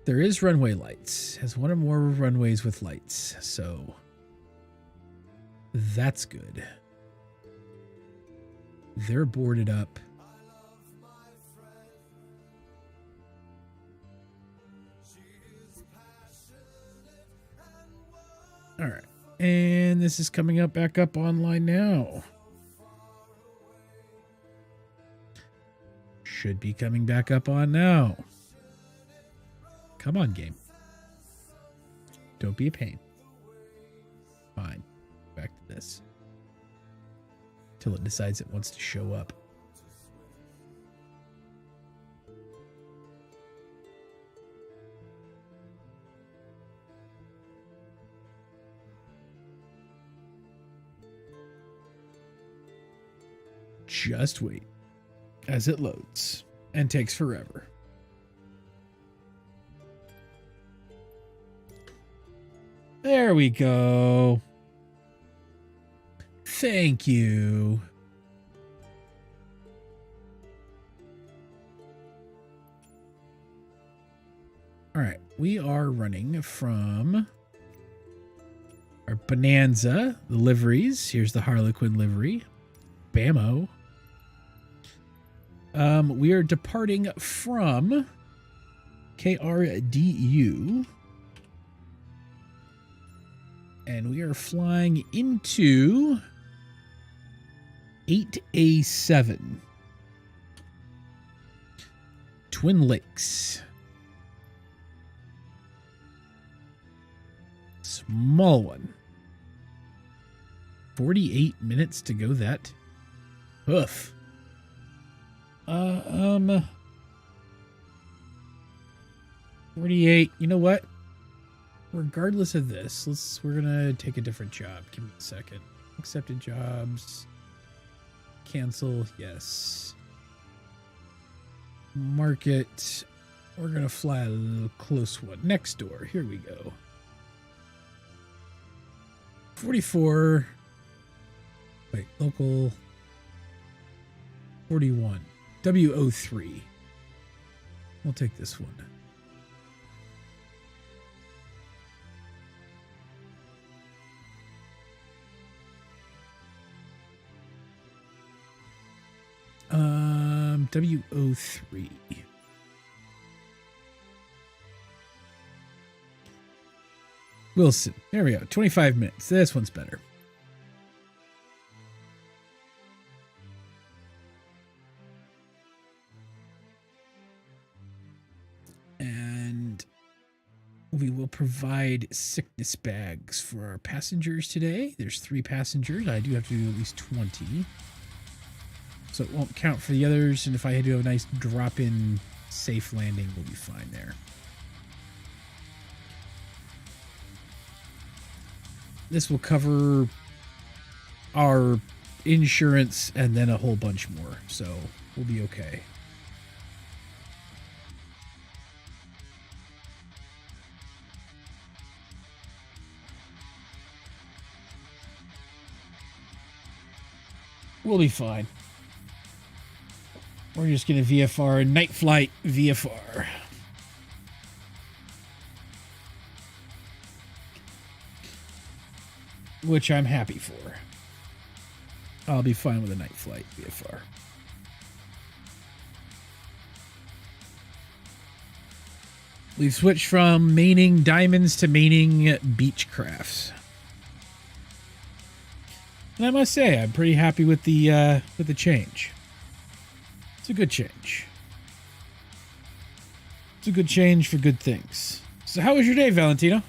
there is runway lights. Has one or more runways with lights, so that's good. They're boarded up. All right, and this is coming up back up online now. Should be coming back up on now. Come on, game. Don't be a pain. Fine. Back to this. Till it decides it wants to show up. Just wait as it loads and takes forever. There we go. Thank you. All right, we are running from our Bonanza, the liveries. Here's the Harlequin livery. Bammo. We are departing from KRDU. And we are flying into 8A7. Twin Lakes. Small one. 48 minutes to go that. Oof. 48. You know what? Regardless of this, we're gonna take a different job. Give me a second. Accepted jobs. Cancel. Yes. Market. We're gonna fly a little close one. Next door. Here we go. 44. Wait, local. 41. WO3. We'll take this one. WO3. Wilson. There we go. 25 minutes. This one's better. And we will provide sickness bags for our passengers today. There's 3 passengers. I do have to do at least 20. So it won't count for the others. And if I do a nice drop-in safe landing, we'll be fine there. This will cover our insurance and then a whole bunch more. So we'll be okay. We'll be fine. We're just going to VFR, night flight VFR. Which I'm happy for. I'll be fine with a night flight VFR. We've switched from maining diamonds to maining beechcrafts. And I must say, I'm pretty happy with the change. It's a good change. It's a good change for good things. So how was your day, Valentino?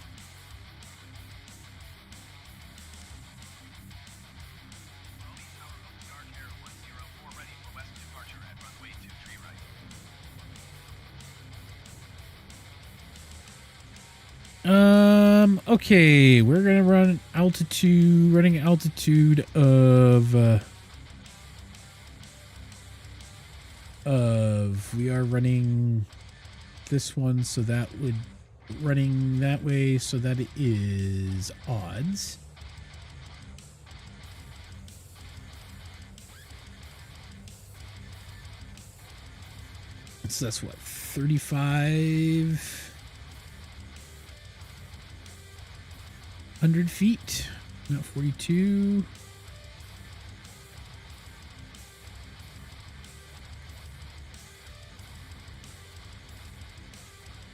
Okay, we're gonna run altitude, running altitude of we are running this one, so that would running that way, so that it is odds. So that's what, 3,500 feet, not 42.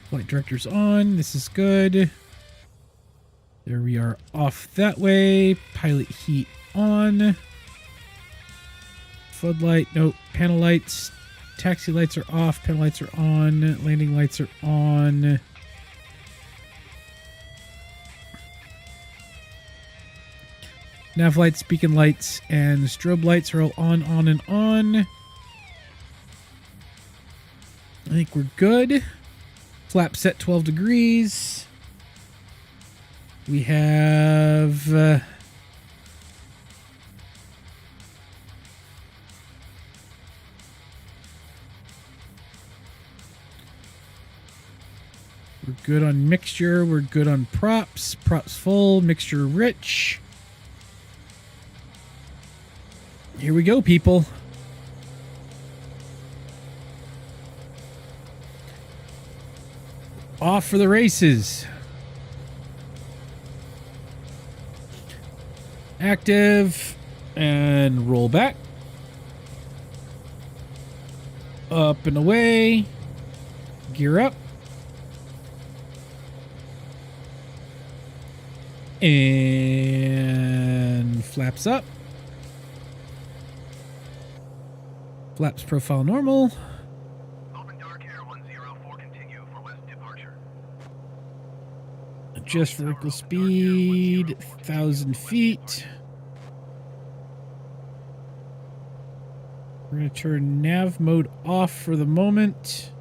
Flight director's on. This is good. There we are, off that way. Pilot heat on. Floodlight, nope. Panel lights. Taxi lights are off. Panel lights are on. Landing lights are on. Nav lights, beacon lights, and strobe lights are all on, and on. I think we're good. Flap set 12 degrees. We have We're good on mixture. We're good on props. Props full. Mixture rich. Here we go, people. Off for the races. Active. And roll back. Up and away. Gear up. And flaps up. Flaps profile normal. Open dark air 104, continue for west departure. Adjust vertical speed, 1,000 feet. We're going to turn nav mode off for the moment.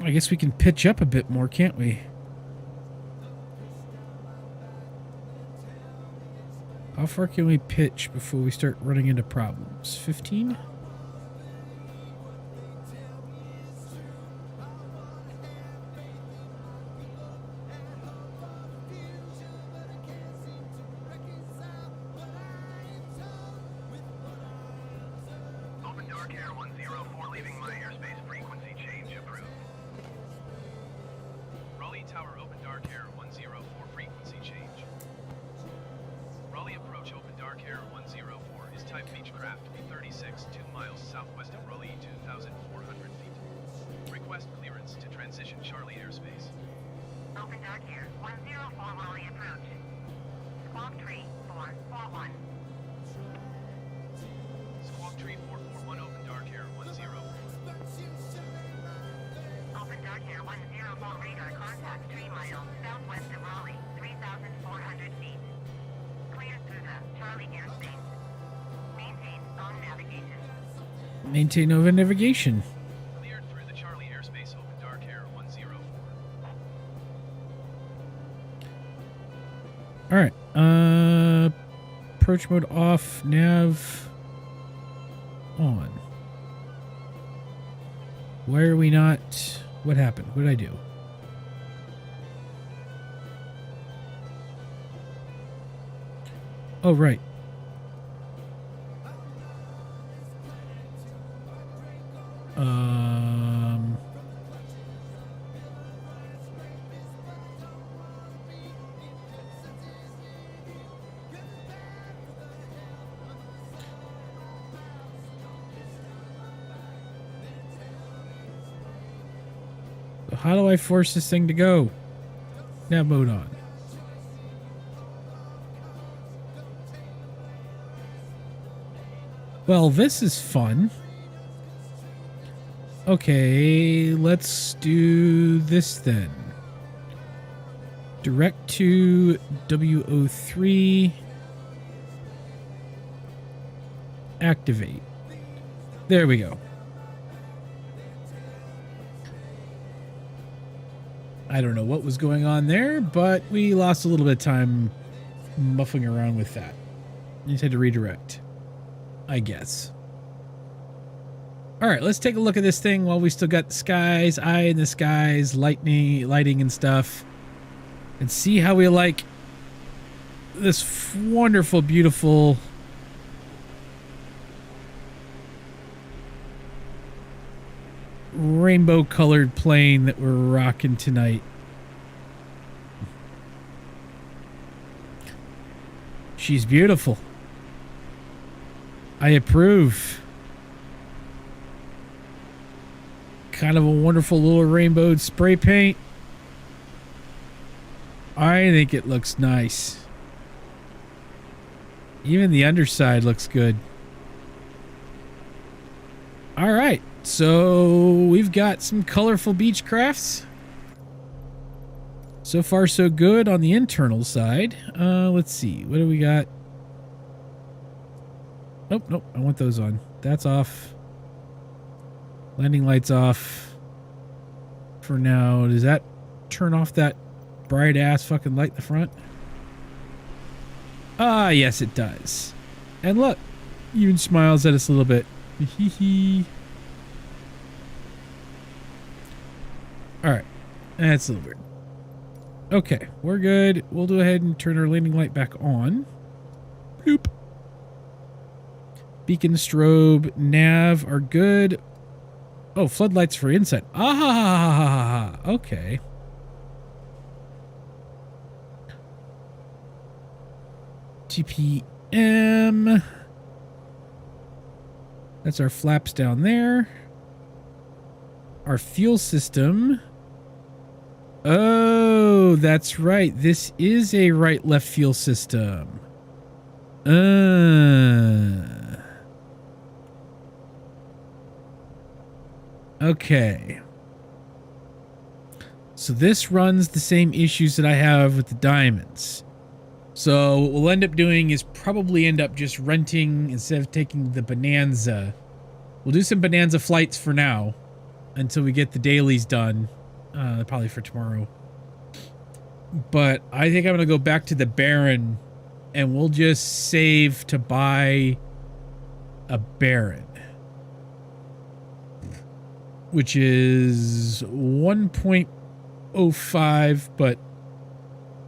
I guess we can pitch up a bit more, can't we? How far can we pitch before we start running into problems? 15? Open dark air 104, leaving my airspace frequency change approved. Raleigh Tower open dark air 104 frequency change. Raleigh approach open dark air 104 is type Beechcraft B36 2 miles southwest of Raleigh 2,400 feet. Request clearance to transition Charlie airspace. Open dark air 104 Raleigh approach. Squawk tree 441. Squawk Tree 441 open dark air 104. Open dark air 104 radar contact 3 miles southwest of Raleigh, 3,400 feet. Clear through the Charlie airspace. Maintain on navigation. Maintain over navigation. Cleared through the Charlie airspace open dark air 104. All right. Approach mode off. Nav on. Why are we not? What happened? What did I do? Oh, right. So how do I force this thing to go? Nav mode on. Well, this is fun. Okay, let's do this then. Direct to W03. Activate. There we go. I don't know what was going on there, but we lost a little bit of time muffling around with that. You just had to redirect, I guess. All right, let's take a look at this thing while we still got the skies, eye in the skies, lighting and stuff, and see how we like this wonderful, beautiful rainbow colored plane that we're rocking tonight. She's beautiful. I approve. Kind of a wonderful little rainbowed spray paint. I think it looks nice. Even the underside looks good. All right. So we've got some colorful Beechcrafts. So far, so good on the internal side. Let's see. What do we got? Nope, nope. I want those on. That's off. Landing lights off for now. Does that turn off that bright ass fucking light in the front? Ah, yes, it does. And look, even smiles at us a little bit. Hee hee. All right, that's a little weird. Okay, we're good. We'll go ahead and turn our landing light back on. Bloop. Beacon, strobe, nav are good. Oh, floodlights for inside. Ah, okay. TPM. That's our flaps down there. Our fuel system. Oh, that's right. This is a right-left fuel system. Okay. So this runs the same issues that I have with the diamonds. So what we'll end up doing is probably end up just renting instead of taking the Bonanza. We'll do some Bonanza flights for now until we get the dailies done. Probably for tomorrow. But I think I'm going to go back to the Baron and we'll just save to buy a Baron. Which is 1.05, but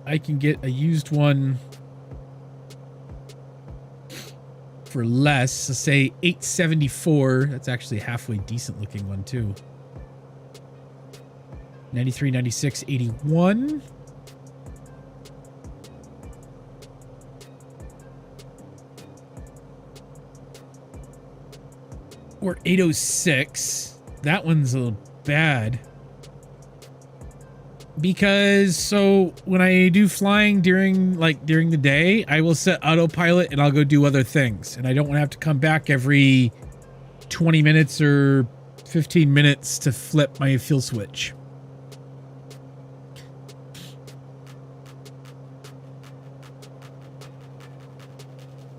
I can get a used one for less. Let's say 874. That's actually a halfway decent looking one too. 93, 96, 81. Or 806. That one's a little bad. Because, so, when I do flying during the day, I will set autopilot and I'll go do other things. And I don't want to have to come back every 20 minutes or 15 minutes to flip my fuel switch.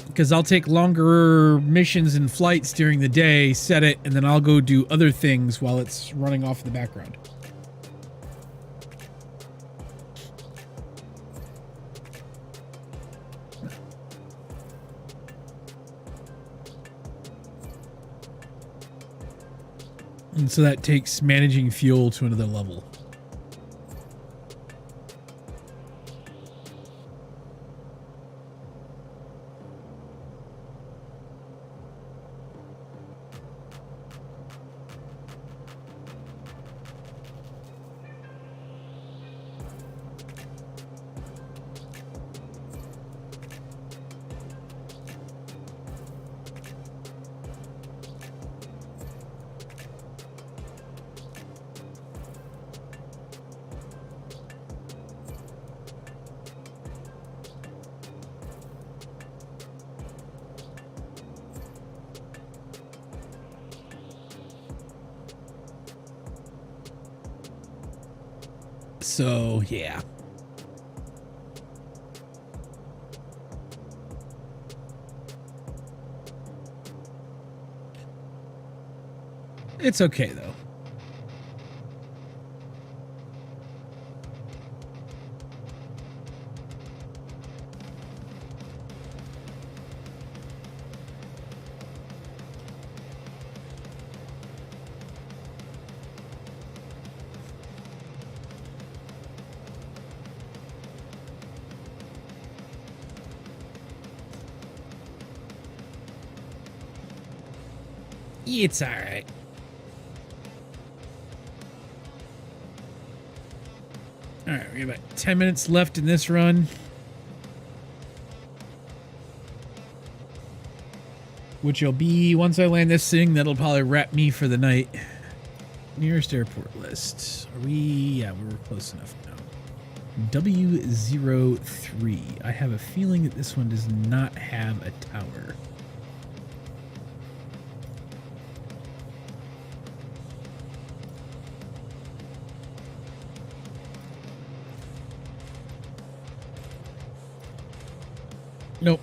Because I'll take longer missions and flights during the day, set it, and then I'll go do other things while it's running off in the background. And so that takes managing fuel to another level. So, yeah. It's okay, though. It's all right. All right, we have about 10 minutes left in this run. Which will be, once I land this thing, that'll probably wrap me for the night. Nearest airport list. Are we? Yeah, we were close enough now. W03. I have a feeling that this one does not have a tower. Nope.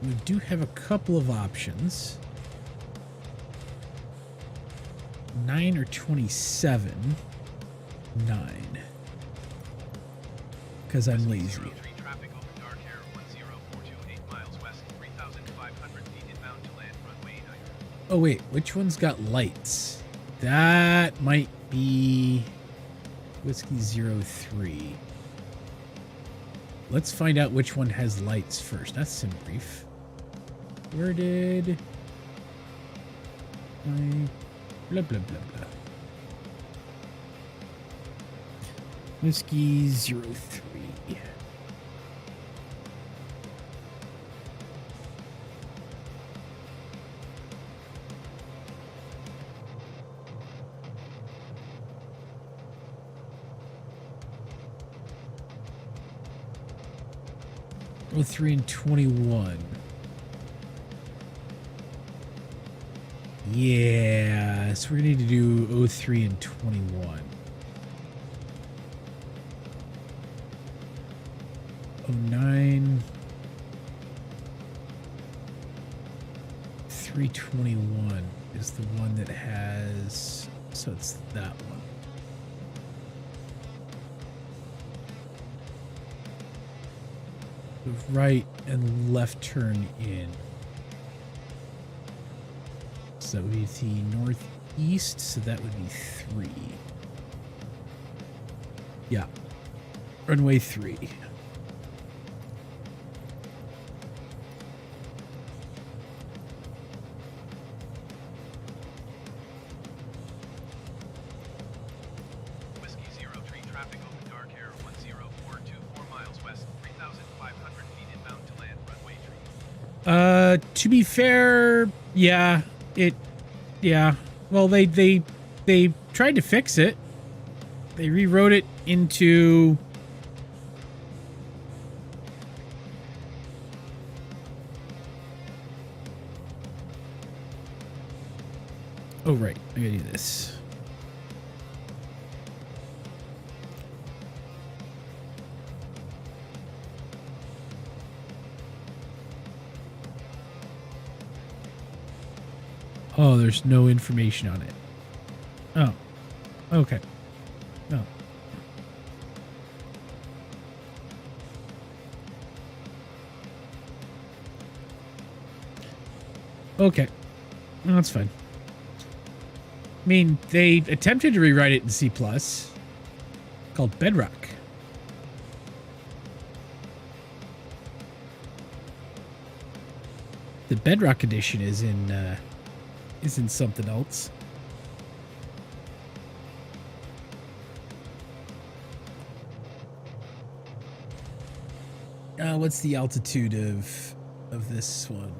We do have a couple of options. 9 or 27? 9. Because I'm lazy. 03 traffic open dark air 10428 miles west, 3,500 feet inbound to land runway 9. Oh wait, which one's got lights? That might be Whiskey 03. Let's find out which one has lights first. That's sim brief. Where did my blah blah blah blah. Whiskey 03. Oh, 3 and 21. Yeah, so we're gonna need to do 03 and 21. 09. 321 is the one that has, so it's that one. Right and left turn in. So that would be the northeast, so that would be 3. Yeah. Runway 3. Whiskey 03 traffic open dark air 10424 miles west, 3,500 feet inbound to land runway 3. To be fair, yeah, well, they tried to fix it. They rewrote it into oh right, I gotta do this. Oh, there's no information on it. Oh, okay. No. Okay. Well, that's fine. I mean, they attempted to rewrite it in C+, called Bedrock. The Bedrock edition is in something else. What's the altitude of this one?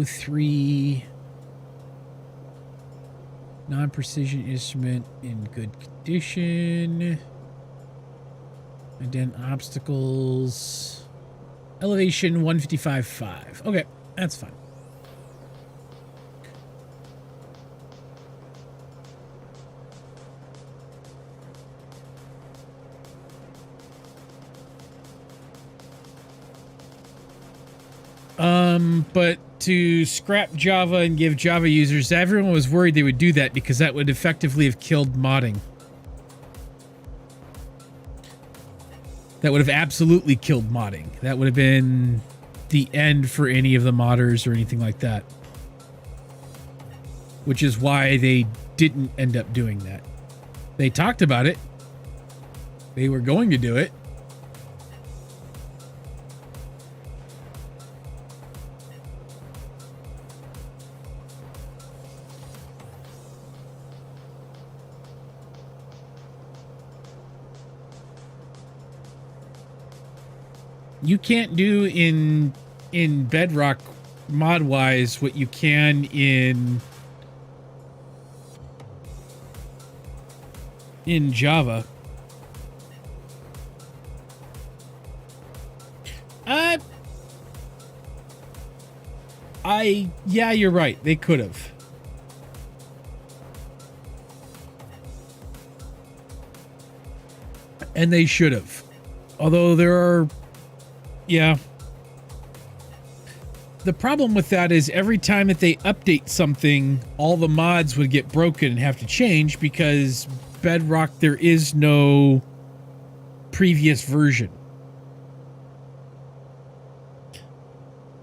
03. Non-precision instrument in good condition. Ident obstacles. Elevation 155.5. Okay, that's fine. But to scrap Java and give Java users, everyone was worried they would do that because that would effectively have killed modding. That would have absolutely killed modding. That would have been the end for any of the modders or anything like that. Which is why they didn't end up doing that. They talked about it. They were going to do it. You can't do in Bedrock mod wise what you can in Java. Yeah, you're right. They could have. And they should have. Although there are, yeah. the problem with that is every time that they update something, all the mods would get broken and have to change because Bedrock, there is no previous version.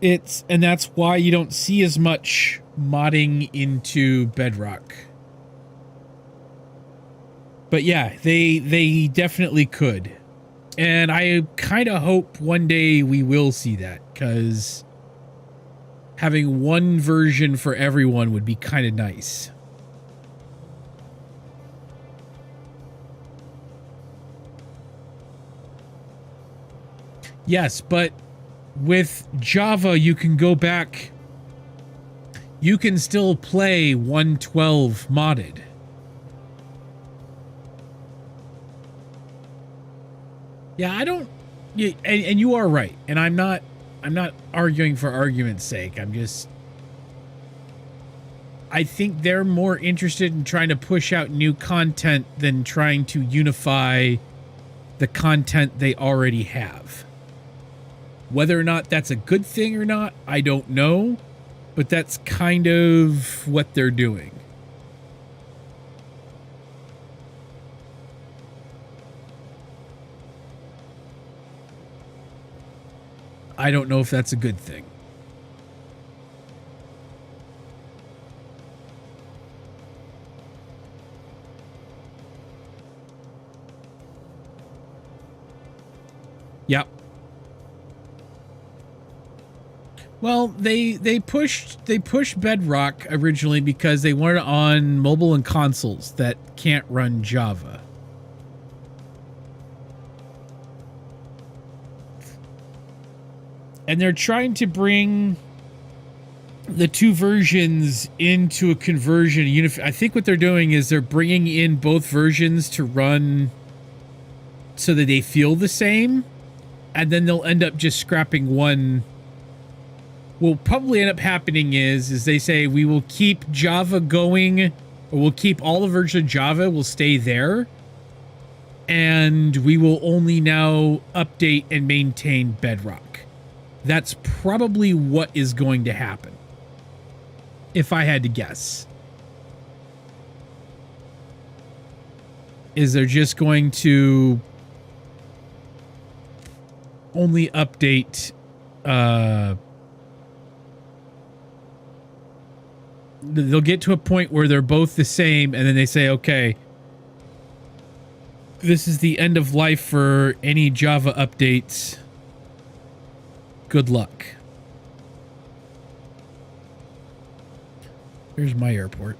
And that's why you don't see as much modding into Bedrock. But yeah, they definitely could. And I kind of hope one day we will see that, because having one version for everyone would be kind of nice. Yes, but with Java, you can go back. You can still play 1.12 modded. Yeah, I don't. Yeah, and you are right. And I'm not arguing for argument's sake. I think they're more interested in trying to push out new content than trying to unify the content they already have. Whether or not that's a good thing or not, I don't know, but that's kind of what they're doing. I don't know if that's a good thing. Yep. Well, they pushed Bedrock originally because they wanted it on mobile and consoles that can't run Java. And they're trying to bring the two versions into a conversion. I think what they're doing is they're bringing in both versions to run so that they feel the same, and then they'll end up just scrapping one. What will probably end up happening is they say we will keep Java going, or we'll keep all the versions of Java will stay there, and we will only now update and maintain Bedrock. That's probably what is going to happen, if I had to guess. Is they're just going to only update they'll get to a point where they're both the same, and then they say, okay, this is the end of life for any Java updates. Good luck. Here's my airport.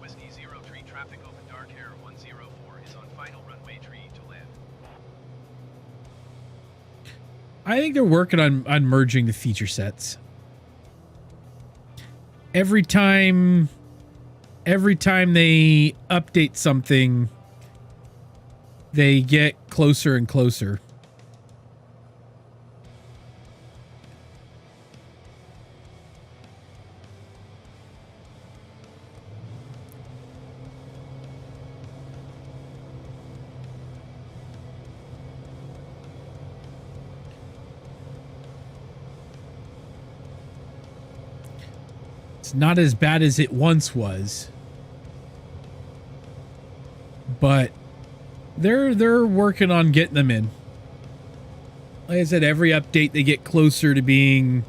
Whiskey 03 traffic open dark air 104 is on final runway tree to land. I think they're working on merging the feature sets. Every time they update something, they get closer and closer. It's not as bad as it once was, but they're working on getting them in. Like I said, every update they get closer to being,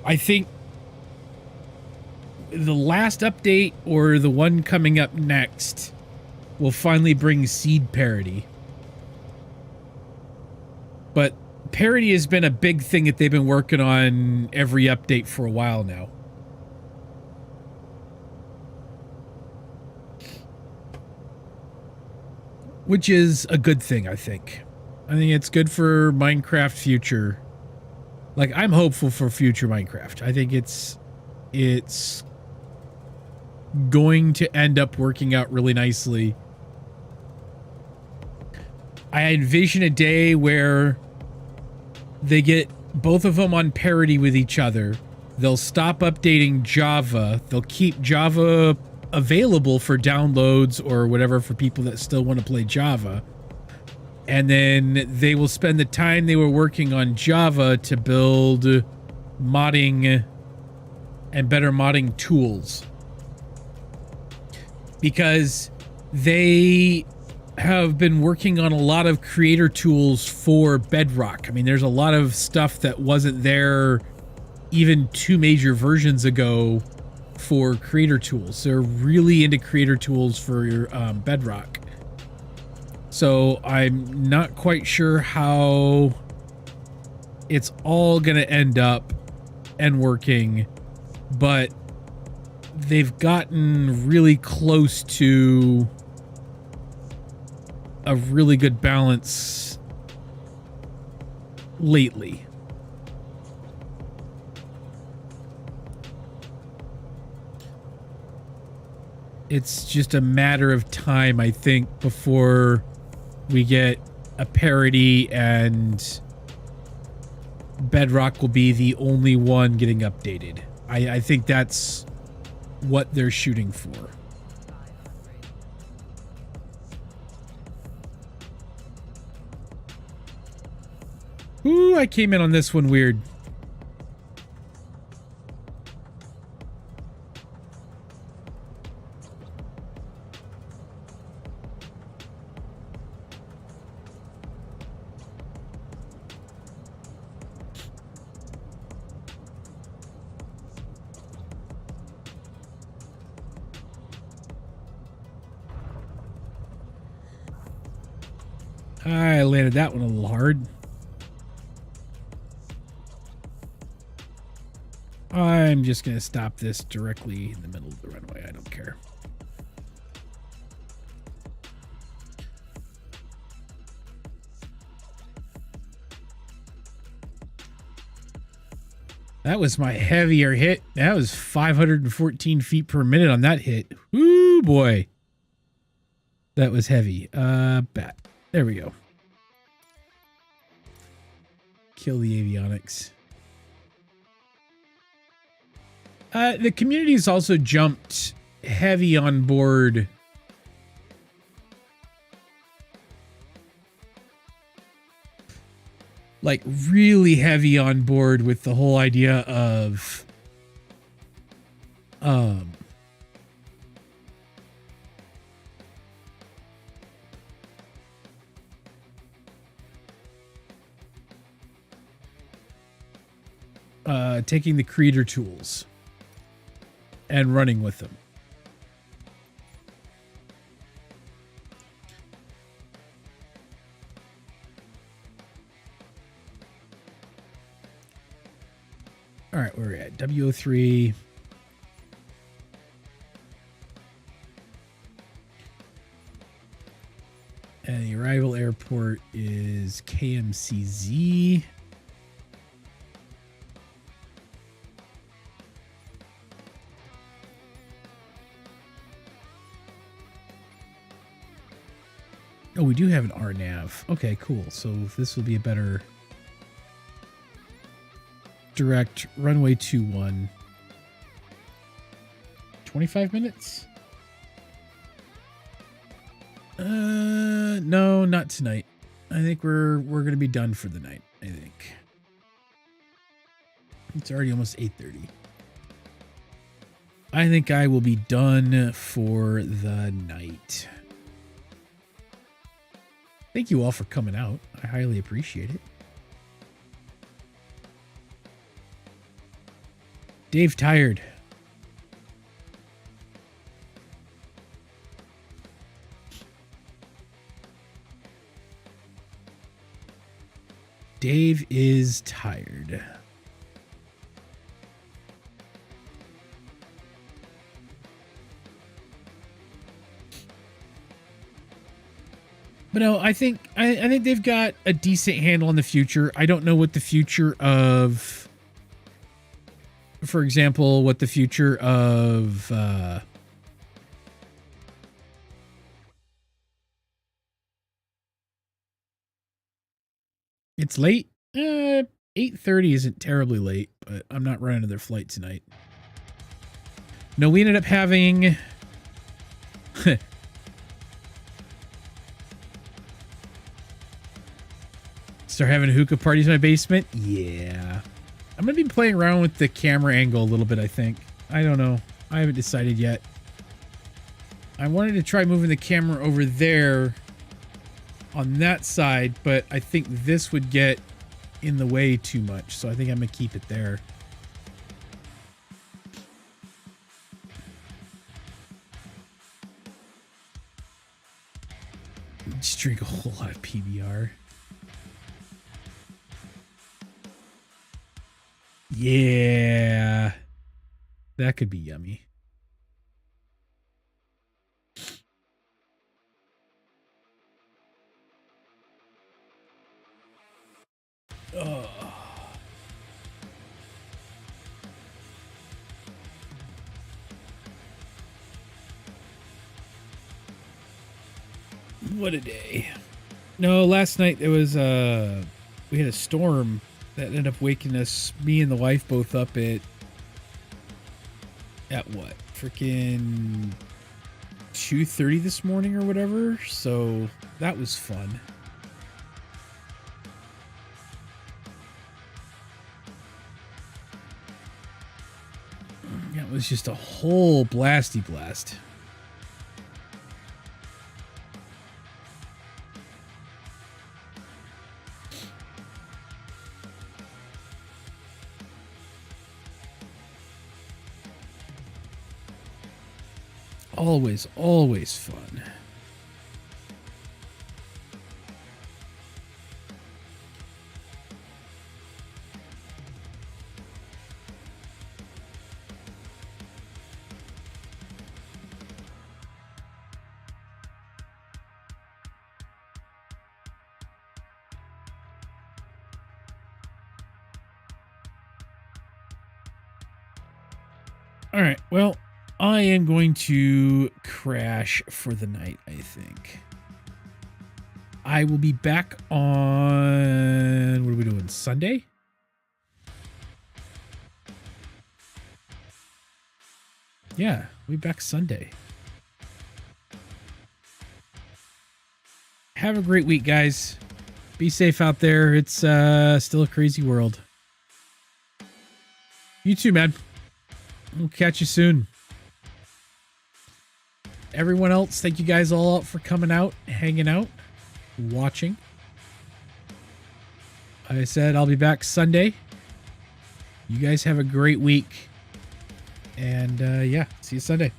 I think the last update or the one coming up next will finally bring seed parity. But parity has been a big thing that they've been working on every update for a while now. Which is a good thing, I think. I think it's good for Minecraft future. Like, I'm hopeful for future Minecraft. I think it's going to end up working out really nicely. I envision a day where they get both of them on parity with each other. They'll stop updating Java. They'll keep Java available for downloads or whatever for people that still want to play Java. And then they will spend the time they were working on Java to build modding and better modding tools. Because they have been working on a lot of creator tools for Bedrock. I mean, there's a lot of stuff that wasn't there even 2 major versions ago for creator tools. They're really into creator tools for Bedrock. So I'm not quite sure how it's all going to end up and working, but they've gotten really close to a really good balance lately. It's just a matter of time, I think, before we get a parity and Bedrock will be the only one getting updated. I think that's what they're shooting for. Ooh, I came in on this one weird. I landed that one a little hard. I'm just going to stop this directly in the middle of the runway. I don't care. That was my heavier hit. That was 514 feet per minute on that hit. Ooh, boy. That was heavy. Bat. There we go. Kill the avionics. The community's also jumped heavy on board. Like really heavy on board with the whole idea of taking the creator tools and running with them. All right, where are we at? W03. And the arrival airport is KMCZ. Oh, we do have an RNAV. Okay, cool. So this will be a better direct runway 21. 25 minutes? No, not tonight. I think we're going to be done for the night, I think. It's already almost 8:30. I think I will be done for the night. Thank you all for coming out. I highly appreciate it. Dave tired. Dave is tired. But no, I think they've got a decent handle on the future. I don't know what the future of, for example, what the future of it's late. 8:30 isn't terribly late, but I'm not running another flight tonight. No, we ended up having Start having hookah parties in my basement? Yeah. I'm going to be playing around with the camera angle a little bit, I think. I don't know. I haven't decided yet. I wanted to try moving the camera over there on that side, but I think this would get in the way too much, so I think I'm going to keep it there. Just drink a whole lot of PBR. Yeah. That could be yummy. Oh. What a day. No, last night there was we had a storm that ended up waking us, me and the wife, both up at what? Freaking 2:30 this morning or whatever. So that was fun. It was just a whole blasty blast. Always, always fun. All right, well, I am going to crash for the night, I think. I will be back on... What are we doing? Sunday? Yeah, we'll be back Sunday. Have a great week, guys. Be safe out there. It's still a crazy world. You too, man. We'll catch you soon. Everyone else, thank you guys all out for coming out, hanging out, watching. Like I said, I'll be back Sunday. You guys have a great week. And yeah, see you Sunday.